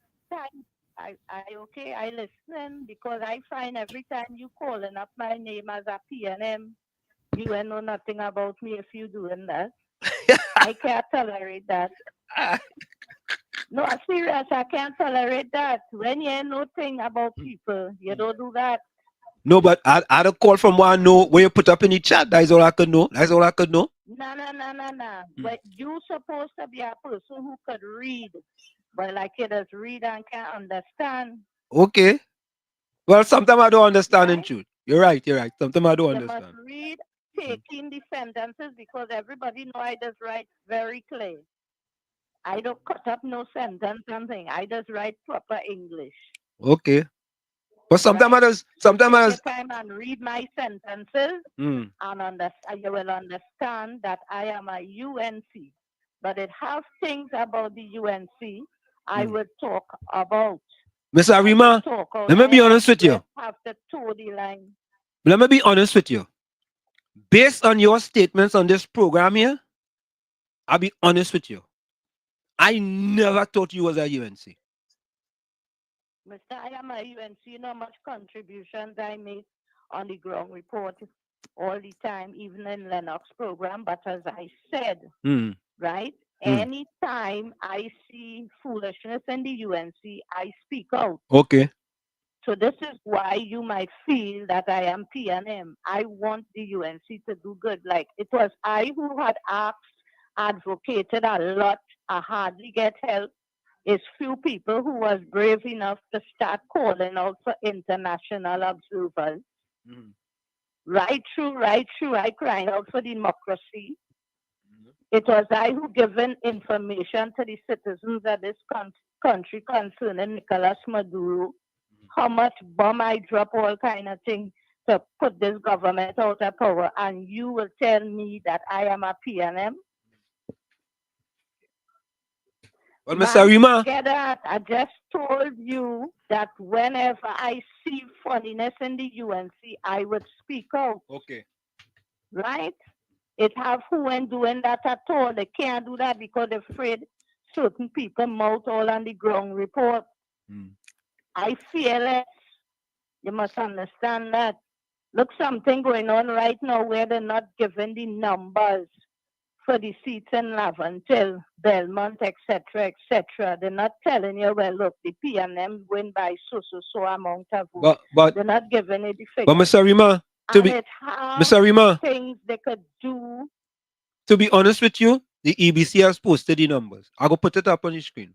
I okay. I listening because I find every time you calling up my name as a PNM, you ain't know nothing about me if you doing that. I can't tolerate that. No, I'm serious. I can't tolerate that. When you ain't no thing about people, you don't do that. No, but I had a call from one know where you put up in the chat. That's all I could know. No. But you supposed to be a person who could read. But like you just read and can't understand. Okay. Well, sometimes I don't understand in truth. You're right. Sometimes I don't understand. You must read, taking the sentences because everybody know I just write very clear. I don't cut up no sentence something. I just write proper English. Okay. But sometimes I just take your time and read my sentences and you will understand that I am a UNC. But it has things about the UNC I would talk about. Miss Arima, let me be honest with you. Have to toe the line. Let me be honest with you. Based on your statements on this program here, I'll be honest with you. I never thought you was a UNC. Mr. I am a UNC. You know how much contributions I make on the ground report all the time, even in Lennox program. But as I said, right, anytime I see foolishness in the UNC, I speak out. Okay. So this is why you might feel that I am PNM. I want the UNC to do good. Like it was I who had advocated a lot. I hardly get help. is few people who was brave enough to start calling out for international observers. Right through, I cried out for democracy. It was I who given information to the citizens of this country concerning Nicolas Maduro, how much bomb I drop, all kind of things to put this government out of power, and you will tell me that I am a PNM? Well, Mr. Rima. Get that. I just told you that whenever I see funniness in the UNC, I would speak out. Okay. Right? It have who ain't doing that at all. They can't do that because they're afraid certain people mouth all on the ground report. I feel it. You must understand that. Look, something going on right now where they're not giving the numbers for the seats in Laventille, Belmont, etc., etc. They're not telling you, well, look, the PNM win by so amount of votes. But they're not giving it the figure. But Mr. Rima, Mr. Rima, things they could do. To be honest with you, the EBC has posted the numbers. I'll go put it up on the screen.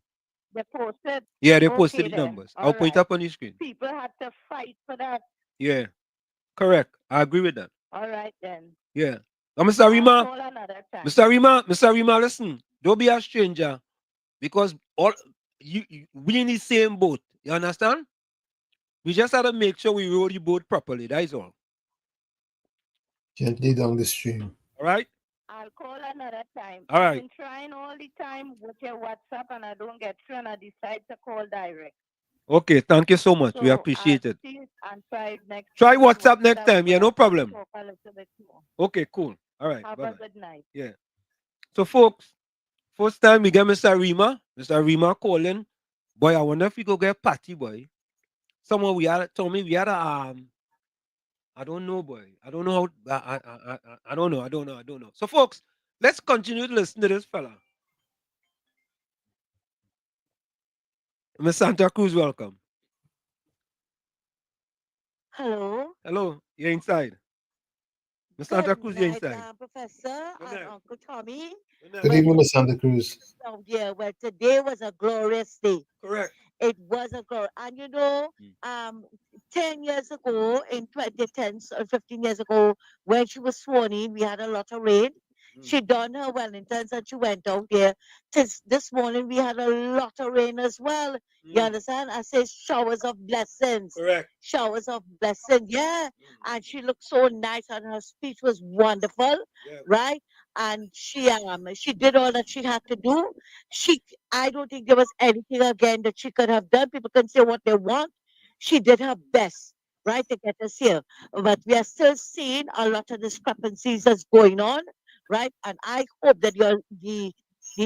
They posted? Yeah, they posted the then. numbers. I'll put it up on the screen. People had to fight for that. Yeah, correct. I agree with that. All right, then. Yeah. Now, Mr. Rima, listen. Don't be a stranger, because we in the same boat. You understand? We just have to make sure we row the boat properly. That is all. Gently down the stream. All right. I'll call another time. All right. I've been trying all the time with your WhatsApp, and I don't get through, and I decide to call direct. Okay, thank you so much. We appreciate it. Try WhatsApp next time. Yeah, no problem. Okay, cool. All right. Have a good night. Yeah. So, folks, first time we get Mr. Rima. Mr. Rima calling. Boy, I wonder if we go get party, boy. Someone told me we had a I don't know, boy. I don't know how. I don't know. So, folks, let's continue to listen to this fella. Miss Santa Cruz, welcome. Hello. Hello. You're inside. Miss Santa Cruz, you're inside. Professor and Uncle Tommy. Good evening, Miss Santa Cruz. Oh, yeah. Well, today was a glorious day. Correct. It was a glorious. And you know, 10 years ago, in 2010, or 15 years ago, when she was sworn in, we had a lot of rain. She done her Wellingtons and she went out there. This morning we had a lot of rain as well. You understand? I say showers of blessings. Correct. Showers of blessing. Yeah. And she looked so nice and her speech was wonderful. Yeah. Right? And she did all that she had to do. I don't think there was anything again that she could have done. People can say what they want. She did her best, right, to get us here. But we are still seeing a lot of discrepancies that's going on. Right, and I hope that the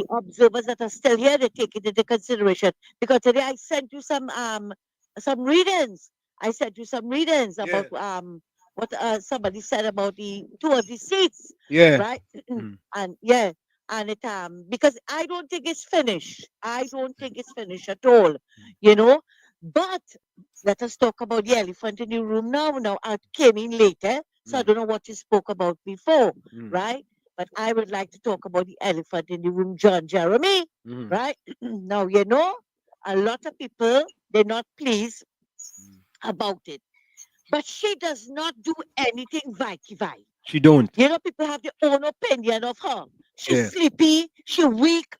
observers that are still here, they take it into consideration. Because today I sent you some readings. I sent you some readings about what somebody said about the two of the seats. Yeah. Right. And yeah, and it because I don't think it's finished. I don't think it's finished at all. You know, but let us talk about the elephant in the room now. Now I came in later, so I don't know what you spoke about before. Right. But I would like to talk about the elephant in the room, John Jeremy, right? Now, you know, a lot of people, they're not pleased about it. But she does not do anything Vikey. She don't. You know, people have their own opinion of her. She's sleepy, she weak.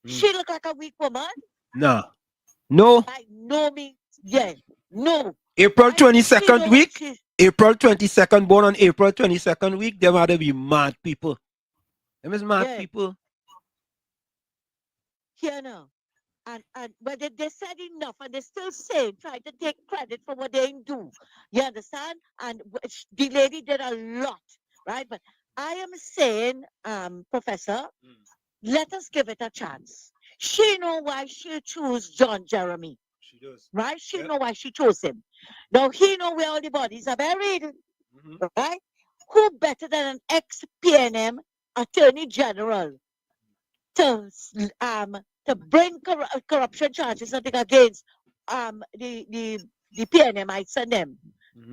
She look like a weak woman. Nah. No. I know me. Yeah. No. April 22nd week. April 22nd, born on April 22nd week. There might be mad people. Them is mad people. Yeah, no. But they said enough, and they still saying, trying to take credit for what they didn't do. You understand? And the lady did a lot, right? But I am saying, Professor, let us give it a chance. She know why she chose John Jeremy. She does. Right? She know why she chose him. Now he know where all the bodies are buried. Right? Who better than an ex-PNM Attorney General to bring corruption charges against the PNMites and them?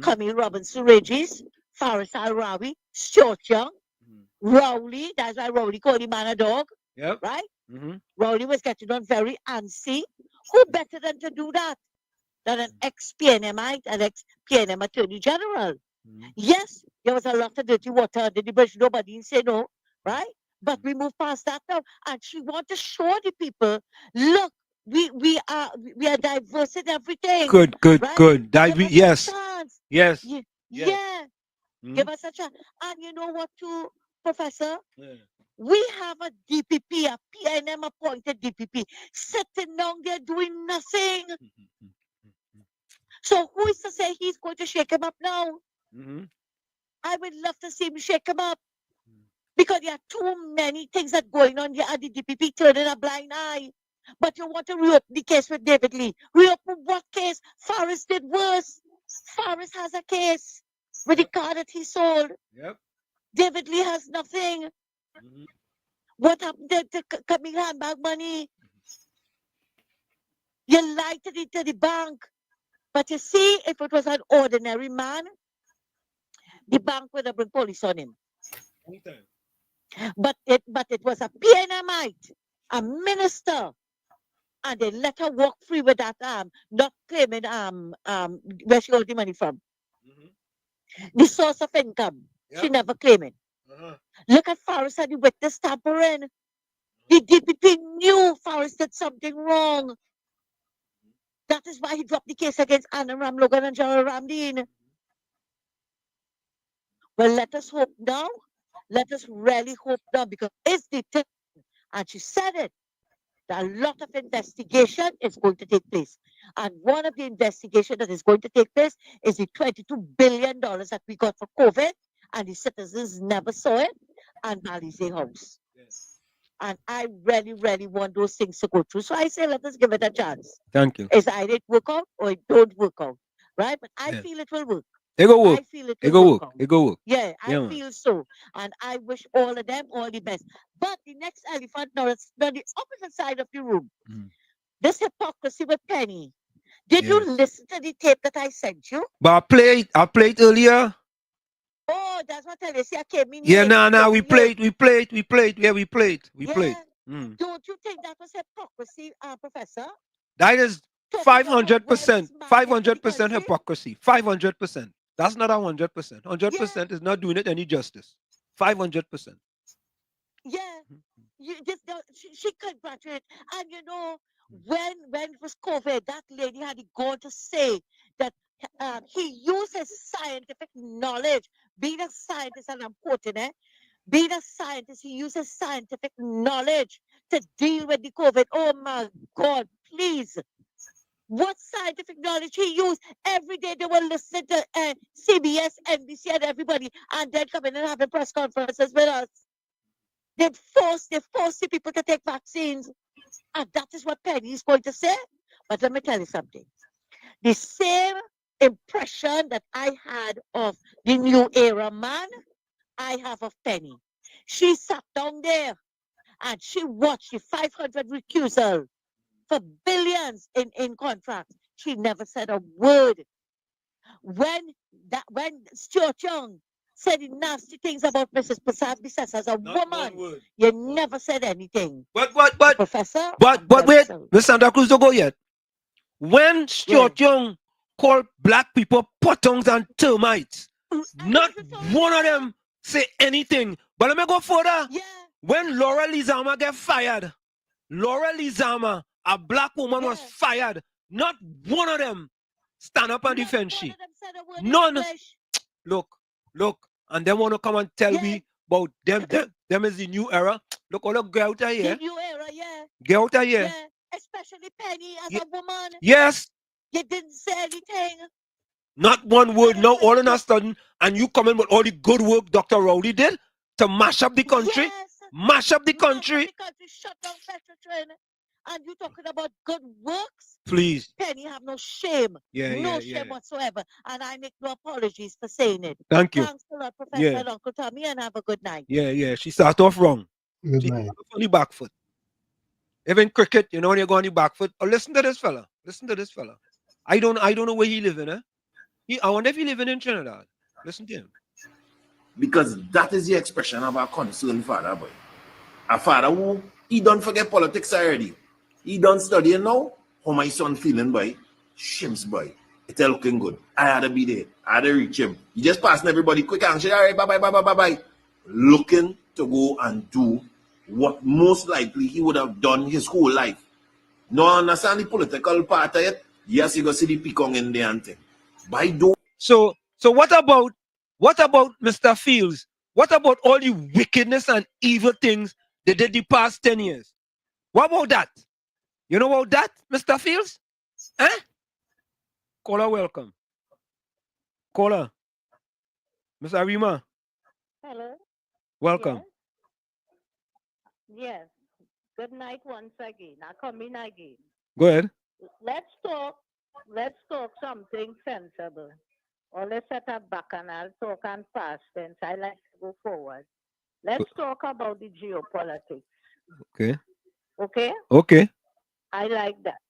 Camille Robinson Regis, Faris Al-Rawi, Stuart Young, Rowley, that's why Rowley called him man a dog. Yep. Right? Rowley was getting on very antsy. Who better than to do that than an ex-PNMite, an ex-PNM Attorney General? Yes, there was a lot of dirty water under the bridge. Nobody say no, right? But we move past that now. And she wants to show the people, look, we are diverse in everything. Good. Right? Yes. Yes. Yeah. Give us a chance. And you know what too, Professor? We have a DPP, a PNM appointed DPP, sitting down there doing nothing. So who is to say he's going to shake him up now? I would love to see him shake him up. Because there are too many things that going on here at the DPP turning a blind eye. But you want to reopen the case with David Lee. Reopen what case? Forrest did worse. Forrest has a case with the car that he sold. Yep. David Lee has nothing. What happened to coming handbag money? You lied to the bank. But you see, if it was an ordinary man, the bank would have been police on him. But it was a PNMite, a minister, and they let her walk free with that not claiming where she got the money from. The source of income. She never claimed it. Look at Forrest and the witness tampering. The DPP knew Forrest did something wrong. That is why he dropped the case against Anna Ram Logan and General Ramdeen. Well, let us hope now. Let us really hope now, because it's the thing, and she said it, that a lot of investigation is going to take place. And one of the investigations that is going to take place is the $22 billion that we got for COVID, and the citizens never saw it, and Malize House. And I really, really want those things to go through. So I say, let us give it a chance. Thank you. It's either it work out or it don't work out, right? But I feel it will work. It go work. I feel it It will go work work. out. It go work. Yeah, Yeah, I man. feel so. And I wish all of them all the best. But the next elephant, now it's on the opposite side of the room. This hypocrisy with Penny. Did you listen to the tape that I sent you? But I played earlier. Oh, that's what I see. I came in Yeah, late. we played. Yeah, we played. Don't you think that was hypocrisy, Professor? That is Talking about 500%. 500% hypocrisy. 500%. That's not 100%. 100% is not doing it any justice. 500%. Yeah, you just she congratulated, and you know when it was COVID, that lady had the gall to say that he uses scientific knowledge. Being a scientist, and I'm quoting it, being a scientist, he uses scientific knowledge to deal with the COVID. Oh my God, please. What scientific knowledge he used? Every day they were listening to CBS, NBC, and everybody, and then coming and having press conferences with us. They forced the people to take vaccines. And that is what Penny is going to say. But let me tell you something. The same impression that I had of the new era man, I have of Penny. She sat down there and she watched the 500 recusal for billions in contracts. She never said a word. When Stuart Young said nasty things about Mrs. Prasad Bisas as a woman, you never said anything. But Professor, wait, Miss Sandra Cruz don't go yet. When Stuart Young called black people pottongs and termites, not one of them say anything. But let me go further. When Laura Lizama get fired, Laura Lizama, a black woman, was fired. Not one of them stand up and defend she. None. Look, and they want to come and tell me about them is the new era. Look, get out of here. The new era, yeah. Get out of here. Yeah. Especially Penny as a woman. Yes. You didn't say anything. Not one word. Now all of a sudden, and you come in with all the good work Dr. Rowley did to mash up the country. Yes. Mash up the country. Shut down Petrotrin. And you talking about good works? Please. Penny have no shame. No shame whatsoever. And I make no apologies for saying it. Thank you. Thanks a lot, Professor and Uncle Tommy, and have a good night. Yeah. She started off wrong. Good she night. started off on the back foot. Even cricket, you know, when you go on the back foot. Oh, listen to this fella. I don't know where he living, I wonder if he living in Trinidad. Listen to him. Because that is the expression of our concern, father boy. A father who He don't forget politics already. He done studying now. How my son feeling, boy? Shims, boy. It's looking good. I had to be there. I had to reach him. He just passing everybody quick and say, all right, bye. Looking to go and do what most likely he would have done his whole life. No understand the political part of it. Yes, you go see the peacock in there and thing. By do. So what about Mr. Fields? What about all the wickedness and evil things they did the past 10 years? What about that? You know about that, Mr. Fields? Eh? Caller, welcome. Caller. Miss Arima. Hello. Welcome. Yes. Good night once again. I come in again. Go ahead. Let's talk something sensible. Or let's set up back and I'll talk and past tense. I like to go forward. Let's talk about the geopolitics. Okay. Okay? Okay. I like that.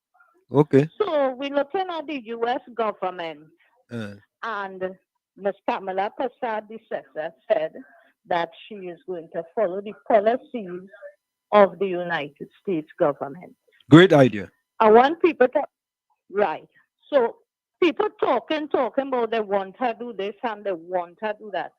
Okay. So we're looking at the U.S. government, and Ms. Kamala Prasad-Bissessar said that she is going to follow the policies of the United States government. Great idea. I want people to, right. So people talking about they want to do this and they want to do that.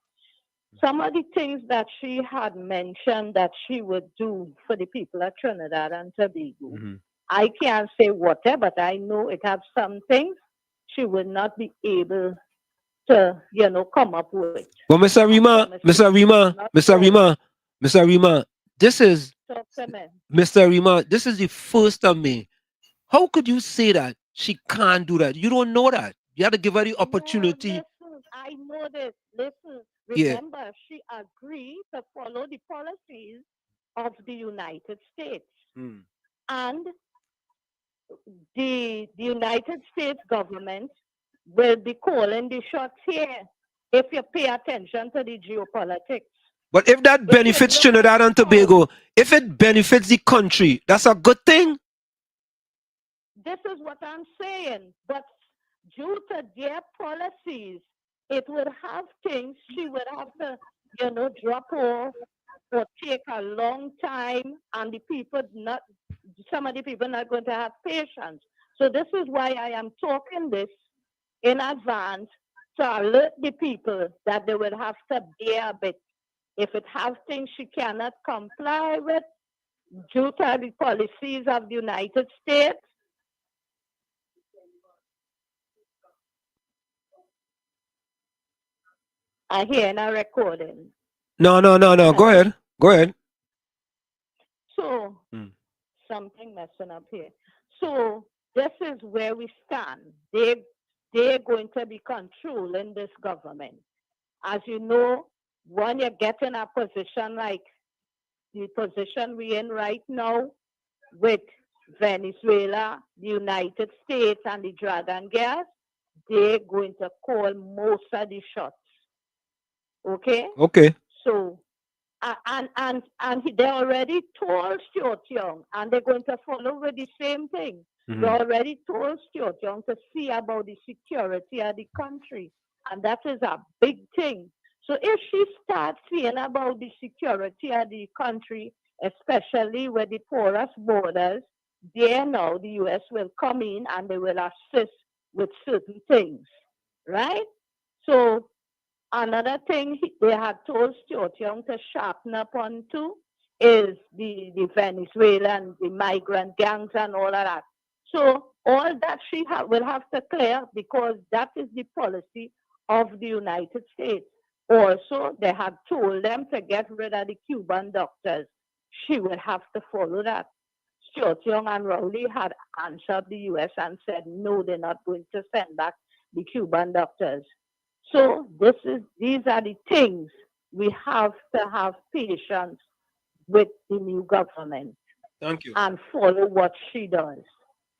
Some of the things that she had mentioned that she would do for the people of Trinidad and Tobago, I can't say whatever, but I know it has some things she would not be able to, come up with. Well, Miss Arima, this is Mr. Arima, this is the first of May. How could you say that she can't do that? You don't know that. You have to give her the opportunity. No, listen, I know this. Listen, remember, she agreed to follow the policies of the United States. And the United States government will be calling the shots here if you pay attention to the geopolitics. But if that benefits Trinidad and Tobago, if it benefits the country, that's a good thing. This is what I'm saying. But due to their policies, it would have things she would have to, drop off or take a long time, and some of the people not going to have patience. So this is why I am talking this in advance to alert the people that they will have to bear a bit. If it has things she cannot comply with due to the policies of the United States, I hear in a recording. No. Go ahead. So, something messing up here. So, this is where we stand. They're going to be controlling this government. As you know, when you get in a position like the position we're in right now with Venezuela, the United States, and the Dragon gas, they're going to call most of the shots. Okay? Okay. So, and they already told Stuart Young, and they're going to follow with the same thing. They already told Stuart Young to see about the security of the country, and that is a big thing. So if she starts seeing about the security of the country, especially with the porous borders, there now the U.S. will come in and they will assist with certain things, right? So another thing they had told Stuart Young to sharpen up on too is the Venezuelan, the migrant gangs and all of that. So all that she will have to clear because that is the policy of the United States. Also, they had told them to get rid of the Cuban doctors. She will have to follow that. Stuart Young and Rowley had answered the U.S. and said, no, they're not going to send back the Cuban doctors. So these are the things we have to have patience with the new government. Thank you. And follow what she does.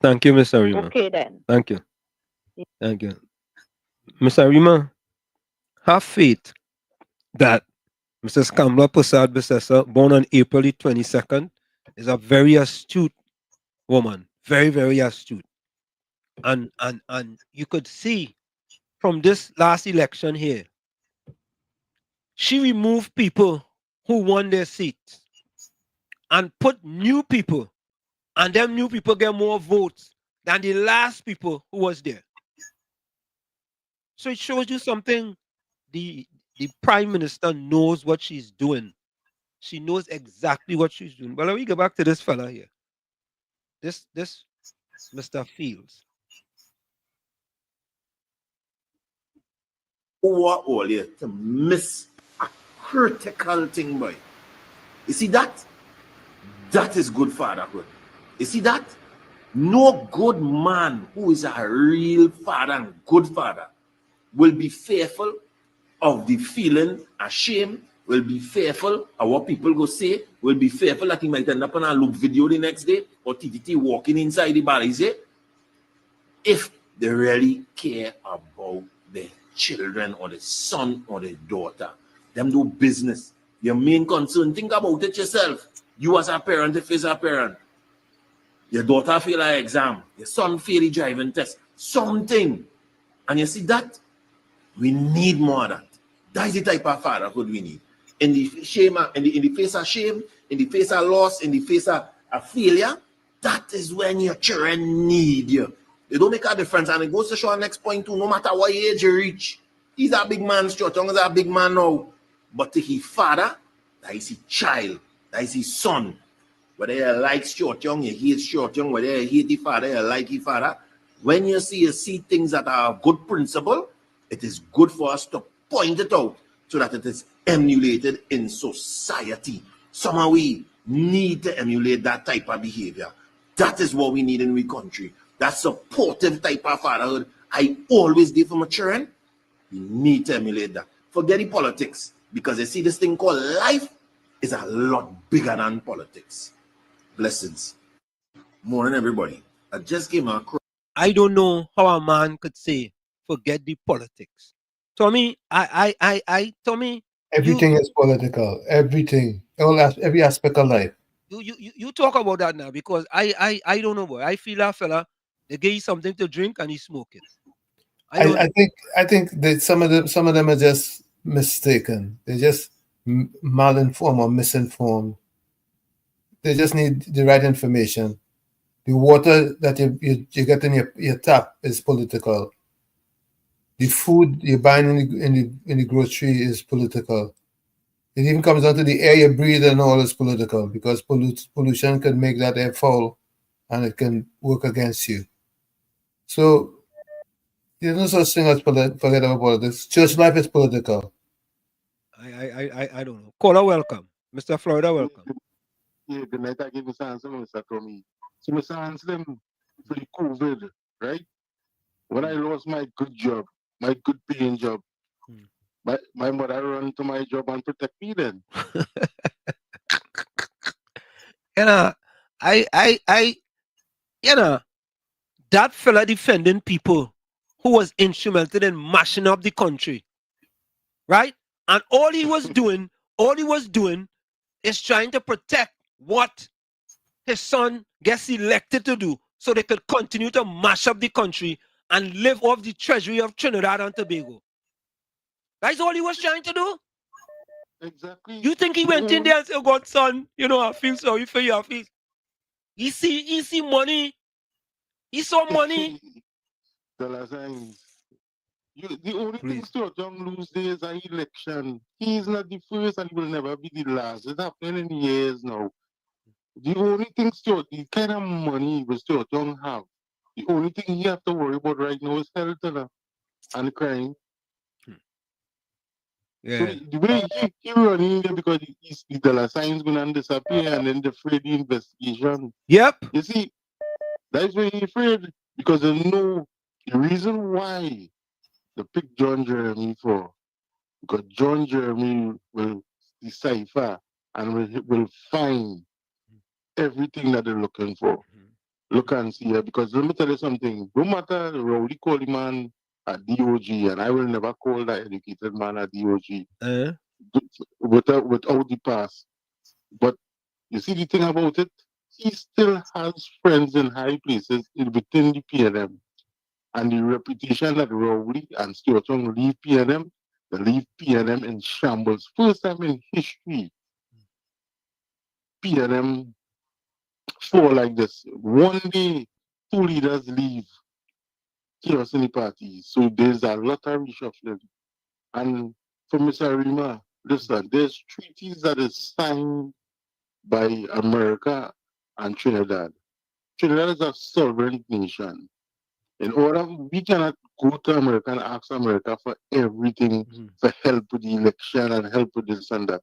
Thank you, Miss Arima. Okay then. Thank you. Thank you. Miss Arima, have faith that Mrs. Kamala Prasad-Bissessar, born on April the 22nd, is a very astute woman. Very, very astute. And you could see from this last election here, she removed people who won their seats. and put new people, and them new people get more votes than the last people who was there. So it shows you something. The prime minister knows what she's doing. She knows exactly what she's doing. But let me go back to this fella here. This Mr. Fields. Who are all here to miss a critical thing, boy? You see that? That is good fatherhood. You see that? No good man who is a real father and good father will be fearful of the feeling of shame, will be fearful of what people go say, will be fearful that he might end up on a loop video the next day or TTT walking inside the Balize. If they really care about their children or the son or the daughter, them do business. Your main concern, think about it yourself. You as a parent, if you're a parent, your daughter fail her exam, your son fail the driving test, something. And you see that? We need more of that. That is the type of fatherhood we need. In the shame, in the face of shame, in the face of loss, in the face of failure, that is when your children need you. They don't make a difference. And it goes to show our next point too, no matter what age you reach. He's a big man, Stuart Young is a big man now. But to his father, that is his child, that is his son. Whether you like Stuart Young, you hate Stuart Young, whether you hate the father, you like his father. When you see things that are a good principle, it is good for us to point it out so that it is emulated in society. Somehow we need to emulate that type of behavior. That is what we need in our country. That supportive type of fatherhood I always did for my children. We need to emulate that. Forget the politics, because you see this thing called life is a lot bigger than politics. Blessings. Morning, everybody. I just came across. I don't know how a man could say, forget the politics. Tommy, Tommy. Everything is political. Everything. Every aspect of life. You talk about that now, because I don't know, boy. I feel that fella, they give you something to drink and he smoke it. I think that some of them are just mistaken. They're just malinformed or misinformed. They just need the right information. The water that you get in your tap is political. The food you're buying in the grocery is political. It even comes down to the air you breathe and all is political, because pollution can make that air foul and it can work against you. So there's no such thing as forget about politics. Church life is political. I don't know. Caller, welcome. Mr. Florida, welcome. Yeah, the night I gave Mr. Answer, Mr. Tommy. So Mr. Answer them for the COVID, right? When I lost my good job, my good paying job, my mother ran to my job and protect me then. That fella defending people who was instrumental in mashing up the country, right? And all he was doing is trying to protect what his son gets elected to do, so they could continue to mash up the country and live off the treasury of Trinidad and Tobago. That's all he was trying to do. Exactly. You think he went in there and said, "Oh God, son, I feel sorry for you." He see money. He saw money. The only thing Stuart Young lose there is an election. He's not the first and he will never be the last. It's happening in years now. The only thing the kind of money Stuart Young have, the only thing he have to worry about right now is health and crime. Yeah. So the way he running there because the dollar signs going to disappear and then they afraid the investigation. Yep. You see, that's why he's afraid, because they know the reason why they pick John Jeremy for, because John Jeremy will decipher and will find everything that they're looking for. Look and see here, because let me tell you something. No matter Rowdy call the man a DOG, and I will never call that educated man a DOG without the past. But you see the thing about it, he still has friends in high places within the PNM. And the reputation that Rowley and Stuart Young leave PNM, they leave PNM in shambles. First time in history. They leave PNM in shambles. And the reputation that Rowley and Stuart Young leave PNM, they leave PNM in shambles. First time in history. They leave PNM in shambles. And the reputation that Rowley and Stuart Young leave PNM, they leave PNM in shambles. First time in history. PNM fall like this. One day, two leaders leave chaos in the party. So there's a lot of reshuffling. And for Mr. Rima, listen, there's treaties that is signed by America and Trinidad. Trinidad is a sovereign nation. In order, we cannot go to America and ask America for everything, for help with the election and help with this and that.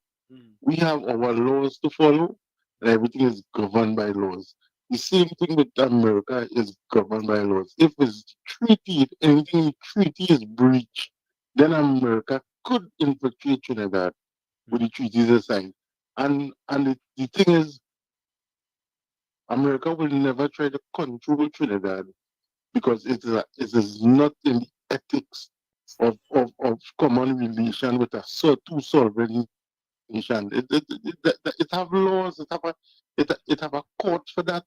We have our laws to follow, and everything is governed by laws. The same thing with America is governed by laws. If it's treaty, if anything in treaty is breached, then America could infiltrate Trinidad with the treaties assigned. And the thing is, America will never try to control Trinidad because it is not in the ethics of common relation with a two sovereign nation. It have laws, it have a court for that.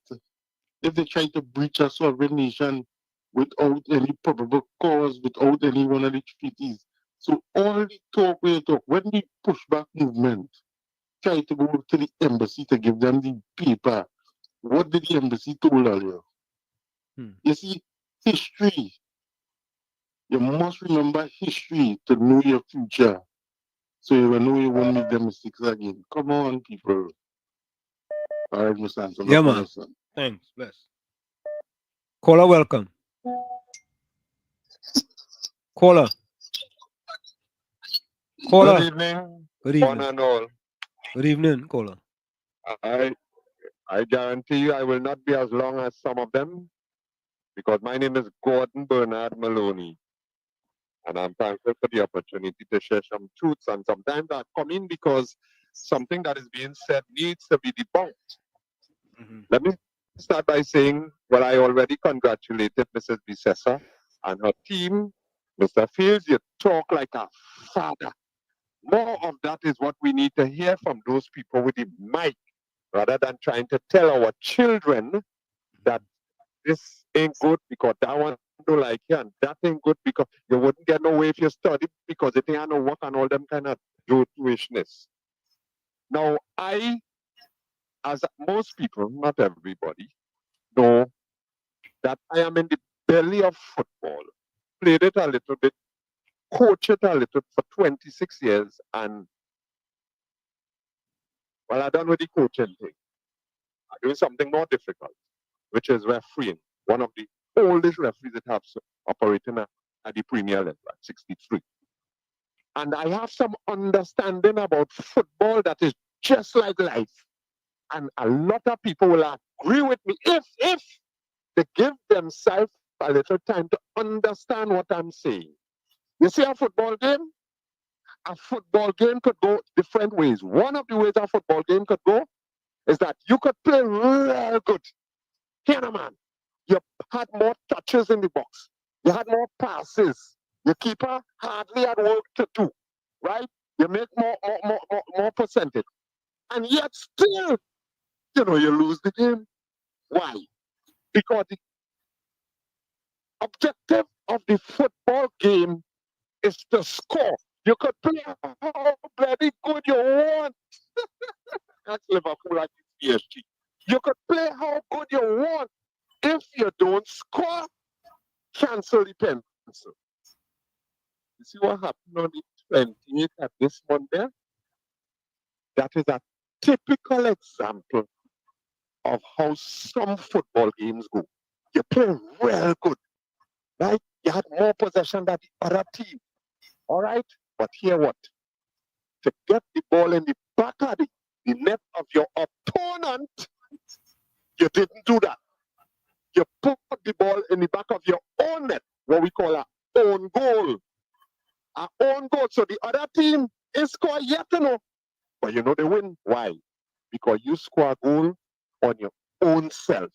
If they try to breach a sovereign nation without any probable cause, without any one of the treaties. So all the talk we talk, when the pushback movement try to go to the embassy to give them the paper, what did the embassy told earlier? You see, history. You must remember history to know your future. So you will know you won't make them mistakes again. Come on, people. All right, Mr. Anson. Yeah, man. Thanks. Bless. Caller, welcome. Caller. Good evening. Good evening. One and all. Good evening, caller. I guarantee you I will not be as long as some of them because my name is Gordon Bernard Maloney. And I'm thankful for the opportunity to share some truths. And sometimes I come in because something that is being said needs to be debunked. Let me start by saying, well, I already congratulated Mrs. Bissessa and her team. Mr. Fields, you talk like a father. More of that is what we need to hear from those people with the mic, rather than trying to tell our children that this ain't good because that one don't like you and that ain't good because you wouldn't get no way if you study because it ain't no work and all them kind of Jewishness. Now, as most people, not everybody, know that I am in the belly of football. Played it a little bit, coached it a little for 26 years, and well, I'm done with the coaching thing. I'm doing something more difficult, which is refereeing. One of the oldest referees that have operating at the Premier level at 63. And I have some understanding about football that is just like life. And a lot of people will agree with me if they give themselves a little time to understand what I'm saying. You see a football game? A football game could go different ways. One of the ways a football game could go is that you could play real good. Here, man, you had more touches in the box. You had more passes. Your keeper hardly had work to do, right? You make more percentage. And yet still, you lose the game. Why? Because the objective of the football game is to score. You could play how bloody good you want. That's Liverpool like PSG. You could play how good you want. If you don't score, cancel the pencil. You see what happened on the 28th at this month there? That is a typical example of how some football games go. You play real good, right? You had more possession than the other team, all right? But hear what? To get the ball in the back of the net of your opponent, you didn't do that. You put the ball in the back of your own net, what we call an own goal. An own goal. So the other team is score yet, but they win. Why? Because you score a goal on your own self.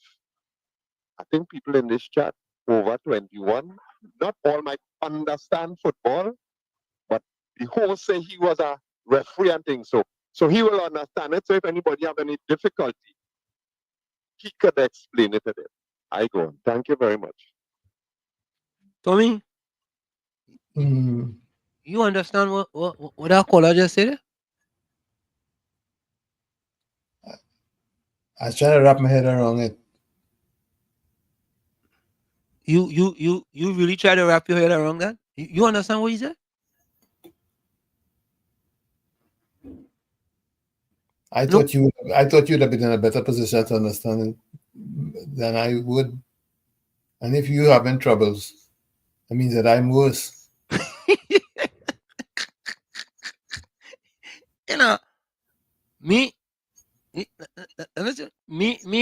I think people in this chat over 21, not all might understand football, but the host say he was a referee and things, so he will understand it. So if anybody have any difficulty, he could explain it to them. I go on. Thank you very much. Tommy, you understand what that caller just said? I was trying to wrap my head around it. You really try to wrap your head around that? You understand what he said? I thought you'd have been in a better position to understand it than I would. And if you having troubles, that means that I'm worse. You know, me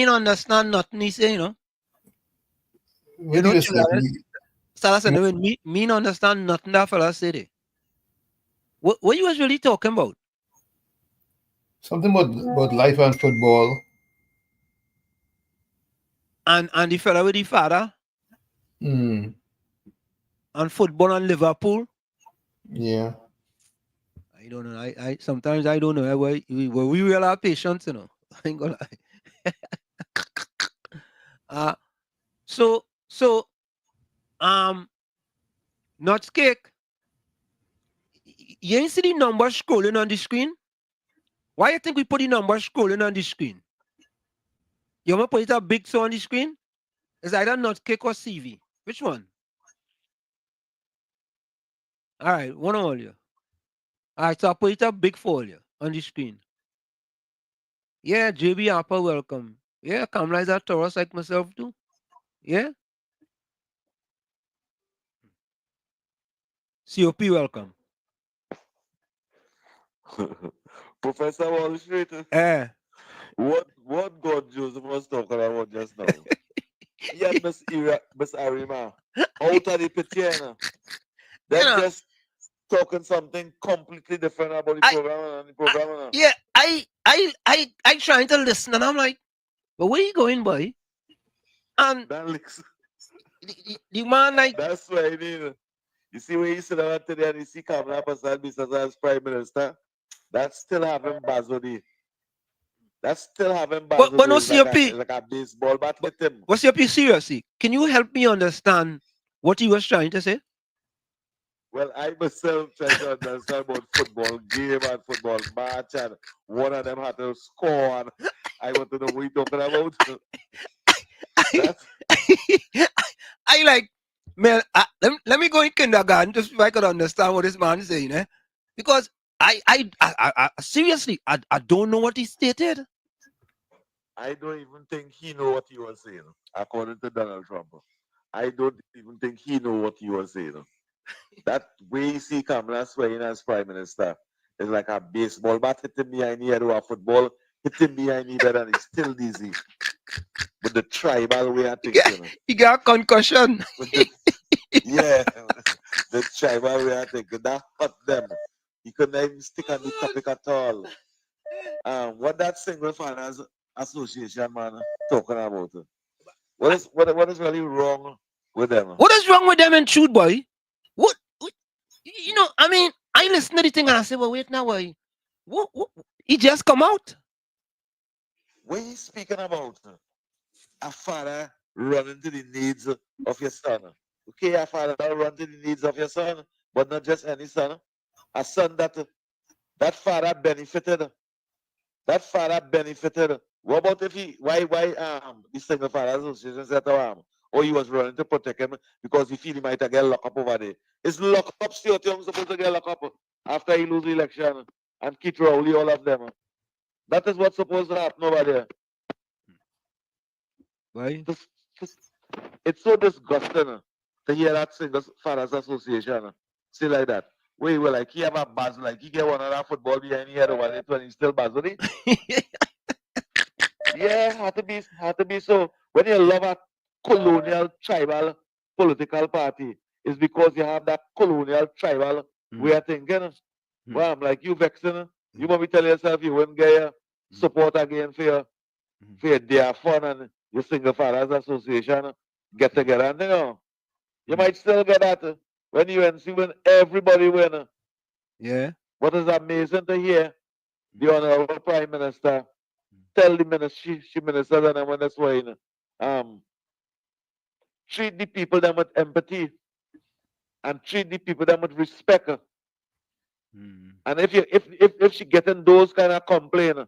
understand nothing he say, you know. What do you say? Me understand nothing that fella say there. What you was really talking about? Something about life and football. And the fella with the father? Mm. And football and Liverpool? Yeah. I don't know. I sometimes I don't know why we will have patience, you know. I ain't gonna lie. So Nuts Cake. You ain't see the number scrolling on the screen? Why you think we put the number scrolling on the screen? You want to put it up big so on the screen? It's either Nuts Cake or CV. Which one? All right, one of all you. All right, so I put it up big for you on the screen. Yeah, JB Harper, welcome. Yeah, Kamala is a Taurus like myself too. Yeah? COP, welcome. Professor Wall Street. What God Joseph was talking about just now? Yeah, Miss Arima out of the picture. Them just talking something completely different about the program. Yeah, I trying to listen and I'm like, but where you going, boy? And the man like that's why I mean. You see where you sit down today and you see Kamala as Prime Minister? That's still having Bazodi. That's still having Bazodi. But no COP. Like a baseball bat with him. What's COP seriously? Can you help me understand what he was trying to say? Well, I myself try to understand about football game and football match, and one of them had to score, and I want to know what you're talking about. I like, man, let me go in kindergarten just so I could understand what this man is saying, eh? Because I seriously, I don't know what he stated. I don't even think he know what he was saying, according to Donald Trump. I don't even think he know what he was saying. That way you see Kamala swaying as Prime Minister is like a baseball bat hitting behind the head or a football hitting behind the head and it's still dizzy. But the tribal way I think, you know. He got a concussion. Yeah, the tribal way I think that hurt them. He couldn't even stick on the topic at all. What that single fathers association man talking about? What is really wrong with them? What is wrong with them in truth, boy? What you know? I mean, I listen to the thing and I say, well, wait now, boy. What he just come out? What are you speaking about? A father running to the needs of your son. Okay, a father run to the needs of your son, but not just any son. A son that father benefited. That father benefited. What about if the single father association said to him, or he was running to protect him because he feel he might get locked up over there? Is locked up still supposed to get locked up after he lose the election and Keith Rowley, all of them? That is what's supposed to happen over there. Why? It's so disgusting to hear that single fathers association say like that. Wait, well, like he have a buzz, like he get one of that football behind his head over there when he's still buzzing. Yeah, had to be so. When you love a colonial tribal political party, it's because you have that colonial tribal way of thinking. Well, I'm like, you vexing. You want me tell yourself you wouldn't get your support again for your day fun and your single fathers association get together. And you know, you might still get that when UNC when everybody win. Yeah. What is amazing to hear the honorable Prime Minister tell the minister, she ministers and when that's why treat the people them with empathy and treat the people them with respect. And if she getting those kind of complaint,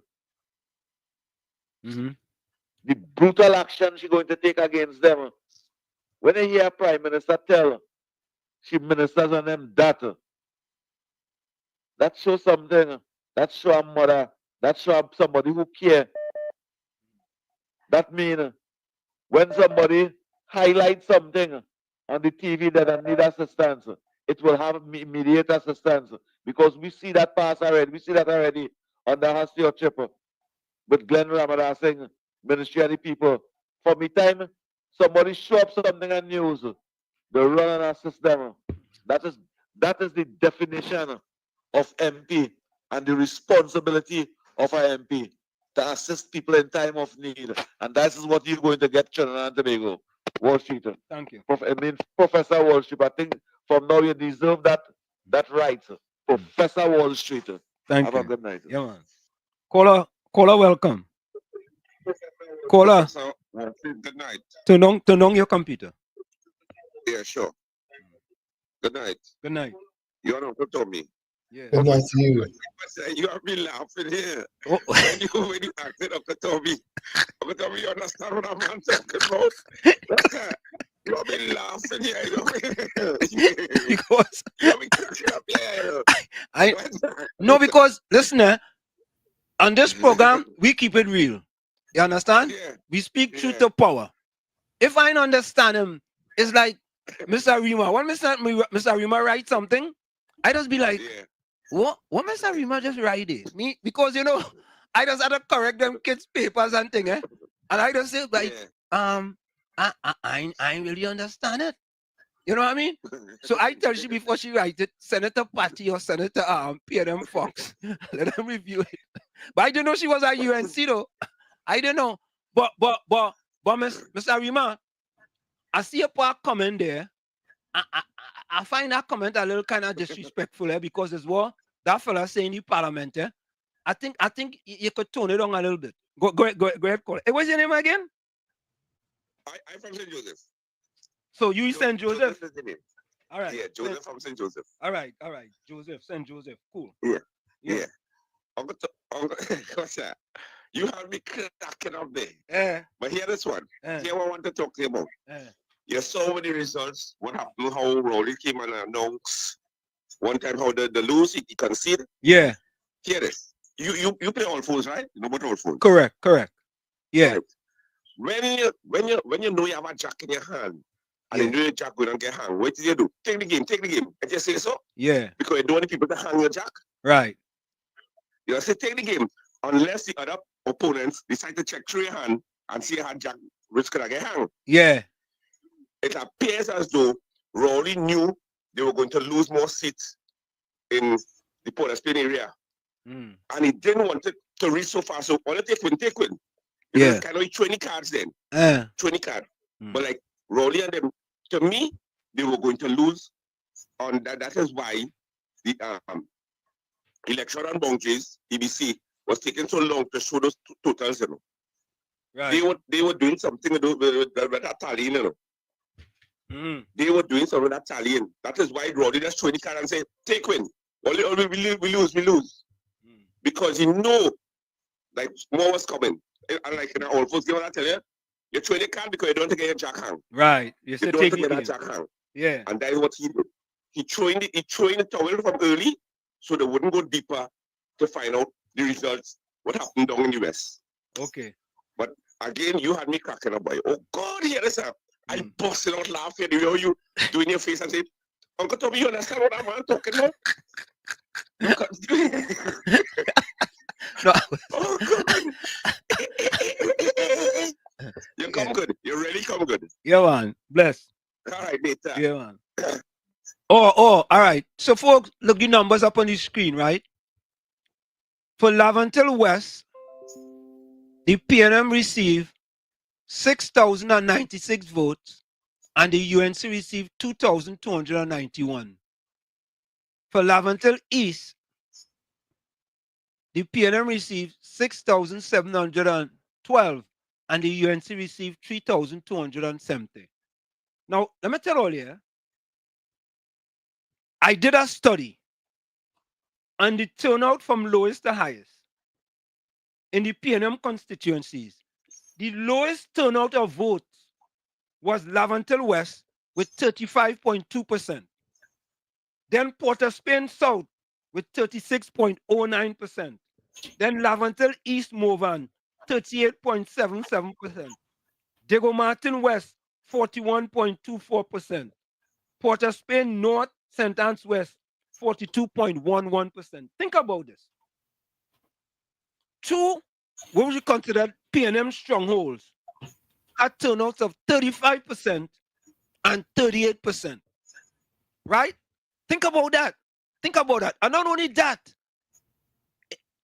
the brutal action she's going to take against them. When you hear Prime Minister tell she ministers on them that shows something. That show a mother. That show somebody who care. That means when somebody highlights something on the TV that I need assistance, it will have immediate assistance because we see that pass already. We see that already on the Hastio trip with Glenn Ramadan saying Ministry of the People. For me time, somebody show up something on news, they run and assist them. That is the definition of MP and the responsibility of an MP to assist people in time of need. And that is what you're going to get Trinidad and Tobago. Wall Street. Thank you. I mean, Professor Wall Street. I think from now you deserve that right. Professor Wall Street. Thank Have you. a good night. Yeah, man. Caller, welcome. Caller. Good night. Turn on your computer. Yeah, sure. Good night. Good night. You are Uncle Tommy. Yeah. Good night to you. You have been laughing here. Oh. when you acted Uncle Tommy. Uncle Tommy, you understand what I'm talking about? You have been laughing here. Because you have been cracking up here. No, because listen, on this program we keep it real. You understand? Yeah. We speak truth to power. If I don't understand him, it's like Mr. Rima. When Mr. Rima writes something, I just be like, what Mr. Rima just write it? Me, because you know, I just had to correct them kids' papers and thing, and I just say like, I really understand it. You know what I mean? So I tell she before she write it, Senator Patty or Senator P.M. Fox, let them review it. But I didn't know she was at UNC though. I don't know. But Mr. Rima, I see a part comment there. I find that comment a little kind of disrespectful because it's what that fella saying in the parliament. I think you could tone it on a little bit. Go ahead, call it. Hey, what's your name again? I'm from St. Joseph. So you St. Joseph? Joseph is the name. All right. Yeah, Joseph from St. Joseph. All right. Joseph, St. Joseph. Cool. Yeah. Uncle, you have me cracking up there. But hear this one. Here what I want to talk to you about. You saw many results. What happened, how Rowley came and announced one time how the lose, he conceded. Yeah. Hear this. You play all fours, right? You know what all fours? Correct. Yeah. Right. When you know you have a jack in your hand and you know your jack going to get hung, what do you do? Take the game. And you say so? Yeah. Because you don't want people to hang your jack. Right. You say take the game unless the other opponents decide to check through your hand and see how jack risk to get hung. Yeah. It appears as though Rowley knew they were going to lose more seats in the Port of Spain area. And he didn't want it to reach so far. So all take win. Yeah. Kind of 20 cards then. 20 cards. But like Rowley and them, to me, they were going to lose on that. That is why the electoral boundaries, EBC, was taking so long to show those totals, you know. Right. They were doing something with that tally, you know. They were doing something with that tally. That is why Rowley just 20 cards and say, take win. Only we lose. Because you know, like more was coming. And like in all folks, I tell you, you're 20 cards because you don't take your jack hang. Right. You don't take that jack hang. Yeah. And that is what he did. He throwing the towel from early so they wouldn't go deeper to find out the results, what happened down in the West. Okay. But again, you had me cracking up by, oh God, here is a. I busted out laughing the way you doing your face and say, Uncle Tommy, you understand what I'm talking about? No. Oh God. You come good. You really come good. Yeah, man. Bless. All right, later. Yeah, man. All right. So, folks, look the numbers up on the screen, right? For Laventil West, the PNM received 6,096 votes, and the UNC received 2,291. For Laventil East, the PNM received 6,712, and the UNC received 3,270. Now, let me tell you, I did a study on the turnout from lowest to highest in the PNM constituencies The lowest turnout of votes was Lavantel West with 35.2%. Then Port of Spain South with 36.09%. Then Lavantel East Movan, 38.77%. Diego Martin West, 41.24%. Port of Spain North, St. Anne's West, 42.11%. Think about this. Two, what would you consider PNM strongholds, had turnouts of 35% and 38%. Right? Think about that. Think about that. And not only that,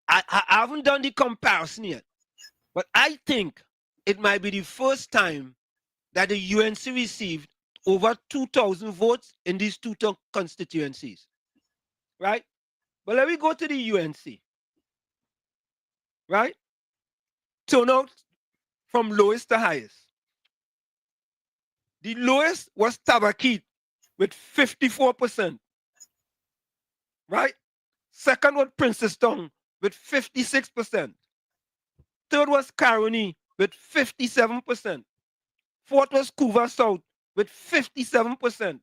I haven't done the comparison yet, but I think it might be the first time that the UNC received over 2,000 votes in these two constituencies. Right? But let me go to the UNC. Right? Turnout from lowest to highest. The lowest was Tabaquite with 54%. Right? Second was Princestown with 56%. Third was Caroni with 57%. Fourth was Couva South with 57%.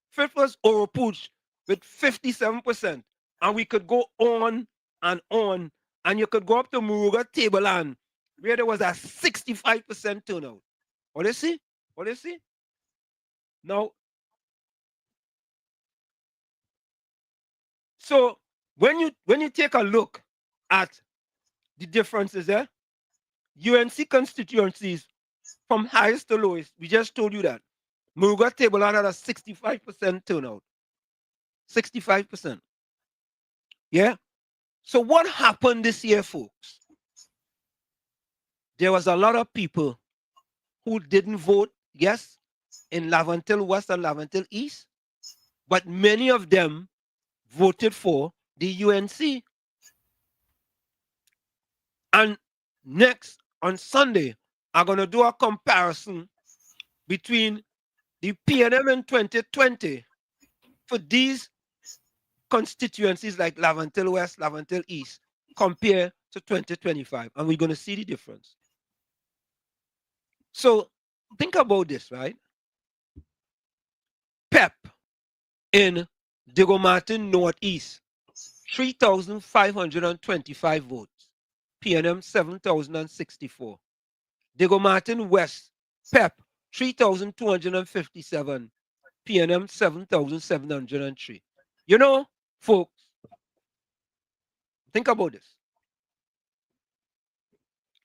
Fifth was Oropouche with 57%. And we could go on, and you could go up to Muruga Tableland, where there was a 65% turnout. What do you see? What do you see? Now, so when you take a look at the differences there, UNC constituencies from highest to lowest, we just told you that. Muruga Tableland had a 65% turnout. 65%. Yeah? So what happened this year, folks? There was a lot of people who didn't vote, yes, in Lavantel West and Lavantel East, but many of them voted for the UNC. And next, on Sunday, I'm going to do a comparison between the PNM in 2020 for these constituencies like Lavantel West, Lavantel East, compared to 2025. And we're going to see the difference. So think about this, right? PEP in Diego Martin Northeast, 3,525 votes. PNM 7,064. Diego Martin West, PEP 3,257. PNM 7,703. You know, folks, think about this.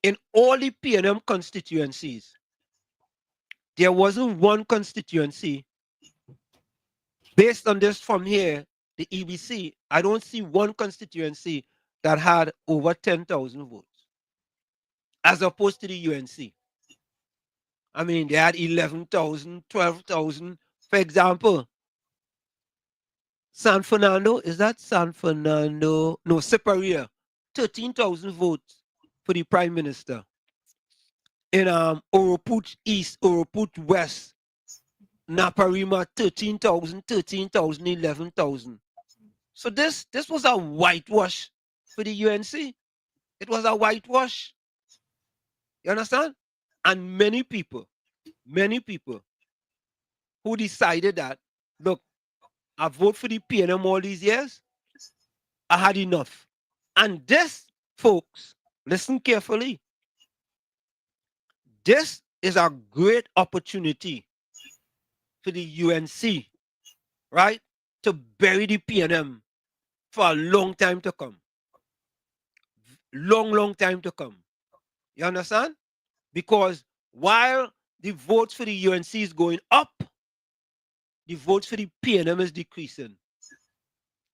In all the PNM constituencies, there wasn't one constituency based on this from here, the EBC. I don't see one constituency that had over 10,000 votes, as opposed to the UNC. I mean, they had 11,000, 12,000. For example, San Fernando, is that San Fernando? No, Superior, 13,000 votes for the Prime Minister. In Oropouche East, Oropouche West, Naparima, 13,000, 13,000, 11,000. So this was a whitewash for the UNC. It was a whitewash. You understand? And many people who decided that, look, I vote for the PNM all these years, I had enough. And this, folks, listen carefully. This is a great opportunity for the UNC, right, to bury the PNM for a long time to come. Long time to come. You understand? Because while the votes for the UNC is going up, the votes for the PNM is decreasing.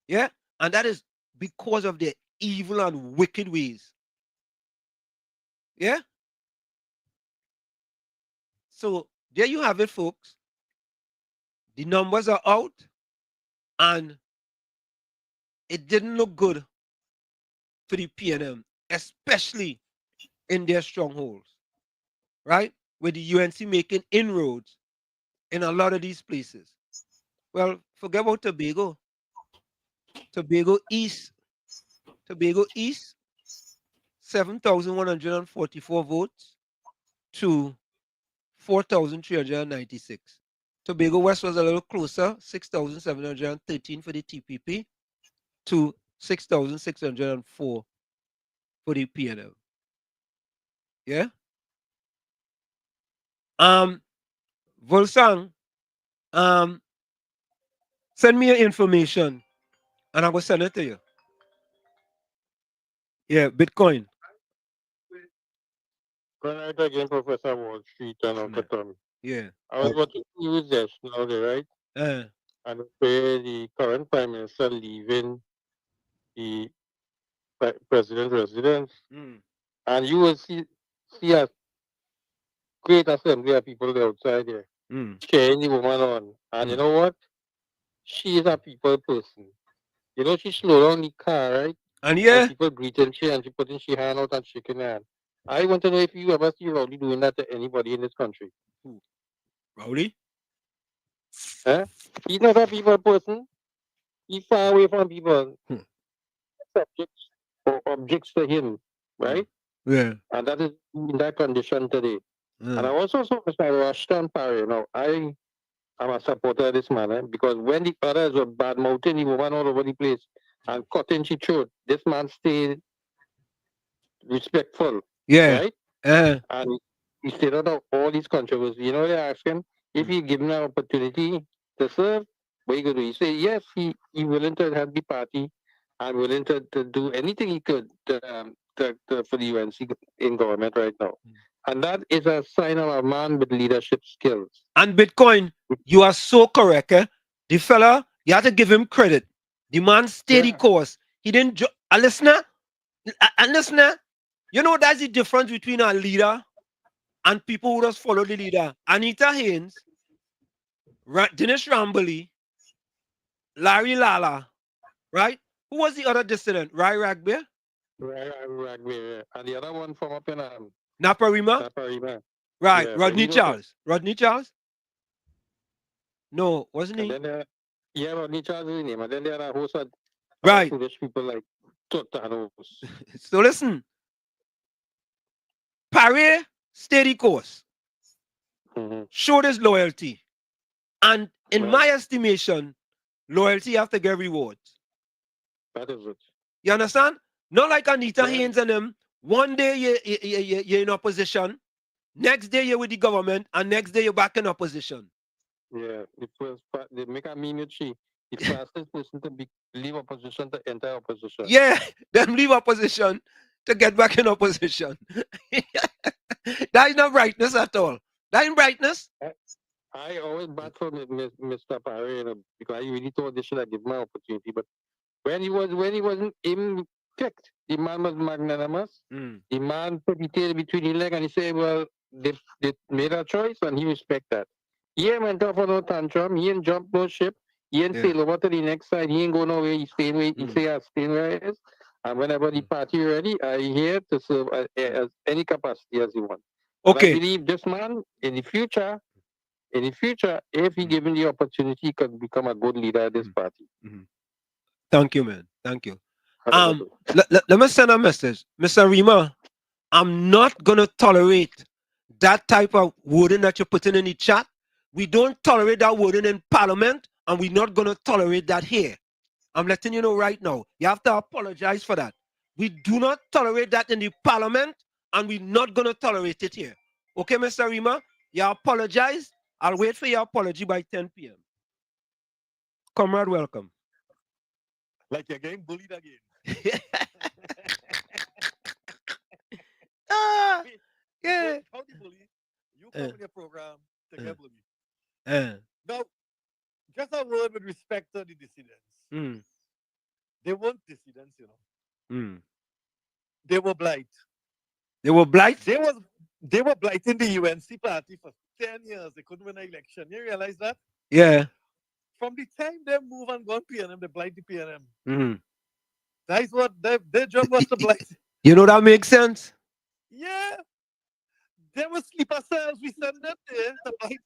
Yeah? And that is because of their evil and wicked ways. Yeah? So there you have it, folks. The numbers are out, and it didn't look good for the PNM, especially in their strongholds, right? With the UNC making inroads in a lot of these places. Well, forget about Tobago. Tobago East, 7,144 votes. to 4,396. Tobago West was a little closer, 6,713 for the TPP to 6,604 for the PNL. Yeah? Volsang, send me your information and I will send it to you. Yeah, Bitcoin. Good night again, Professor Wall Street and Uncle Tommy. Yeah. I was watching news yesterday, right? And the current Prime Minister leaving the President's residence. And you will see a great assembly of people outside there cheering the woman on. And you know what? She is a people person. You know, she slowed down the car, right? And people greeting she and she putting she hand out and shaking her hand. I want to know if you ever see Rowley doing that to anybody in this country. Rowley? Huh? He's not a people person. He's far away from people. Subjects or objects to him, right? Yeah. And that is in that condition today. And I also saw Mr. Rushton Parry. Now, I am a supporter of this man, because when the others were bad mouthing the woman all over the place and cutting she throat, this man stayed respectful. Yeah. Right? And he stayed out of all these controversies. You know, they asked him if he given an opportunity to serve, what he could do. He said, yes, he willing to help the party and willing to do anything he could for the UNC in government right now. And that is a sign of a man with leadership skills. And Bitcoin, you are so correct. The fella, you have to give him credit. The man stayed the course. He didn't. A listener, you know that's the difference between a leader and people who just follow the leader. Anita Haynes, Dinesh Rambali, Larry Lala, right? Who was the other dissident? Rai Ragbe? Rai Ragbe, and the other one from up in Naparima? Right, Yeah, Rodney Charles. Rodney Charles? No, wasn't he? Then, yeah, Rodney Charles is his name. And then there are a host of Right. foolish people like Totanos. So listen, Parry steady course, showed his loyalty. And in my estimation, loyalty have to get rewards. That is it. You understand? Not like Anita Haynes and them. One day you're in opposition, next day you're with the government, and next day you're back in opposition. Yeah, they make a meme with she. The fastest person to leave opposition to enter opposition. Yeah, them leave opposition to get back in opposition. That is not brightness at all. That ain't brightness. I always bad for Mr. Parry, you know, because I really thought they should have given my opportunity. But when he wasn't even picked, the man was magnanimous. The man put the tail between his legs and he said, well, they made a choice and he respect that. He ain't went off on no tantrum, he ain't jumped no ship, he ain't sail over to the next side, he ain't go nowhere, he staying where he say staying where he is. And whenever the party ready, I here to serve as any capacity as he wants. Okay. I believe this man in the future, if he given the opportunity, he could become a good leader of this party. Thank you, man. Thank you. Let me send a message. Mr. Rima, I'm not going to tolerate that type of wording that you're putting in the chat. We don't tolerate that wording in Parliament, and we're not going to tolerate that here. I'm letting you know right now. You have to apologize for that. We do not tolerate that in the Parliament, and we're not going to tolerate it here. Okay, Mr. Rima? You apologize. I'll wait for your apology by 10 p.m. Comrade, welcome. Like you're getting bullied again. Yeah. How do you bully? You come in your program to get bullied. Now, just a word with respect to the dissidents. They weren't dissidents, you know. They were blight. They were blight? They were blighting the UNC party for 10 years. They couldn't win an election. You realize that? Yeah. From the time they move and gone PNM, they blight the PNM. That is what their job was to blight. You know that makes sense? Yeah. They were sleeper cells. We send them there to blight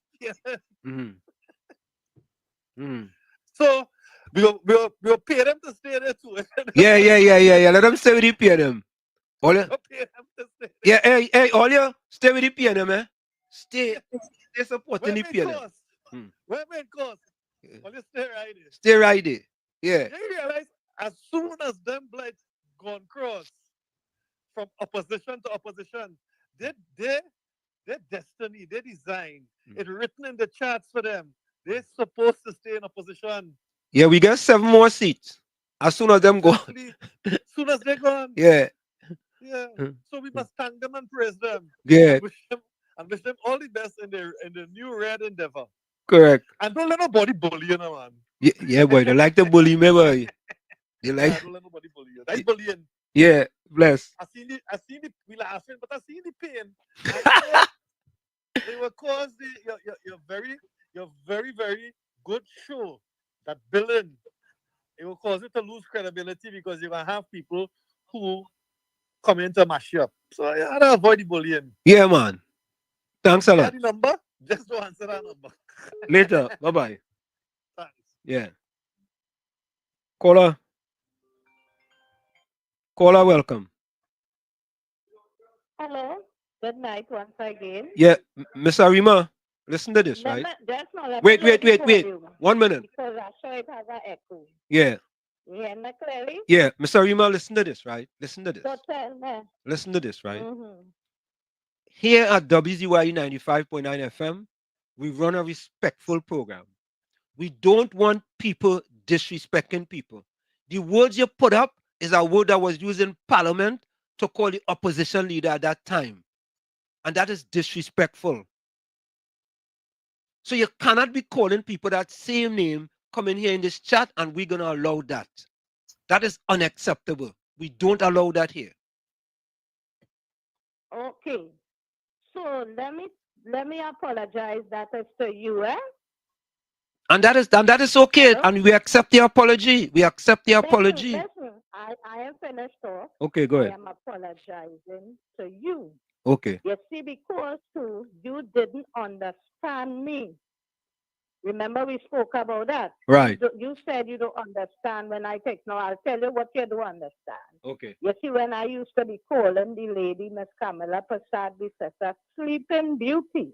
PNM. So we'll pay them to stay there too. Yeah. Let them stay with you, pay them. All you, yeah, hey, all you Stay with the PNM, eh? Stay supporting the PNM. Where main course? Well, you stay right there. Stay right there. Yeah. You realize as soon as them blacks gone cross from opposition to opposition, their destiny, their design, it's written in the charts for them. They're supposed to stay in opposition. Yeah, we get 7 more seats. As soon as them go. As soon as they're gone. Yeah. Yeah. So we must thank them and praise them. Yeah. And wish them all the best in their new red endeavor. Correct. And don't let nobody bully you, man. Yeah, boy. They like to bully me, boy. They like. Yeah, don't let nobody bully you. That's bullying. Yeah, bless. I seen the we laughing, but I seen the pain. They will cause your very, very good show that billing. It will cause it to lose credibility because you're gonna have people who come in to mash you up. So I gotta avoid the bullying. Yeah, man. Thanks a lot. The number? Just don't answer that number. Later. Bye-bye. Thanks. Yeah. Caller, welcome. Hello. Good night once again. Yeah, Miss Arima, listen to this, right? Wait. 1 minute. Because I sure it has an echo. Yeah. You hear me clearly? Yeah, Miss Arima, listen to this, right? Listen to this. So tell me. Listen to this, right? Mm-hmm. Here at WZYE 95.9 FM, we run a respectful program. We don't want people disrespecting people. The words you put up is a word that was used in Parliament to call the opposition leader at that time. And that is disrespectful. So you cannot be calling people that same name coming here in this chat, and we're going to allow that. That is unacceptable. We don't allow that here. Okay. So let me apologize. That is to you, eh? And that is okay. Hello? And we accept the apology. We accept the apology. Listen. I am finished off. Okay, go ahead. I am apologizing to you. Okay. You see, because you didn't understand me. Remember we spoke about that. Right. You said you don't understand when I take. Now I'll tell you what you do understand. Okay. You see, when I used to be calling the lady, Miss Camilla Prasad Bisesa, Sleeping Beauty,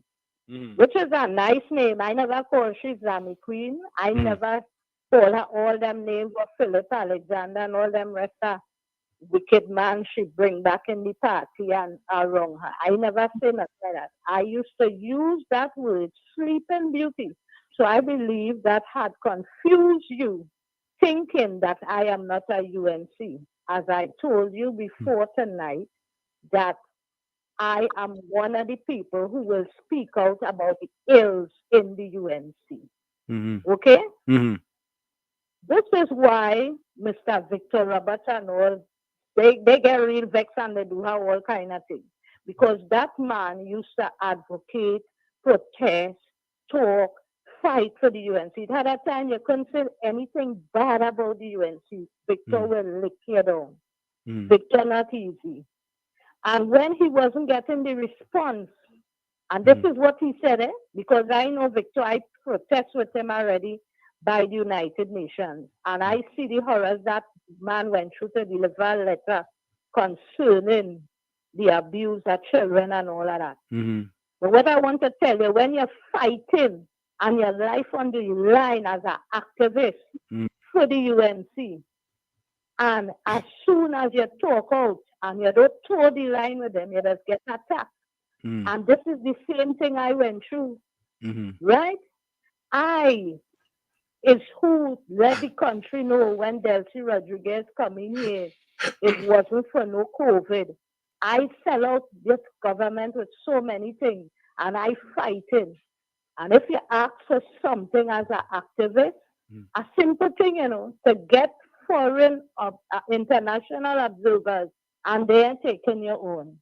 which is a nice name. I never call she Zami Queen. I never call her all them names of Philip Alexander and all them rest of wicked man she bring back in the party and around her. I never say nothing like that. I used to use that word, Sleeping Beauty. So I believe that had confused you, thinking that I am not a UNC. As I told you before tonight, that I am one of the people who will speak out about the ills in the UNC. Okay? This is why Mr. Victor Roberts and all, they get real vexed and they do have all kind of things. Because that man used to advocate, protest, talk, fight for the UNC. At that time, you couldn't say anything bad about the UNC. Victor will lick you down. Victor not easy. And when he wasn't getting the response, and this is what he said, because I know Victor, I protest with him already by the United Nations. And I see the horrors that man went through to deliver a letter concerning the abuse of children and all of that. But what I want to tell you, when you're fighting and your life on the line as an activist for the UNC, and as soon as you talk out and you don't toe the line with them, you just get attacked. And this is the same thing I went through, right? I is who let the country know when Delcy Rodriguez come in here, it wasn't for no COVID. I sell out this government with so many things, and I fight it. And if you ask for something as an activist, a simple thing, to get foreign international observers, and they are taking your own.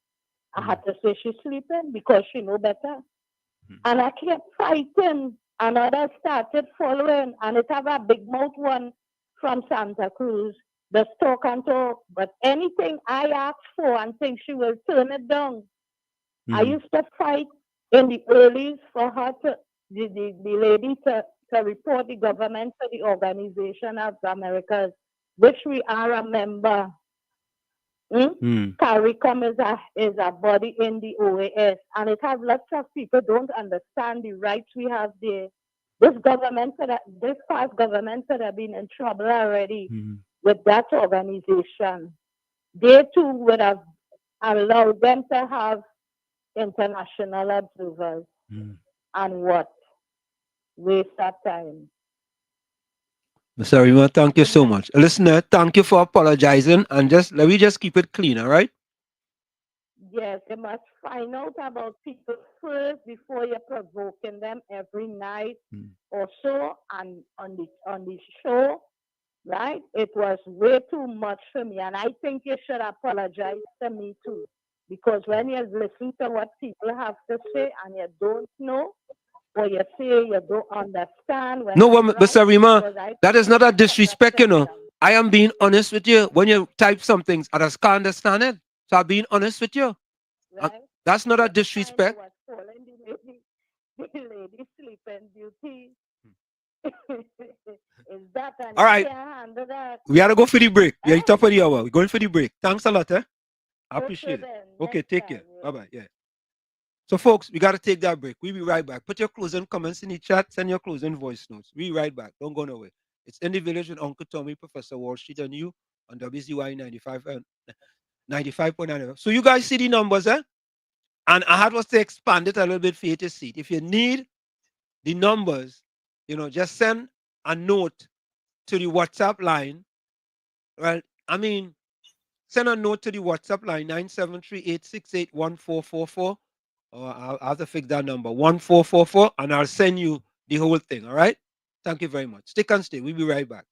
I had to say she's sleeping because she know better. And I kept fighting, and others started following, and it have a big mouth one from Santa Cruz, just talk and talk. But anything I ask for and think she will turn it down. I used to fight in the early for her to, the lady to report the government to the Organization of Americas, which we are a member. CARICOM is a body in the OAS, and it has lots of people don't understand the rights we have there. This past government could have been in trouble already with that organization. They too would have allowed them to have international observers. And what? Waste of time. Mr. Rima, thank you so much. Listener, thank you for apologizing, and let me just keep it clean, all right? Yes, you must find out about people first before you're provoking them every night or so on the show, right? It was way too much for me, and I think you should apologize to me too, because when you listen to what people have to say and you don't know, or you say you don't understand. No, Mr. Rima, that is not a disrespect, you know. I am being honest with you. When you type some things, I just can't understand it. So I'm being honest with you. Right. That's not a disrespect. The lady sleeping beauty. Is that an all right? That? We gotta go for the break. We are top of the hour. We're going for the break. Thanks a lot, I appreciate it. Okay, take care. Yeah. Bye-bye. Yeah. So, folks, we got to take that break. We'll be right back. Put your closing comments in the chat. Send your closing voice notes. We'll be right back. Don't go nowhere. It's In the Village with Uncle Tommy, Professor Wall Street, and you on WZYE 95.9. So you guys see the numbers, eh? And I had to expand it a little bit for you to see it. If you need the numbers, you know, just send a note to the WhatsApp line. Well, I mean, send a note to the WhatsApp line, 973-868-1444. I'll have to fix that number, 1444, and I'll send you the whole thing, all right? Thank you very much. Stick and stay. We'll be right back.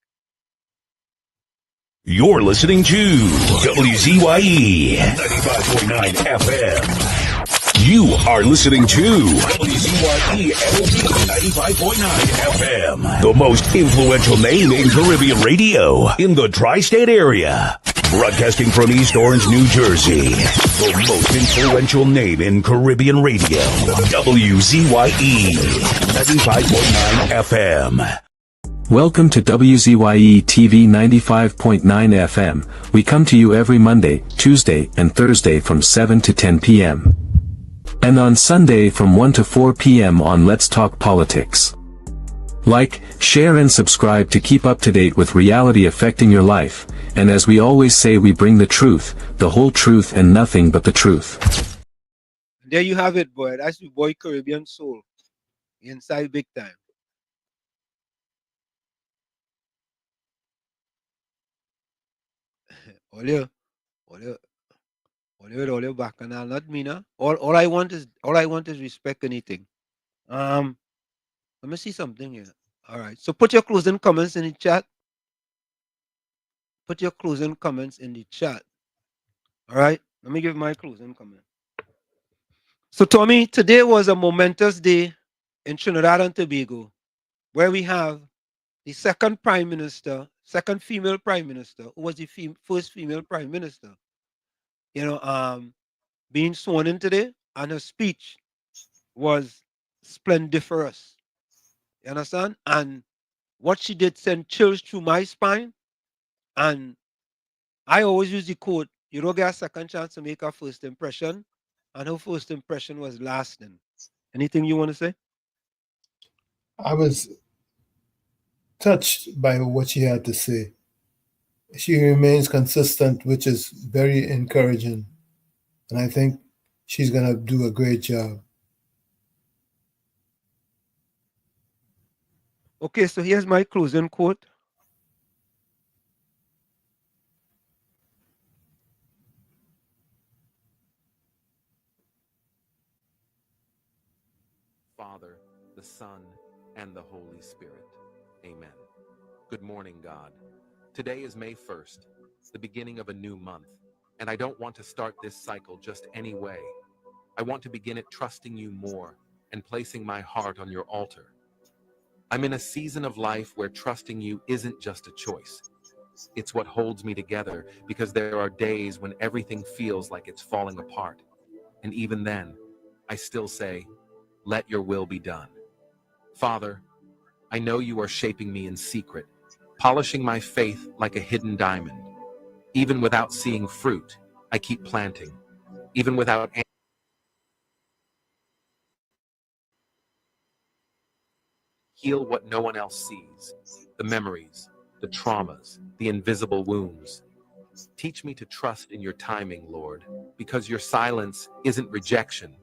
You're listening to WZYE 95.9 FM. You are listening to WZYE 95.9 FM, the most influential name in Caribbean radio in the tri-state area. Broadcasting from East Orange, New Jersey, the most influential name in Caribbean radio, WZYE 95.9 FM. Welcome to WZYE TV 95.9 FM. We come to you every Monday, Tuesday, and Thursday from 7 to 10 p.m. And on Sunday from 1 to 4 p.m. on Let's Talk Politics. Like, share and subscribe to keep up to date with reality affecting your life. And as we always say, we bring the truth, the whole truth, and nothing but the truth. There you have it, boy. That's your boy Caribbean Soul. Inside big time. All your bacchanal, not me, nah. All I want is respect anything. Let me see something here. All right. So put your closing comments in the chat. Put your closing comments in the chat. All right. Let me give my closing comment. So, Tommy, today was a momentous day in Trinidad and Tobago, where we have the second female prime minister, who was the first female prime minister, you know, being sworn in today, and her speech was splendiferous. You understand? And what she did sent chills through my spine. And I always use the quote, you don't get a second chance to make a first impression. And her first impression was lasting. Anything you want to say? I was touched by what she had to say. She remains consistent, which is very encouraging. And I think she's going to do a great job. Okay, so here's my closing quote. Father, the Son, and the Holy Spirit. Amen. Good morning, God. Today is May 1st, the beginning of a new month, and I don't want to start this cycle just any way. I want to begin it trusting you more and placing my heart on your altar. I'm in a season of life where trusting you isn't just a choice. It's what holds me together, because there are days when everything feels like it's falling apart. And even then, I still say, let your will be done. Father, I know you are shaping me in secret, polishing my faith like a hidden diamond. Even without seeing fruit, I keep planting, even without any. Heal what no one else sees, the memories, the traumas, the invisible wounds. Teach me to trust in your timing, Lord, because your silence isn't rejection.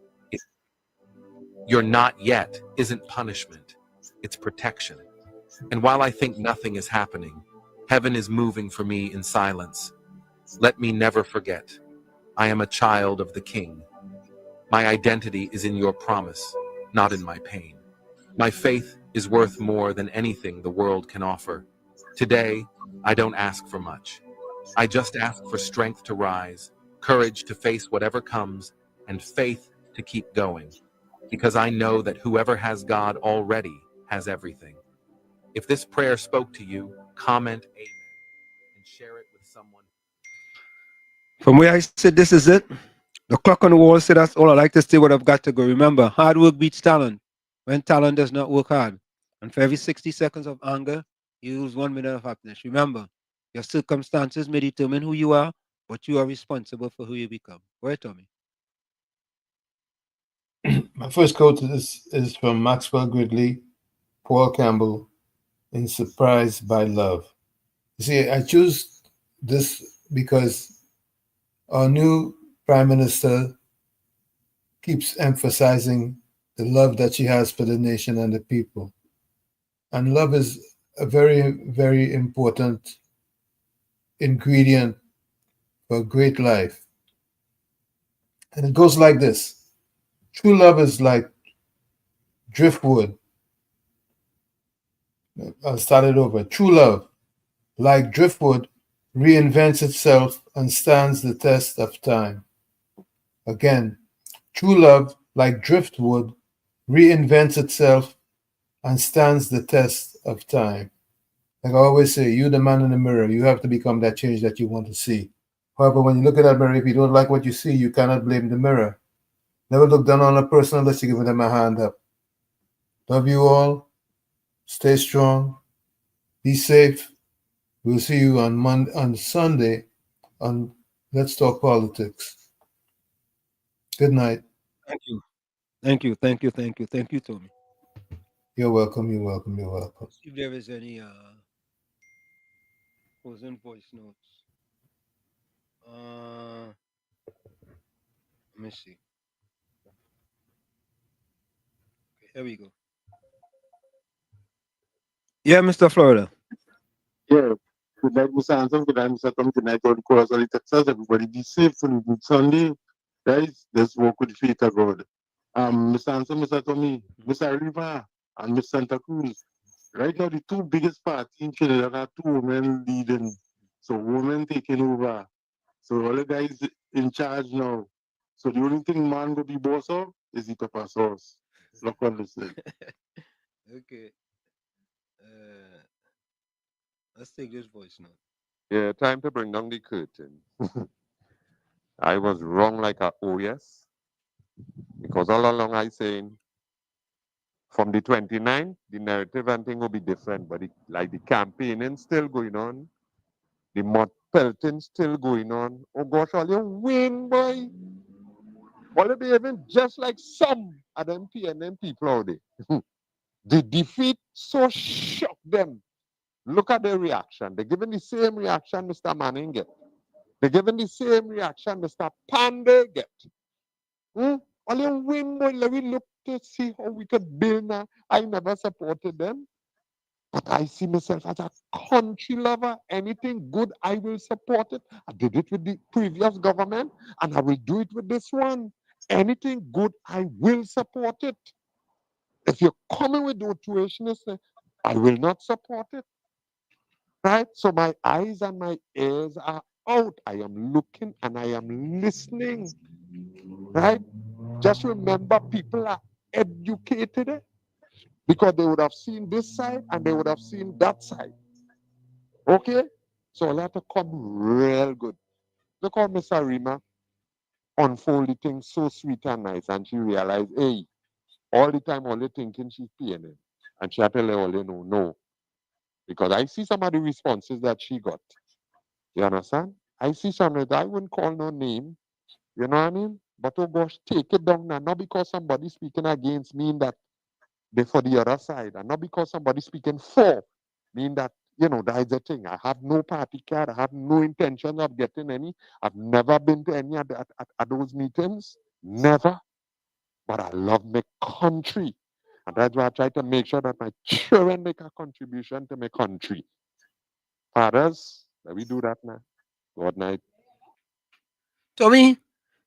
Your not yet isn't punishment. It's protection. And while I think nothing is happening, heaven is moving for me in silence. Let me never forget. I am a child of the King. My identity is in your promise, not in my pain. My faith is worth more than anything the world can offer. Today, I don't ask for much. I just ask for strength to rise, courage to face whatever comes, and faith to keep going. Because I know that whoever has God already has everything. If this prayer spoke to you, comment amen and share it with someone. From where I said this is it, the clock on the wall said that's all I like to say what I've got to go. Remember, hard work beats talent when talent does not work hard. And for every 60 seconds of anger, you lose 1 minute of happiness. Remember, your circumstances may determine who you are, but you are responsible for who you become. Go ahead, Tommy. My first quote is from Maxwell Gridley, Paul Campbell, in Surprised by Love. You see, I choose this because our new Prime Minister keeps emphasizing the love that she has for the nation and the people. And love is a very, very important ingredient for a great life. And it goes like this. True love is like driftwood. I'll start it over. True love, like driftwood, reinvents itself and stands the test of time. Again, true love, like driftwood, reinvents itself and stands the test of time. Like I always say, you're the man in the mirror. You have to become that change that you want to see. However, when you look at that mirror, if you don't like what you see, you cannot blame the mirror. Never look down on a person unless you give them a hand up. Love you all. Stay strong. Be safe. We'll see you on Sunday on Let's Talk Politics. Good night. Thank you. Thank you. Thank you. Thank you. Thank you, Tommy. You're welcome. You're welcome. You're welcome. If there is any closing voice notes. Let me see. Okay, here we go. Yeah, Mr. Florida. Yeah. Good night, Mr. Hanson. Good night, Mr. Tom. Good night, all the callers, all the Texas. Everybody be safe till good Sunday. Guys, let's walk with faith of God. Mr. Hanson, Mr. Tommy, Mr. Riva, and Miss Santa Cruz. Right now, the two biggest parties in Trinidad are two women leading. So women taking over. So all the guys in charge now. So the only thing man will be boss of is the pepper sauce. Look on this thing. Okay. Let's take this voice note. Yeah, time to bring down the curtain. I was wrong like a oh yes. Because all along I saying from the 29th, the narrative and thing will be different, but the campaigning still going on, the mud pelting still going on. Oh gosh, all you win, boy. All you behaving just like some of them PNM people out there. The defeat so shocked them. Look at their reaction. They're giving the same reaction Mr. Manning get. They're giving the same reaction Mr. Pande get. All you win, boy, let me look to see how we could build now. I never supported them. But I see myself as a country lover. Anything good, I will support it. I did it with the previous government, and I will do it with this one. Anything good, I will support it. If you're coming with the tuitionist, I will not support it. Right? So my eyes and my ears are out. I am looking and I am listening. Right? Just remember, people are educated because they would have seen this side and they would have seen that side. Okay? So let her come real good. Look how Miss Arima unfolded things so sweet and nice, and she realized, hey, all the time, all the thinking she's PNM. And she had to let all you know, no. Because I see some of the responses that she got. You understand? I see some, I wouldn't call no name, you know what I mean? But oh gosh, take it down now. Not because somebody speaking against mean that they're for the other side. And not because somebody speaking for mean that, you know, that is the thing. I have no party card. I have no intention of getting any. I've never been to any at those meetings. Never. But I love my country. And that's why I try to make sure that my children make a contribution to my country. Fathers, let me do that now. Good night. Tommy,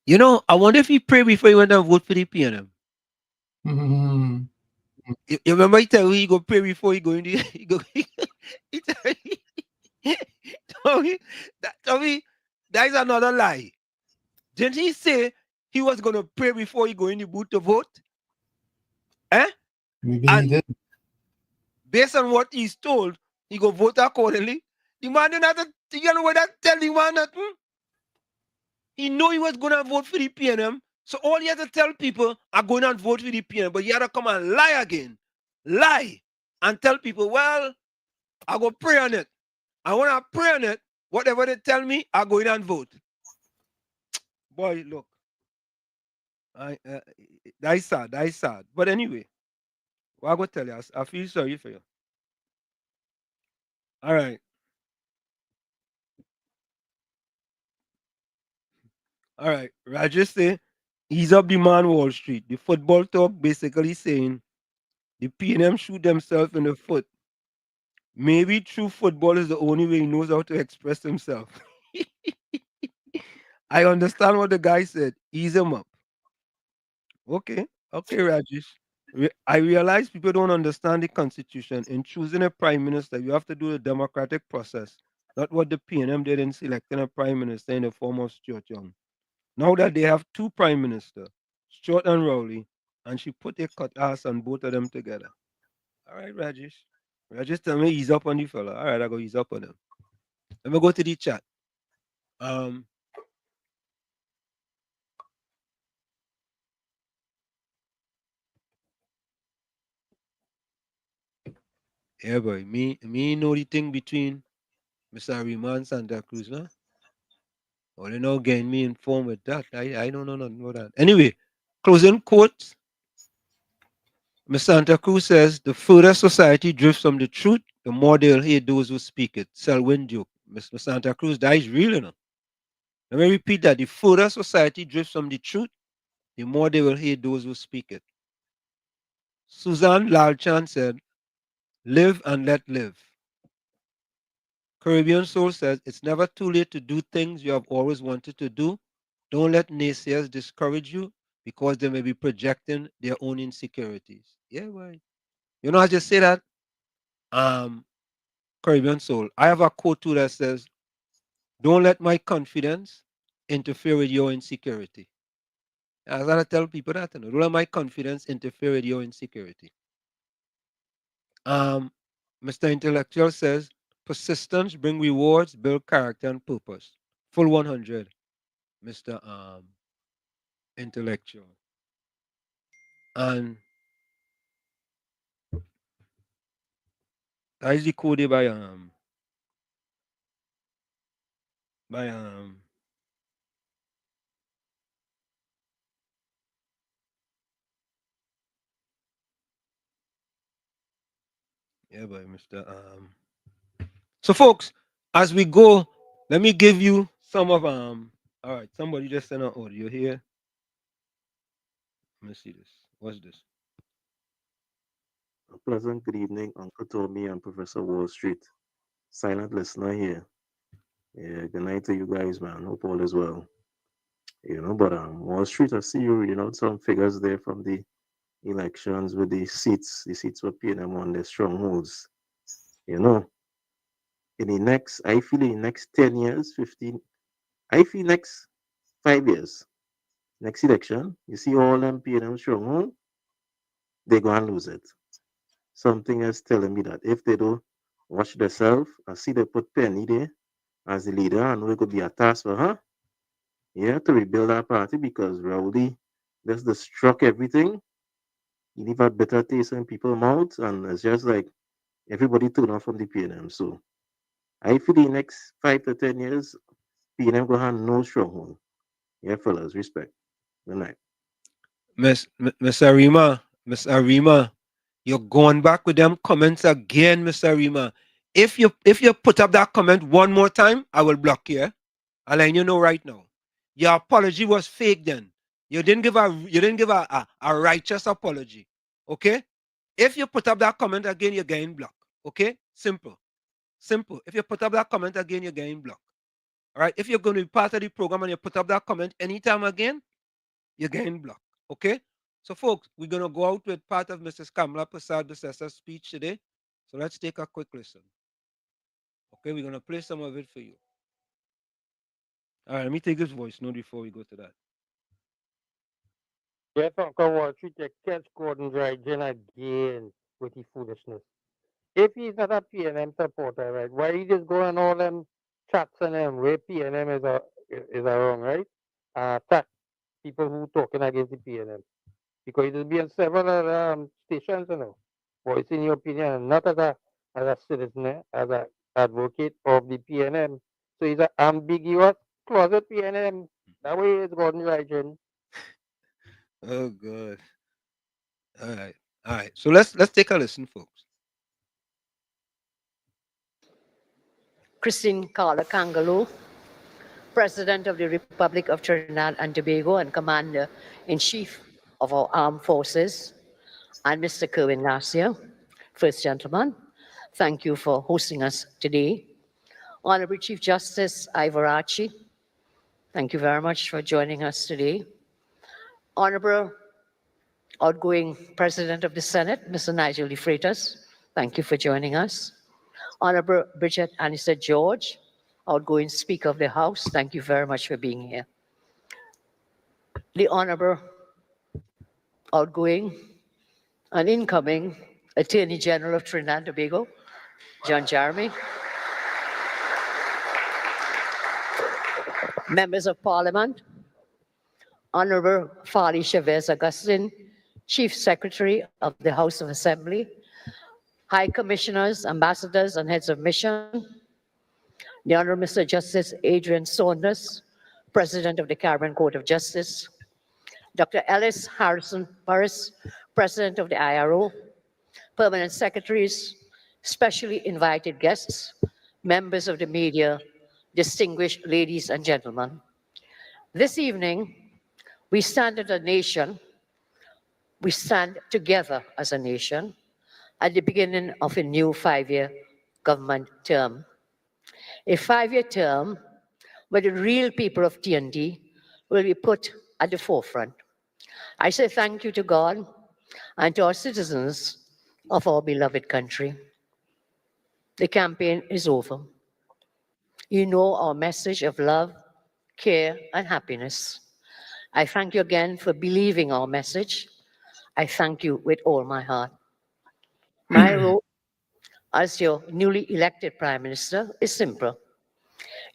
you know, I wonder if he prayed before he went and vote for the PNM. Mm-hmm. You remember he tell me he go pray before he go in the he go he tell me, Tommy, that is another lie. Didn't he say he was gonna pray before he go in the booth to vote? Eh? Maybe And he did. based on what he's told, he go vote accordingly. The man didn't have to, you know what that tell the man nothing? He knew he was gonna vote for the PNM. So all he had to tell people are going and vote for the PNM, but he had to come and lie again. Lie and tell people, well, I go pray on it. And when I pray on it, whatever they tell me, I go in and vote. Boy, look. That's sad. That's sad. But anyway, what I go tell you, I feel sorry for you. All right. All right. Rajesh say, ease up the man Wall Street. The football talk basically saying the PNM shoot themselves in the foot. Maybe true football is the only way he knows how to express himself. I understand what the guy said. Ease him up. Okay. Okay, Rajesh. I realize people don't understand the Constitution. In choosing a prime minister, you have to do the democratic process, not what the PNM did in selecting a prime minister in the form of Stuart Young. Now that they have two prime ministers, Stuart and Rowley, and she put a cut ass on both of them together. All right, Rajesh. Rajesh tell me he's up on the fella. All right, I go he's up on him. Let me go to the chat. Yeah, boy. Me know the thing between Mr. Rima and Santa Cruz, man. Well, you know, getting me informed with that. I don't know nothing about that. Anyway, closing quotes. Ms. Santa Cruz says, the further society drifts from the truth, the more they'll hate those who speak it. Selwyn joke. Ms. Santa Cruz, that is real, you know. Let me repeat that. The further society drifts from the truth, the more they will hate those who speak it. Suzanne Lalchan said, live and let live. Caribbean Soul says, it's never too late to do things you have always wanted to do. Don't let naysayers discourage you because they may be projecting their own insecurities. Yeah, right. You know, I just say that. Caribbean Soul. I have a quote too that says, don't let my confidence interfere with your insecurity. I gotta tell people that. You know, don't let my confidence interfere with your insecurity. Mr. Intellectual says, persistence bring rewards, build character and purpose. Full 100, Mr. Intellectual. And that is decoded by yeah, by Mr. So folks, as we go, let me give you some of all right, somebody just sent an audio here. Let me see this. What's this? A pleasant good evening, Uncle Tommy and Professor Wall Street. Silent listener here. Yeah, good night to you guys, man. Hope all is well. You know, but Wall Street, I see you reading out some figures there from the elections with the seats were PNM on the strongholds. You know, in the next, I feel in the next 10 years, 15, I feel next 5 years, next election, you see all them PNM stronghold, they're going to lose it. Something is telling me that if they don't watch themselves, I see they put Penny there as the leader, I know it could be a task for her. Yeah, to rebuild our party because Rowdy just struck everything. He leave a better taste in people's mouths, and it's just like everybody turned off from the PNM. So I feel the next 5 to 10 years, PNM go have no stronghold. Yeah, fellas, respect. Good night. Miss Arima, you're going back with them comments again, Miss Arima. If you put up that comment one more time, I will block you. I'll let you know right now. Your apology was fake then. You didn't give a righteous apology. Okay? If you put up that comment again, you're getting blocked. Okay? Simple. Simple. If you put up that comment again, you're getting blocked. All right? If you're going to be part of the program and you put up that comment anytime again, you're getting blocked. Okay? So, folks, we're going to go out with part of Mrs. Kamla Prasad Bissasa's speech today. So let's take a quick listen. Okay? We're going to play some of it for you. All right, let me take his voice note before we go to that. Yes, Uncle Wall Street, you catch Gordon Dryden again with his foolishness. If he's not a PNM supporter, right, why he just go on all them chats and them where PNM is wrong, right? Attack people who talking against the PNM. Because it will be on several stations, you know, voicing your opinion, not as a citizen, as an advocate of the PNM. So he's an ambiguous closet PNM. That way it's Gordon Dryden. Oh, good. All right. All right. So let's take a listen, folks. Christine Carla Kangaloo, President of the Republic of Trinidad and Tobago and Commander-in-Chief of our Armed Forces, and Mr. Kerwin Garcia, First Gentleman, thank you for hosting us today. Honorable Chief Justice Ivarachi, thank you very much for joining us today. Honorable outgoing President of the Senate, Mr. Nigel De Freitas, thank you for joining us. Honorable Bridget Anissa George, outgoing Speaker of the House, thank you very much for being here. The Honorable outgoing and incoming Attorney General of Trinidad and Tobago, John Jeremy. Members of Parliament, Honorable Fali Chavez Augustine, Chief Secretary of the House of Assembly, High Commissioners, Ambassadors, and Heads of Mission, the Honorable Mr. Justice Adrian Saunders, President of the Caribbean Court of Justice, Dr. Ellis Harrison Burris, President of the IRO, Permanent Secretaries, specially invited guests, members of the media, distinguished ladies and gentlemen. This evening, we stand as a nation, we stand together as a nation at the beginning of a new 5-year government term. A 5-year term where the real people of TND will be put at the forefront. I say thank you to God and to our citizens of our beloved country. The campaign is over. You know our message of love, care, and happiness. I thank you again for believing our message. I thank you with all my heart. My role as your newly elected Prime Minister is simple.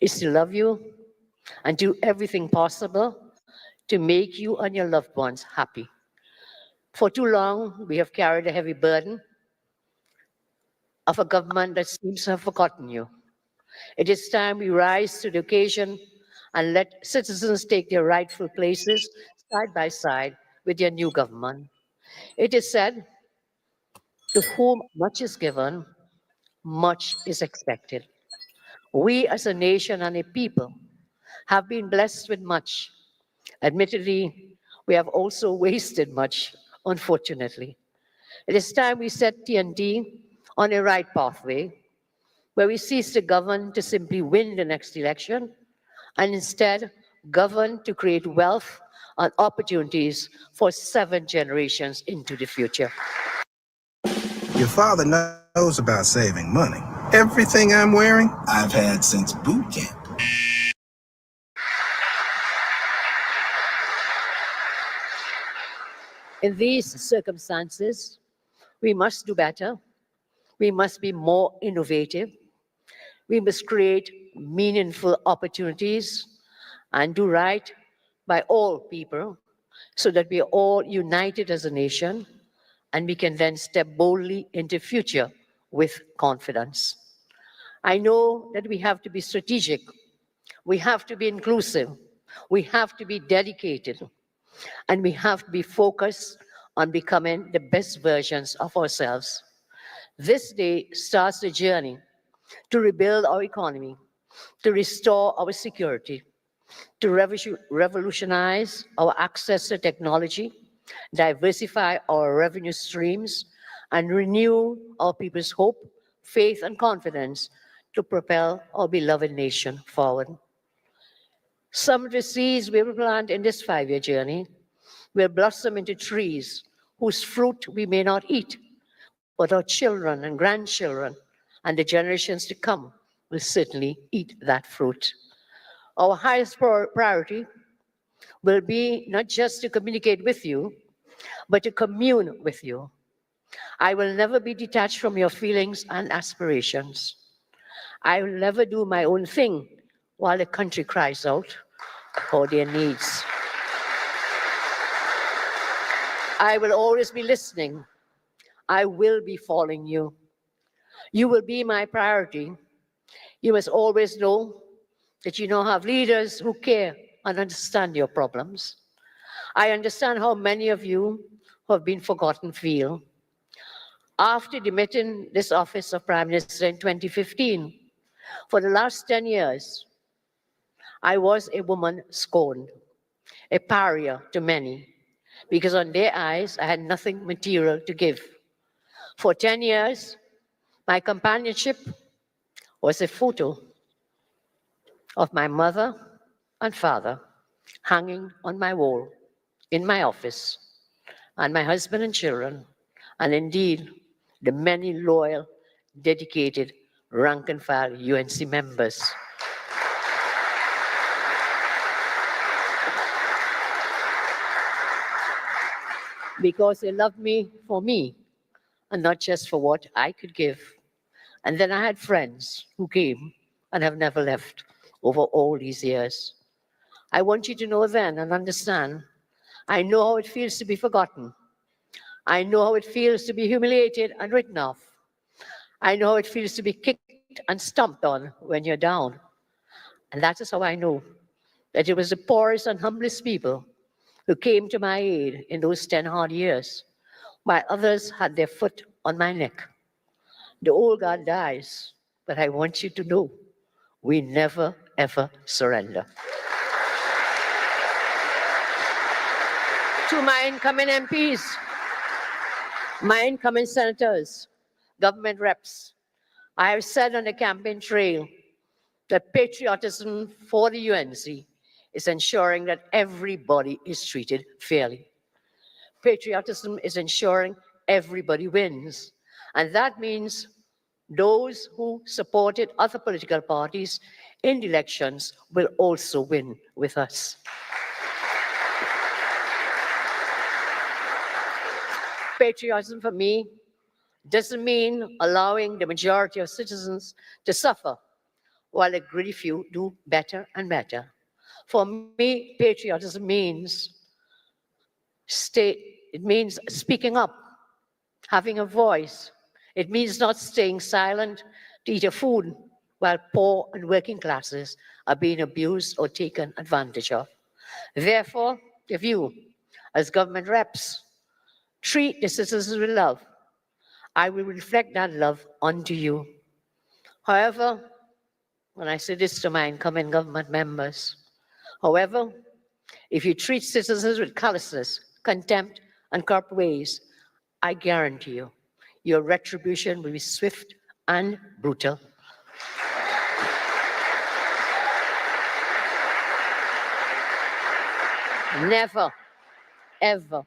It's to love you and do everything possible to make you and your loved ones happy. For too long, we have carried a heavy burden of a government that seems to have forgotten you. It is time we rise to the occasion and let citizens take their rightful places side by side with their new government. It is said, to whom much is given, much is expected. We as a nation and a people have been blessed with much. Admittedly, we have also wasted much, unfortunately. It is time we set TND on a right pathway, where we cease to govern to simply win the next election, and instead govern to create wealth and opportunities for 7 generations into the future. Your father knows about saving money. Everything I'm wearing, I've had since boot camp. In these circumstances, we must do better. We must be more innovative. We must create meaningful opportunities and do right by all people so that we are all united as a nation and we can then step boldly into the future with confidence. I know that we have to be strategic We have to be inclusive. We have to be dedicated. And we have to be focused on becoming the best versions of ourselves. This day starts the journey to rebuild our economy, to restore our security, to revolutionize our access to technology, diversify our revenue streams, and renew our people's hope, faith, and confidence to propel our beloved nation forward. Some of the seeds we will plant in this 5-year journey will blossom into trees whose fruit we may not eat, but our children and grandchildren and the generations to come will certainly eat that fruit. Our highest priority will be not just to communicate with you, but to commune with you. I will never be detached from your feelings and aspirations. I will never do my own thing while the country cries out for their needs. I will always be listening. I will be following you. You will be my priority. You must always know that you now have leaders who care and understand your problems. I understand how many of you who have been forgotten feel. After demitting this office of Prime Minister in 2015, for the last 10 years, I was a woman scorned, a pariah to many, because on their eyes, I had nothing material to give. For 10 years, my companionship was a photo of my mother and father hanging on my wall in my office, and my husband and children, and indeed the many loyal, dedicated, rank-and-file UNC members. Because they loved me for me, and not just for what I could give. And then I had friends who came and have never left over all these years. I want you to know then and understand, I know how it feels to be forgotten. I know how it feels to be humiliated and written off. I know how it feels to be kicked and stomped on when you're down. And that is how I know that it was the poorest and humblest people who came to my aid in those 10 hard years, while others had their foot on my neck. The old guard dies, but I want you to know we never, ever surrender. To my incoming MPs, my incoming senators, government reps, I have said on the campaign trail that patriotism for the UNC is ensuring that everybody is treated fairly. Patriotism is ensuring everybody wins. And that means those who supported other political parties in the elections will also win with us. Patriotism for me doesn't mean allowing the majority of citizens to suffer while a greedy few do better and better. For me, patriotism means speaking up, having a voice. It means not staying silent to eat a food while poor and working classes are being abused or taken advantage of. Therefore, if you, as government reps, treat the citizens with love, I will reflect that love onto you. However, when I say this to my incoming government members, however, if you treat citizens with callousness, contempt, and corrupt ways, I guarantee you, your retribution will be swift and brutal. Never, ever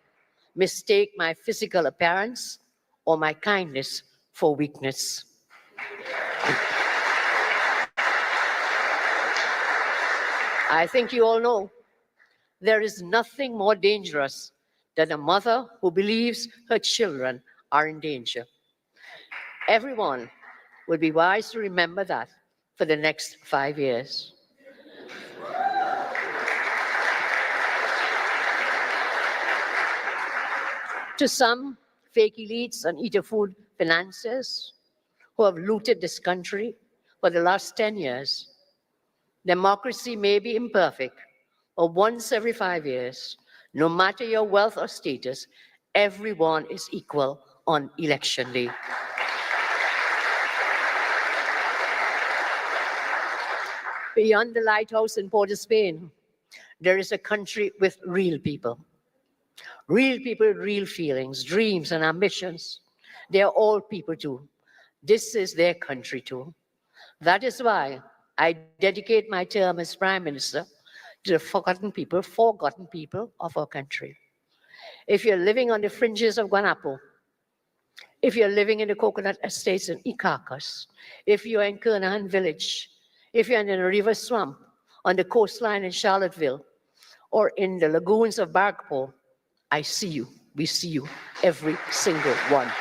mistake my physical appearance or my kindness for weakness. I think you all know there is nothing more dangerous than a mother who believes her children are in danger. Everyone would be wise to remember that for the next 5 years. To some fake elites and eat-a-food financiers who have looted this country for the last 10 years, Democracy may be imperfect, but once every 5 years, no matter your wealth or status, everyone is equal on election day. Beyond the lighthouse in Port of Spain, there is a country with real people. Real people with real feelings, dreams, and ambitions. They are all people too. This is their country too. That is why I dedicate my term as Prime Minister to the forgotten people of our country. If you're living on the fringes of Guanapo, if you're living in the coconut estates in Icacos, if you're in Kernahan Village, if you're in the river swamp on the coastline in Charlottesville, or in the lagoons of Barkpo, I see you. We see you, every single one.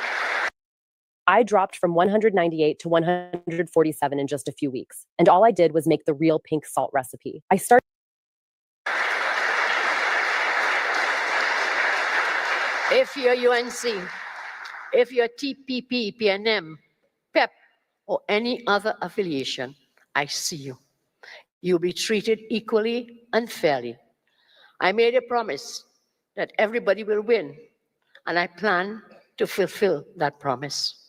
I dropped from 198 to 147 in just a few weeks, and all I did was make the real pink salt recipe. I started. If you're UNC, if you're TPP, PNM, PEP, or any other affiliation, I see you. You'll be treated equally and fairly. I made a promise that everybody will win, and I plan to fulfill that promise.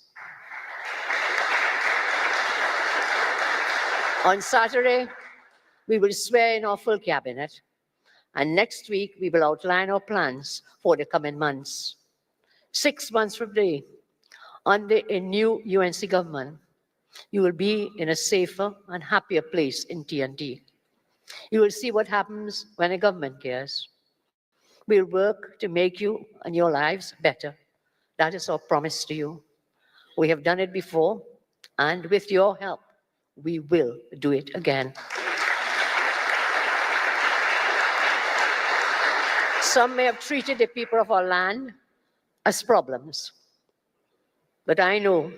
On Saturday, we will swear in our full cabinet, and next week we will outline our plans for the coming months. 6 months from today, under a new UNC government, you will be in a safer and happier place in TNT. You will see what happens when a government cares. We'll work to make you and your lives better. That is our promise to you. We have done it before, and with your help, we will do it again. Some may have treated the people of our land as problems, but I know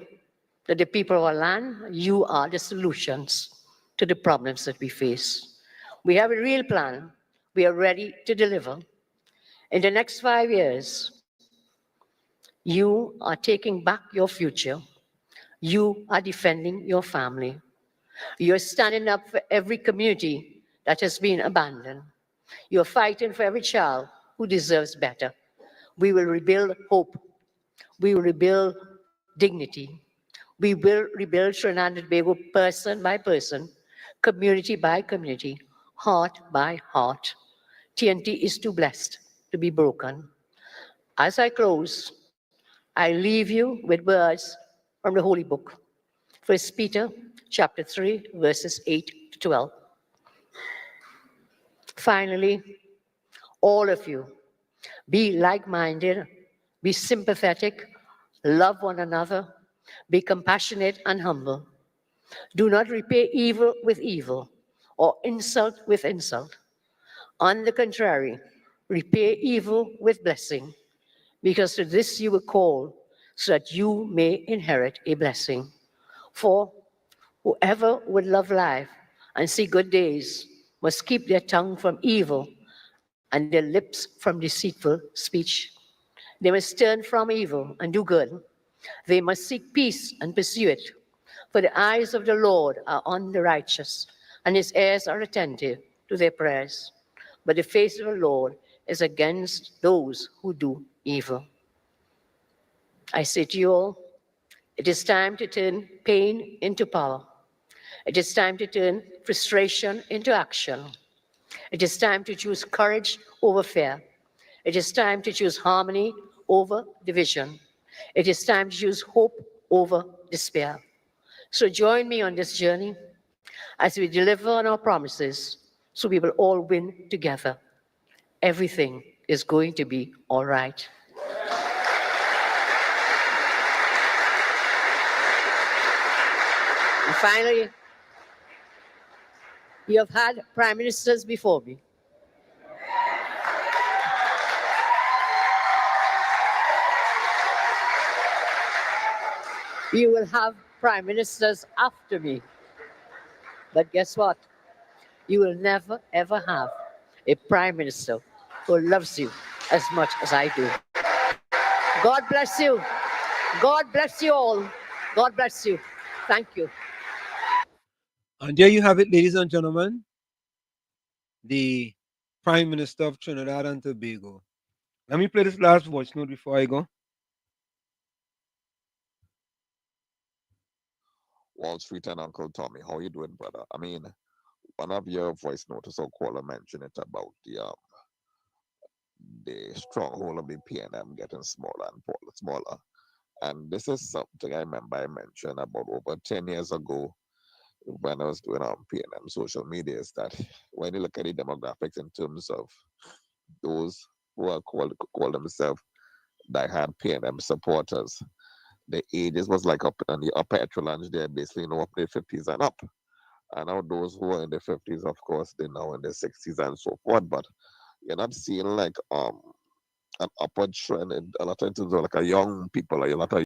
that the people of our land, you are the solutions to the problems that we face. We have a real plan. We are ready to deliver. In the next 5 years, you are taking back your future. You are defending your family. You're standing up for every community that has been abandoned. You're fighting for every child who deserves better. We will rebuild hope. We will rebuild dignity. We will rebuild Trinidad and Tobago person by person, community by community, heart by heart. TNT is too blessed to be broken. As I close, I leave you with words from the Holy Book. 1 Peter chapter 3, verses 8 to 12. Finally, all of you, be like-minded, be sympathetic, love one another, be compassionate and humble. Do not repay evil with evil or insult with insult. On the contrary, repay evil with blessing, because to this you were called, so that you may inherit a blessing. For whoever would love life and see good days must keep their tongue from evil and their lips from deceitful speech. They must turn from evil and do good. They must seek peace and pursue it. For the eyes of the Lord are on the righteous, and his ears are attentive to their prayers. But the face of the Lord is against those who do evil. I say to you all, it is time to turn pain into power. It is time to turn frustration into action. It is time to choose courage over fear. It is time to choose harmony over division. It is time to choose hope over despair. So join me on this journey as we deliver on our promises, so we will all win together. Everything is going to be all right. And finally, you have had prime ministers before me. You will have prime ministers after me. But guess what? You will never, ever have a prime minister who loves you as much as I do. God bless you. God bless you all. God bless you. Thank you. And there you have it, ladies and gentlemen. the Prime Minister of Trinidad and Tobago. Let me play this last voice note before I go. Wall Street and Uncle Tommy, how you doing, brother? I mean, one of your voice notes or caller mentioned it about the stronghold of the PNM getting smaller and smaller. And this is something I remember I mentioned about over 10 years ago when I was doing PNM social media, is that when you look at the demographics in terms of those who are call themselves diehard PNM supporters, the ages was like up in the upper echelons there, basically, up in the 50s and up. And now those who are in the 50s, of course, they're now in the 60s and so forth. But you're not seeing like an upward trend in a lot of terms of like a young people, like a lot of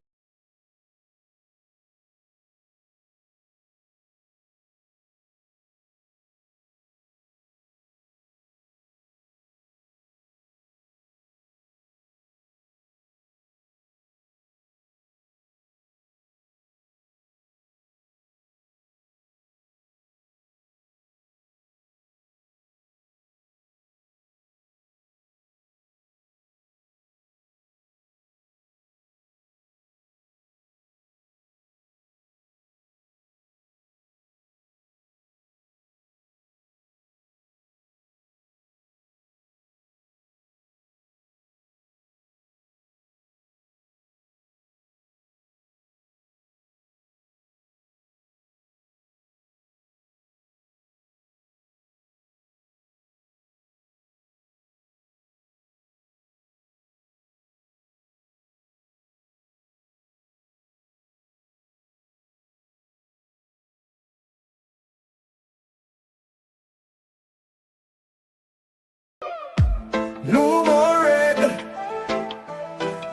No more red,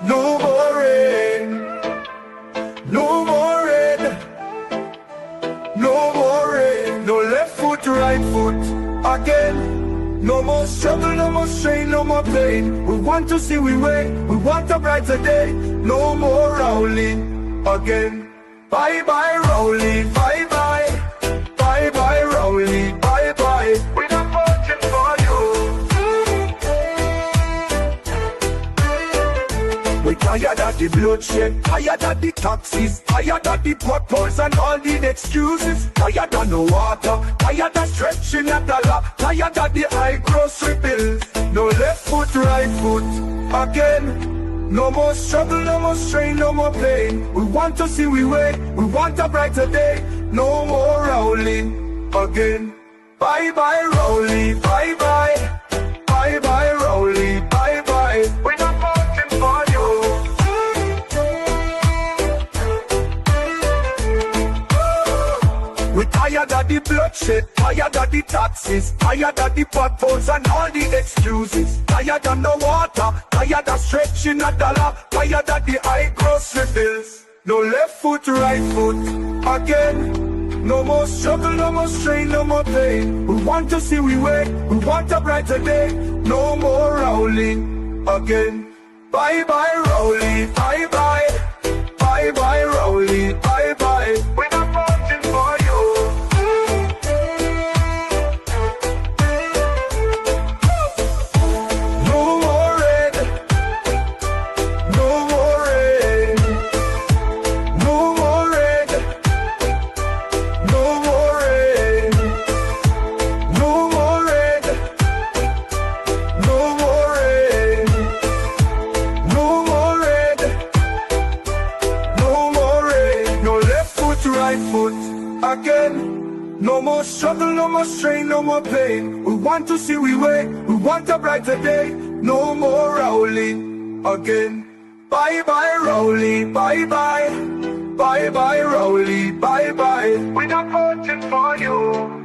no more rain, no more red, no more rain, no left foot, right foot again. No more struggle, no more strain, no more pain. We want to see we way, we want a brighter day. No more Rowley again. Bye bye Rowley, bye bye, bye bye Rowley, bye bye. We're not voting for you. We tired of the bloodshed, tired of the taxes, tired of the potholes and all the excuses. Tired of no water, tired of stretching at the law, tired of the high grocery bills. No left foot, right foot again. No more struggle, no more strain, no more pain. We want to see we way, we want a brighter day. No more Rowling again. Bye bye Rowley, bye bye, bye bye Rowley, bye bye. We're not voting for you. We tired of the bloodshed, tired of the taxes, tired of the potholes and all the excuses. Tired of no water, tired of stretching a dollar, tired of the high grocery bills. No left foot, right foot again. No more struggle, no more strain, no more pain. We want to see we way, we want a brighter day. No more Rowling again. Bye bye Rowley, bye bye, bye bye Rowley, bye bye. We're not voting for you. No more red, no more rain, no more red, no more rain, no more red, no more rain, no more red, no more rain. No left foot, right foot again. No more struggle, no more strain, no more pain. We want to see we way, we want a brighter day. No more Rowling again. Bye bye Rowley, bye bye, bye bye Rowley, bye bye. We're not voting for you.